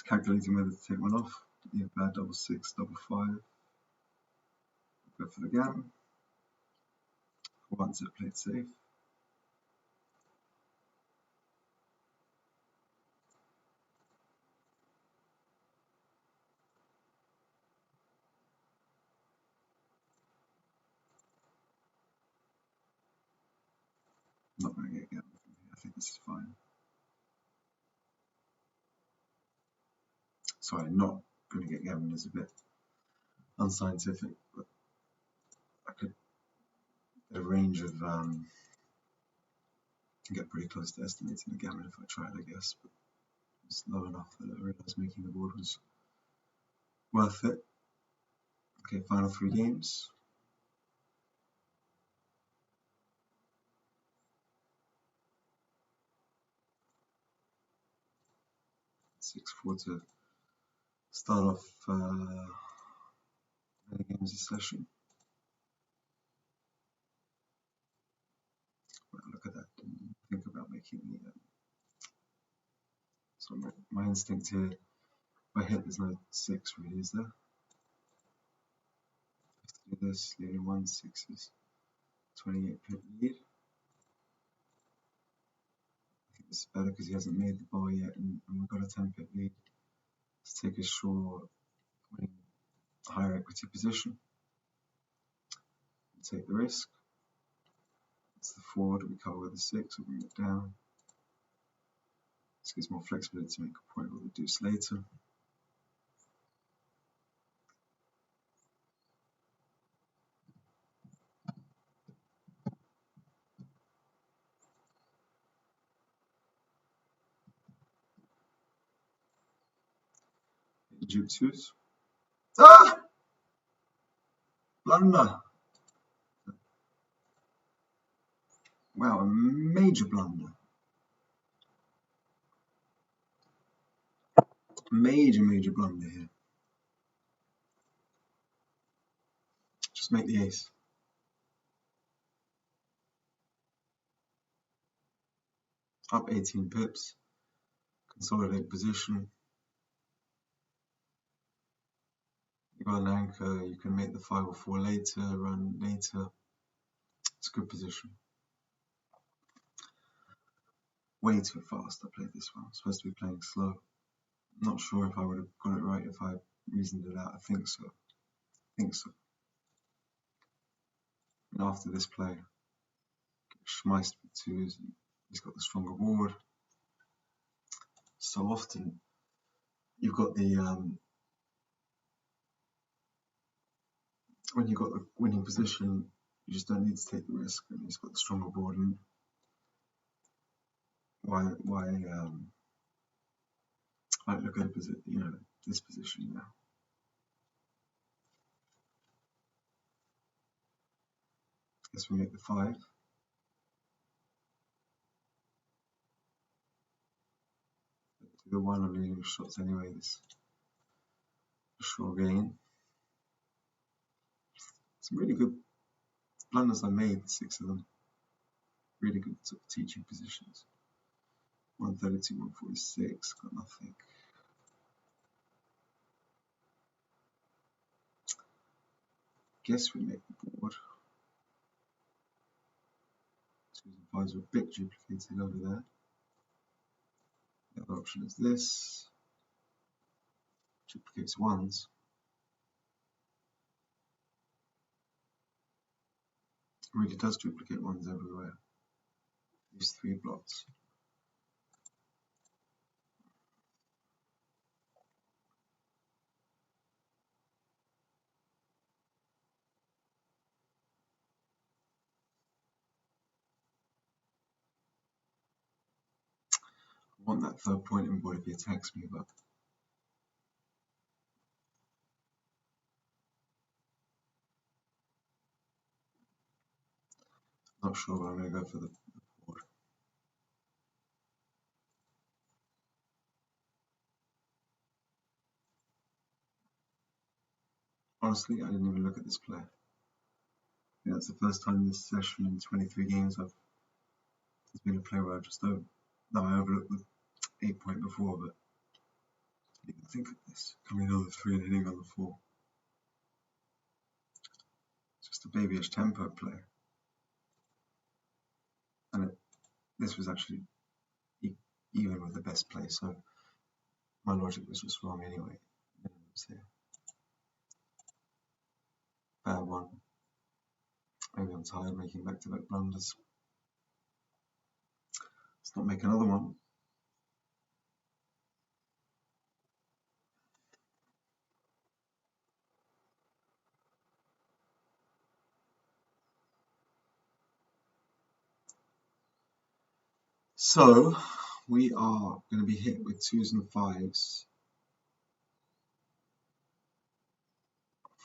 calculating whether to take one off. Yeah, bad double six, double five. Go for the gammon. Once it played safe. Not going to get gammon from here. I think this is fine. Sorry, not going to get gammon is a bit unscientific, but I could get a range of get pretty close to estimating the gammon if I tried, I guess, but it's low enough that I realised making the board was worth it. Okay, final 3 games. 6-4 to start off many games this session. Well, look at that. Didn't think about making the. So my instinct here, if I hit, there's no 6 really, is there? Let's do this, leading 1 6s, 28 pip lead. I think this is better because he hasn't made the bar yet, and we've got a 10 pip lead. Let's take a short, higher equity position. Take the risk. It's the 4. Do we cover with the 6 or bring it down? This gives more flexibility to make a point or reduce later. Duke 2s. Ah! Blunder. Wow, a major blunder. Major blunder here. Just make the ace. Up 18 pips. Consolidate position. You got an anchor, you can make the 5 or 4 later, run later. It's a good position. Way too fast I played this one. I'm supposed to be playing slow. I'm not sure if I would have got it right if I reasoned it out. I think so. And after this play, Schmeist with 2s. He's got the stronger board. So often you've got the when you've got the winning position, you just don't need to take the risk, and he's got the stronger board. And why like look at this position now. Guess we make the 5. To the 1, I'm leading shots anyway. This sure gain. Some really good blunders I made, 6 of them. Really good sort of teaching positions. 132, 146, got nothing. Guess we make the board. 2s and 5s were a bit duplicated over there. The other option is this. Duplicates 1s. It really does duplicate 1s everywhere. These 3 blocks. I want that 3rd point in board if he attacks me, but not sure, but I'm going to go for the board. Honestly, I didn't even look at this play. Yeah, it's the first time this session in 23 games there's been a play where I overlooked the 8 point before, but Think of this. Coming on the 3 and hitting on the 4. Just a babyish tempo play. And this was actually even with the best play, so my logic was just wrong anyway. Bad one. Maybe I'm tired of making back-to-back blunders. Let's not make another one. So we are going to be hit with 2s and 5s.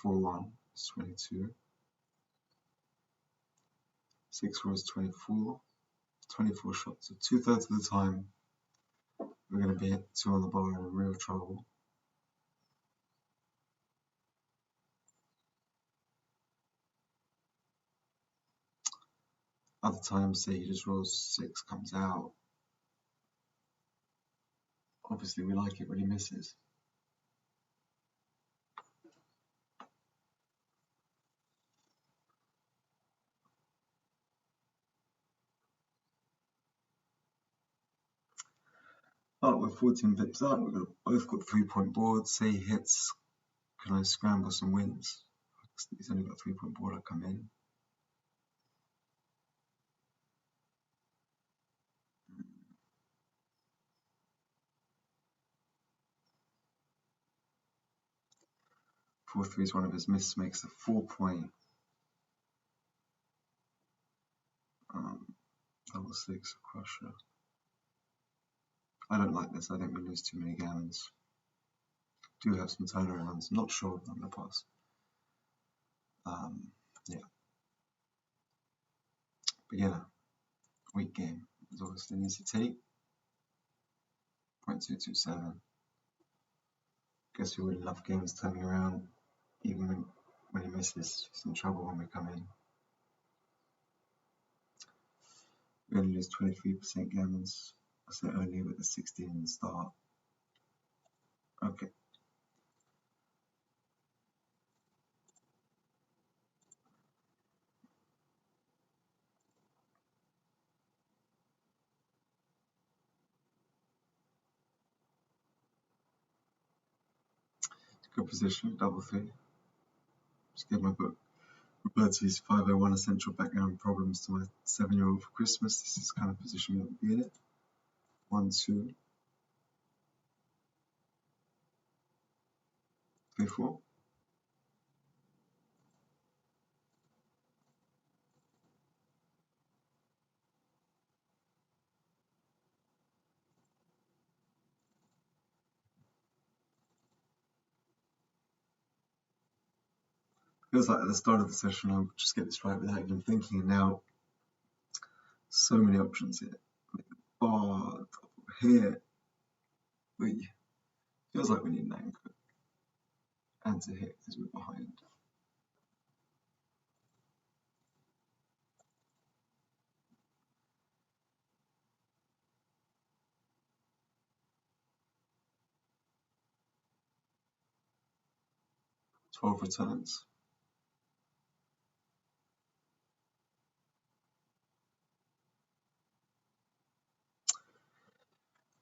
4-1 is 22. 6-4 is 24. 24 shots. So 2/3 of the time we're going to be hit 2 on the bar in real trouble. Other times, say he just rolls 6, comes out. Obviously, we like it when he misses. Oh, we're 14 pips up. We've both got 3-point boards. Say he hits, can I scramble some wins? He's only got a 3-point board. I come in. Four three is one of his misses, makes a 4-point. Double 6 crusher. I don't like this. I think we lose too many gammons. Do have some turnarounds. Not sure on the pass. Yeah. Beginner. Weak game. There's obviously an easy take. 0.227. Guess we wouldn't love games turning around. Even when he misses, he's in trouble when we come in. We're going to lose 23% gammons. I say only with the 16 in the start. Okay. Good position, double 3. Just give my book Roberti's 501 Essential Backgammon Problems to my 7-year-old for Christmas. This is the kind of position we want to be in it. 1, 2, 3, 4. Feels like at the start of the session I'll just get this right without even thinking, and now so many options here. Bar, here. Feels like we need an anchor and to hit because we're behind. 12 returns.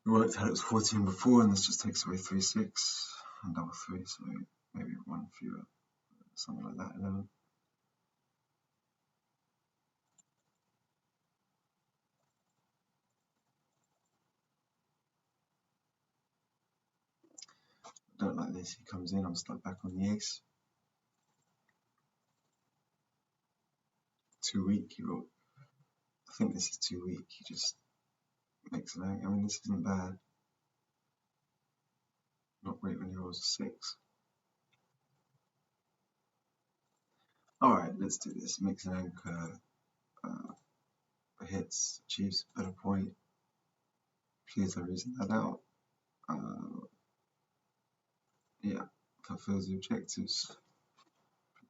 We worked out it was 14 before, and this just takes away 3, 6 and double 3, so maybe 1 fewer, something like that. 11. I don't like this. He comes in, I'm stuck back on the ace. Too weak. I think this is too weak. He just makes an angle. I mean, this isn't bad. Not great when he rolls a 6. Alright, let's do this. Makes an anchor, hits, achieves a better point. Please, I reason that out. Yeah, fulfills the objectives.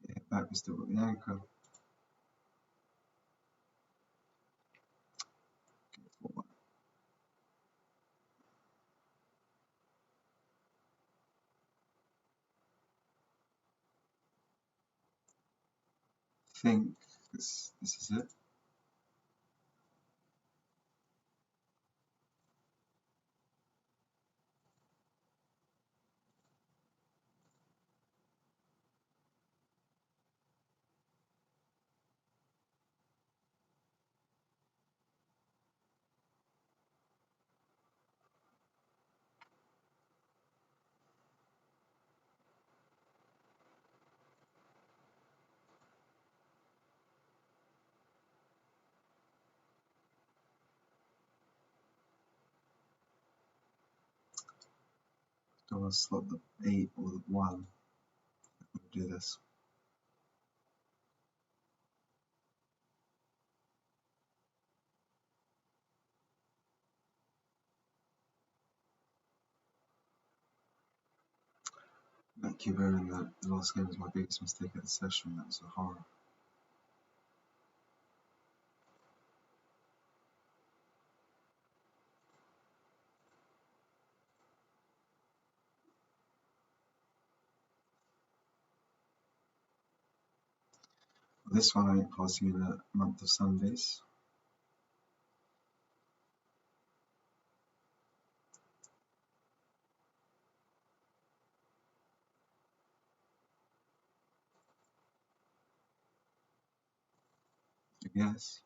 Hit back, we still got the anchor. think this is it. Do I want to slot the 8 or the 1? I'm going to do this. That cubo in the last game was my biggest mistake of the session. That was a horror. This one I ain't passing in a month of Sundays. I guess.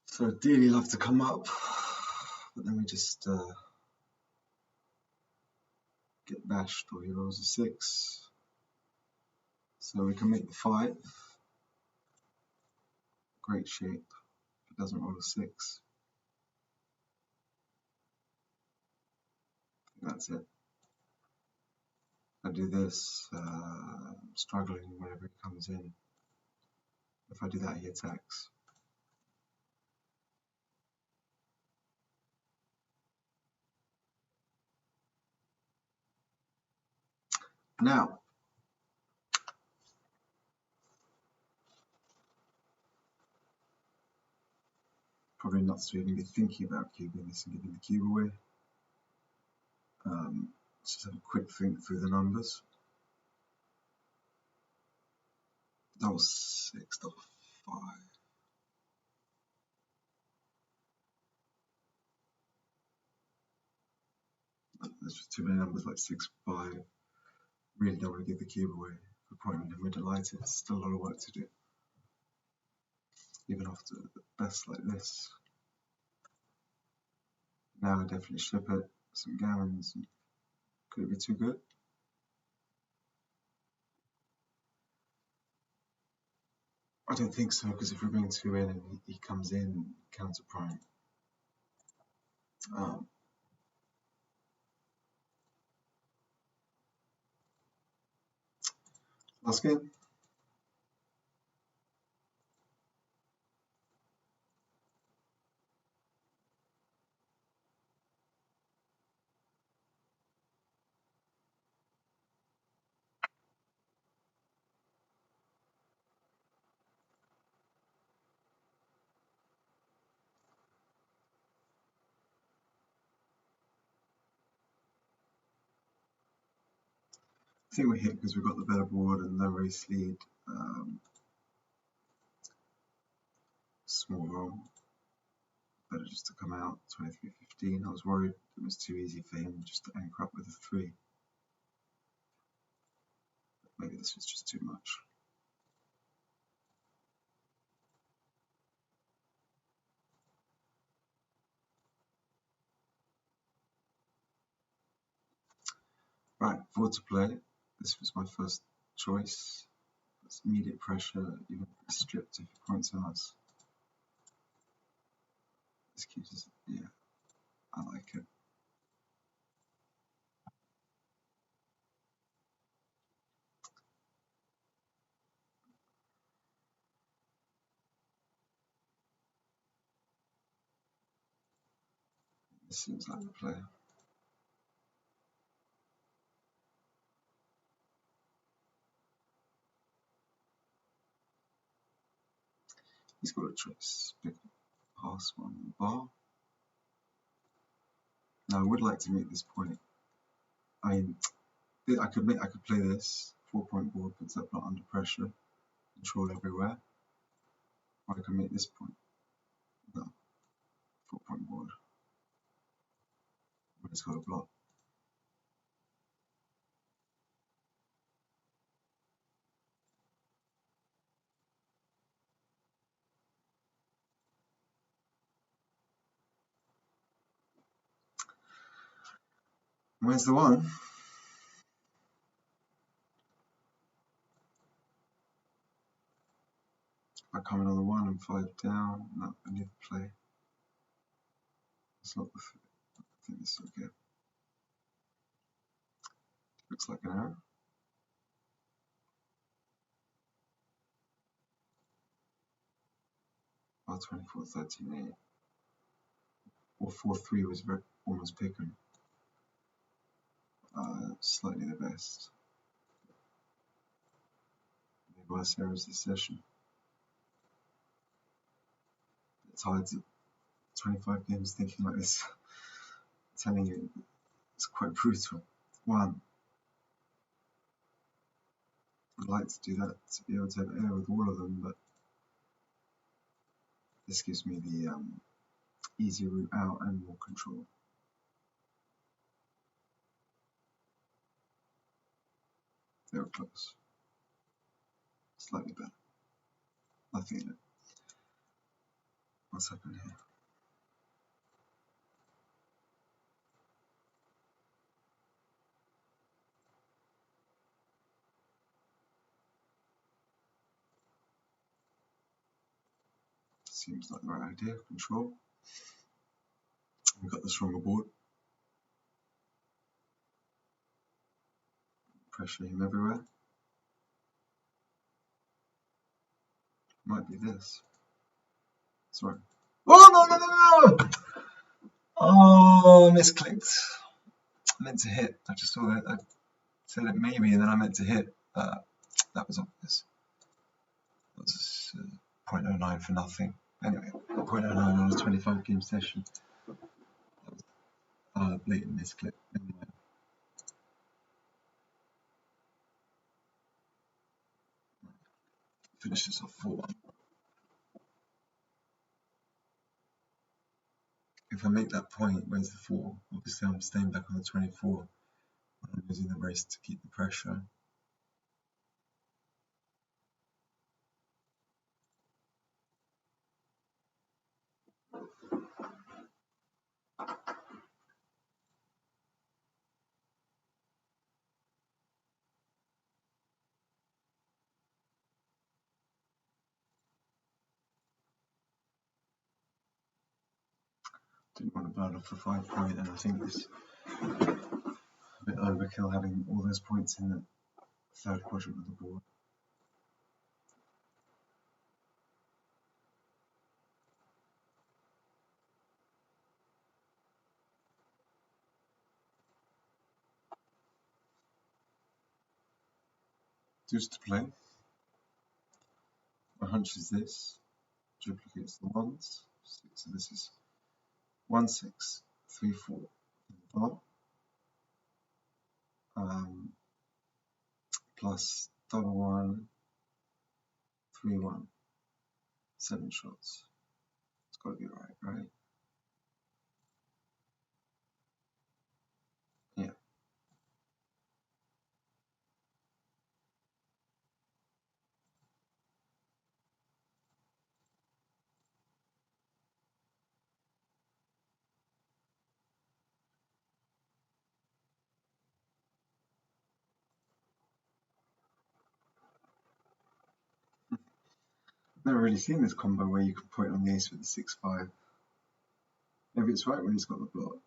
So I'd ideally love to come up, but then we just get bashed, or he rolls a 6. So we can make the 5. Great shape. If it doesn't roll a 6. I think that's it. I do this, I'm struggling whenever he comes in. If I do that, he attacks. Now, probably not to even be thinking about cubing this and giving the cube away. Just have a quick think through the numbers. That was 6, that was 5. There's just too many numbers like 6, 5. Really don't want to give the cube away. The point when we're delighted, it's still a lot of work to do. Even after the best like this. Now I definitely ship it. Some gammons. Could it be too good? I don't think so, because if we bring 2 in and he comes in counter prime. Last game. I think we hit because we've got the better board and no race lead. Small roll. Better just to come out 23-15. I was worried it was too easy for him just to anchor up with a 3. Maybe this was just too much. Right, forward to play. This was my first choice. It's immediate pressure, even if it's stripped if he points at us. This keeps us, yeah, I like it. This seems like the play. He's got a choice. Pick pass one bar. Now I would like to make this point. I mean, I could play this 4-point board, puts that not under pressure, control everywhere. Or I can make this point. No, 4-point board. But it's got a block. Where's the one? I come in on the 1 and 5 down. No, I need to play. It's not the. I think this is okay. Looks like an error. Oh, 24, 13, 8. Or 4-3 was almost picking. Slightly the best. The worst errors this session. It's hard to 25 games thinking like this. I'm telling you, it's quite brutal. 1. I'd like to do that to be able to have air with all of them, but this gives me the easier route out and more control. They were close. Slightly better. Nothing in it. What's happened here? Seems like the right idea. Control. We've got the stronger board. Pressure him everywhere. Might be this. Sorry. Oh, no! Oh, misclicked. I meant to hit. I just saw that. I said it maybe, and then I meant to hit. That was obvious. That was 0.09 for nothing. Anyway, 0.09 on a 25 game session. That was blatant misclick. Anyway. Finish this off 4-1. If I make that point, where's the 4? Obviously, I'm staying back on the 24. I'm using the race to keep the pressure. Didn't want to burn off the 5-point, and I think it's a bit overkill having all those points in the third quadrant of the board. Just to play. My hunch is this. Duplicates the 1s. So this is 1, 6, 3, 4 in the bar. Plus double 1, 3, 1. 7 shots. It's got to be right? Yeah. Never really seen this combo where you can point on the ace with the 6-5. Maybe it's right when he's got the block.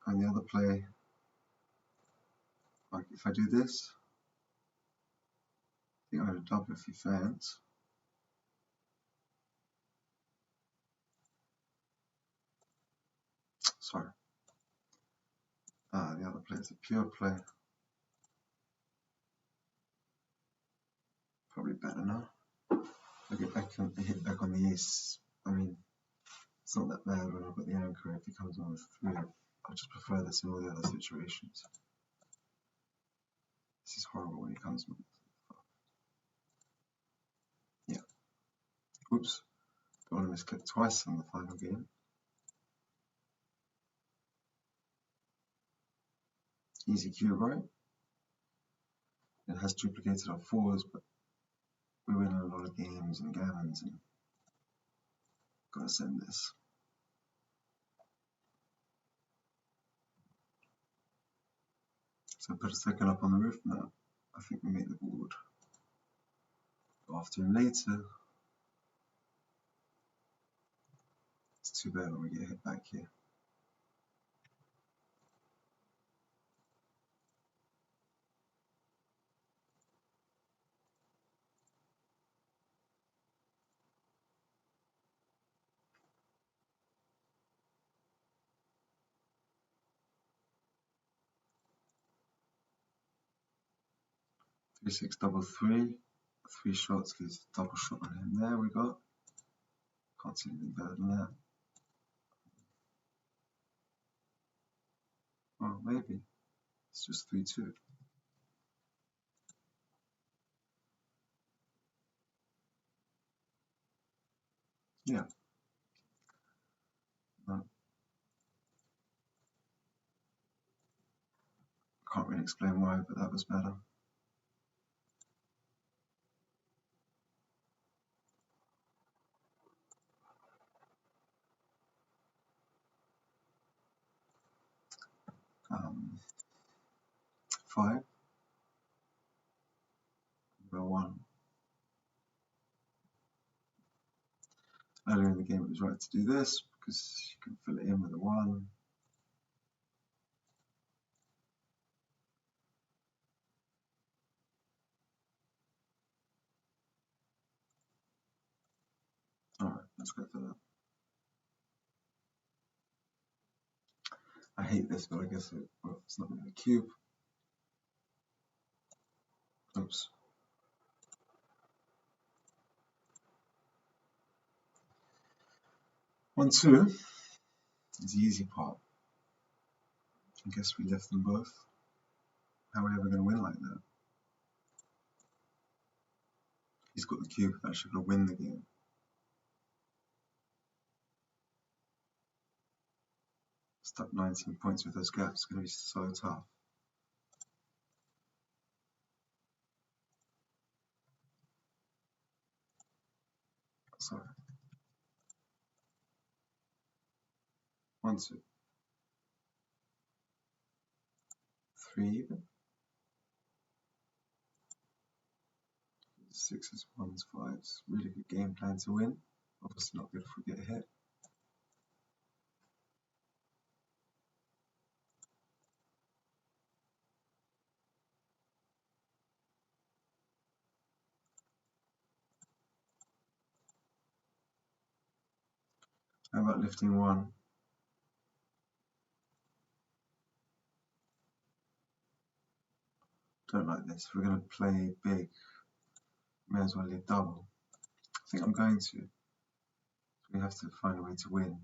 And the other play, like if I do this, I think I had a double a few fans. Sorry. The other play is a pure play. Probably better now. hit back on the ace. I mean, it's not that bad when I've got the anchor. If he comes on with 3, I just prefer this in all the other situations. This is horrible when he comes on. Yeah. Oops. Don't want to misclick twice on the final game. Easy cube, right? It has duplicated our 4s, but we win a lot of games and gammons, and gotta send this. So put a second up on the roof now. I think we make the board. Go after him later. It's too bad when we get hit back here. Three, 6, double 3. 3 shots gives a double shot on him there. We got. Can't see anything better than that. Oh, maybe. It's just 3-2. Yeah. No. Can't really explain why, but that was better. Um, 5. Row 1. Earlier in the game it was right to do this because you can fill it in with a 1. Alright, let's go for that. I hate this, but I guess it's not really a cube. Oops. One, 2 is the easy part. I guess we left them both. How are we ever going to win like that? He's got the cube, actually going to win the game. Stuck 19 points with those gaps. It's going to be so tough. Sorry. 1, 2. 3 even. 6s, 1s, 5s. Really good game plan to win. Obviously not good if we get hit. How about lifting 1? Don't like this. If we're going to play big, may as well leave double. I think I'm going to. We have to find a way to win.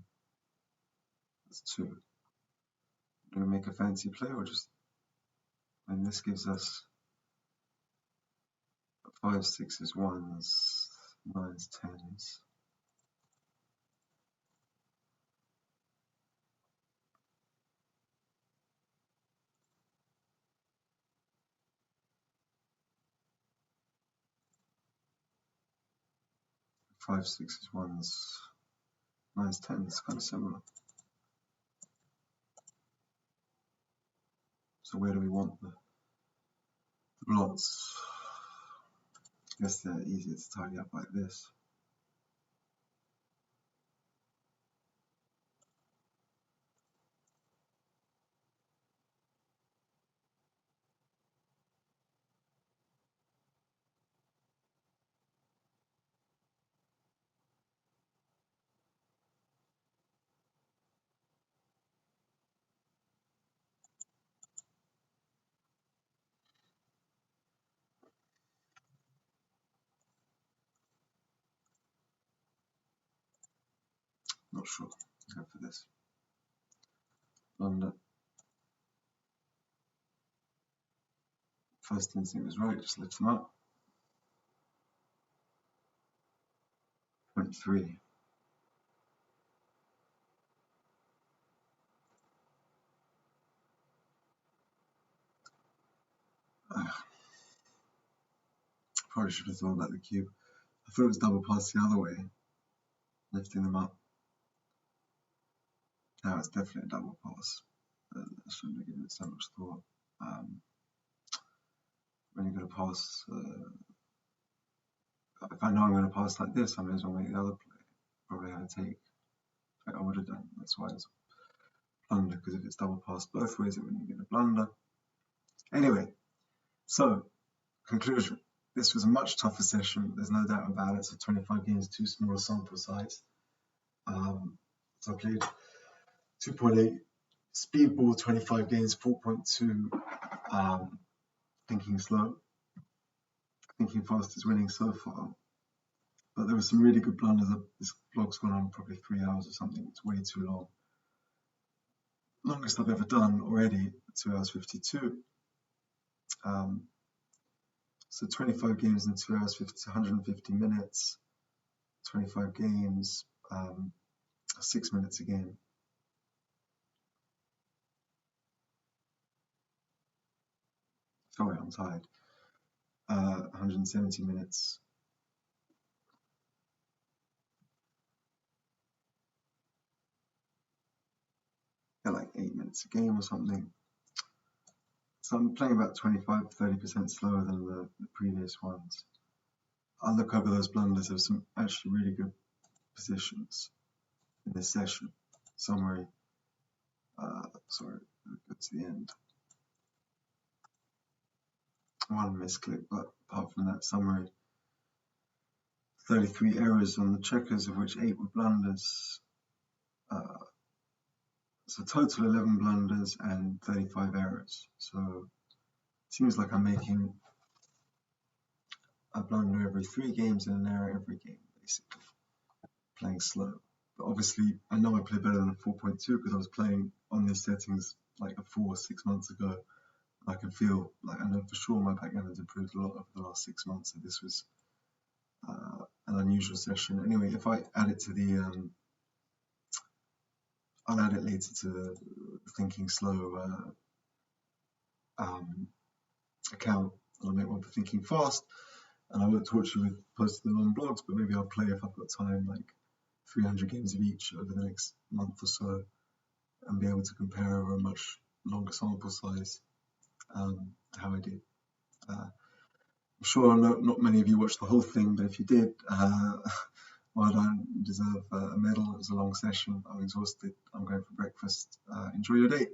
That's 2. Do we make a fancy play or just... And this gives us 5, 6s, 1s, 9s, 10s. Five, 6s, 1s, 9s, 10s, kind of similar. So where do we want the blots? I guess they're easier to tidy up like this. Not sure. Go for this. Blunder. First instinct was right, just lift them up. 0.3. Probably should have thought about the cube. I thought it was double pass the other way, lifting them up. Now it's definitely a double pass. I shouldn't have given it so much thought. When you're going to pass, if I know I'm going to pass like this, I may as well make the other play. Probably have a take. I would have done. That's why it's blunder, because if it's double pass both ways, it wouldn't get a blunder. Anyway, so conclusion. This was a much tougher session. There's no doubt about it. So 25 games, too small a sample size. So I played 2.8 speedball, 25 games, 4.2 thinking slow. Thinking fast is winning so far. But there were some really good blunders. This vlog's gone on probably 3 hours or something. It's way too long. Longest I've ever done already, 2 hours 52. So 25 games in 2 hours 150 minutes. 25 games, 6 minutes a game. Sorry, I'm tired. 170 minutes. Yeah, like 8 minutes a game or something. So I'm playing about 25-30% slower than the previous ones. I'll look over those blunders. There's some actually really good positions in this session. Summary. Sorry, go to the end. One misclick, but apart from that summary, 33 errors on the checkers, of which 8 were blunders. So total 11 blunders and 35 errors. So it seems like I'm making a blunder every 3 games and an error every game, basically. Playing slow. But obviously, I know I play better than 4.2 because I was playing on these settings like 4 or 6 months ago. I can feel, like I know for sure my backgammon's improved a lot over the last 6 months, so this was an unusual session. Anyway, if I add it to the, I'll add it later to the Thinking Slow account. I'll make one for Thinking Fast, and I won't torture you with posting them on blogs, but maybe I'll play if I've got time, like 300 games of each over the next month or so, and be able to compare over a much longer sample size how I did. I'm sure not many of you watched the whole thing, but if you did, well done, you deserve a medal. It was a long session. I'm exhausted. I'm going for breakfast. Enjoy your day.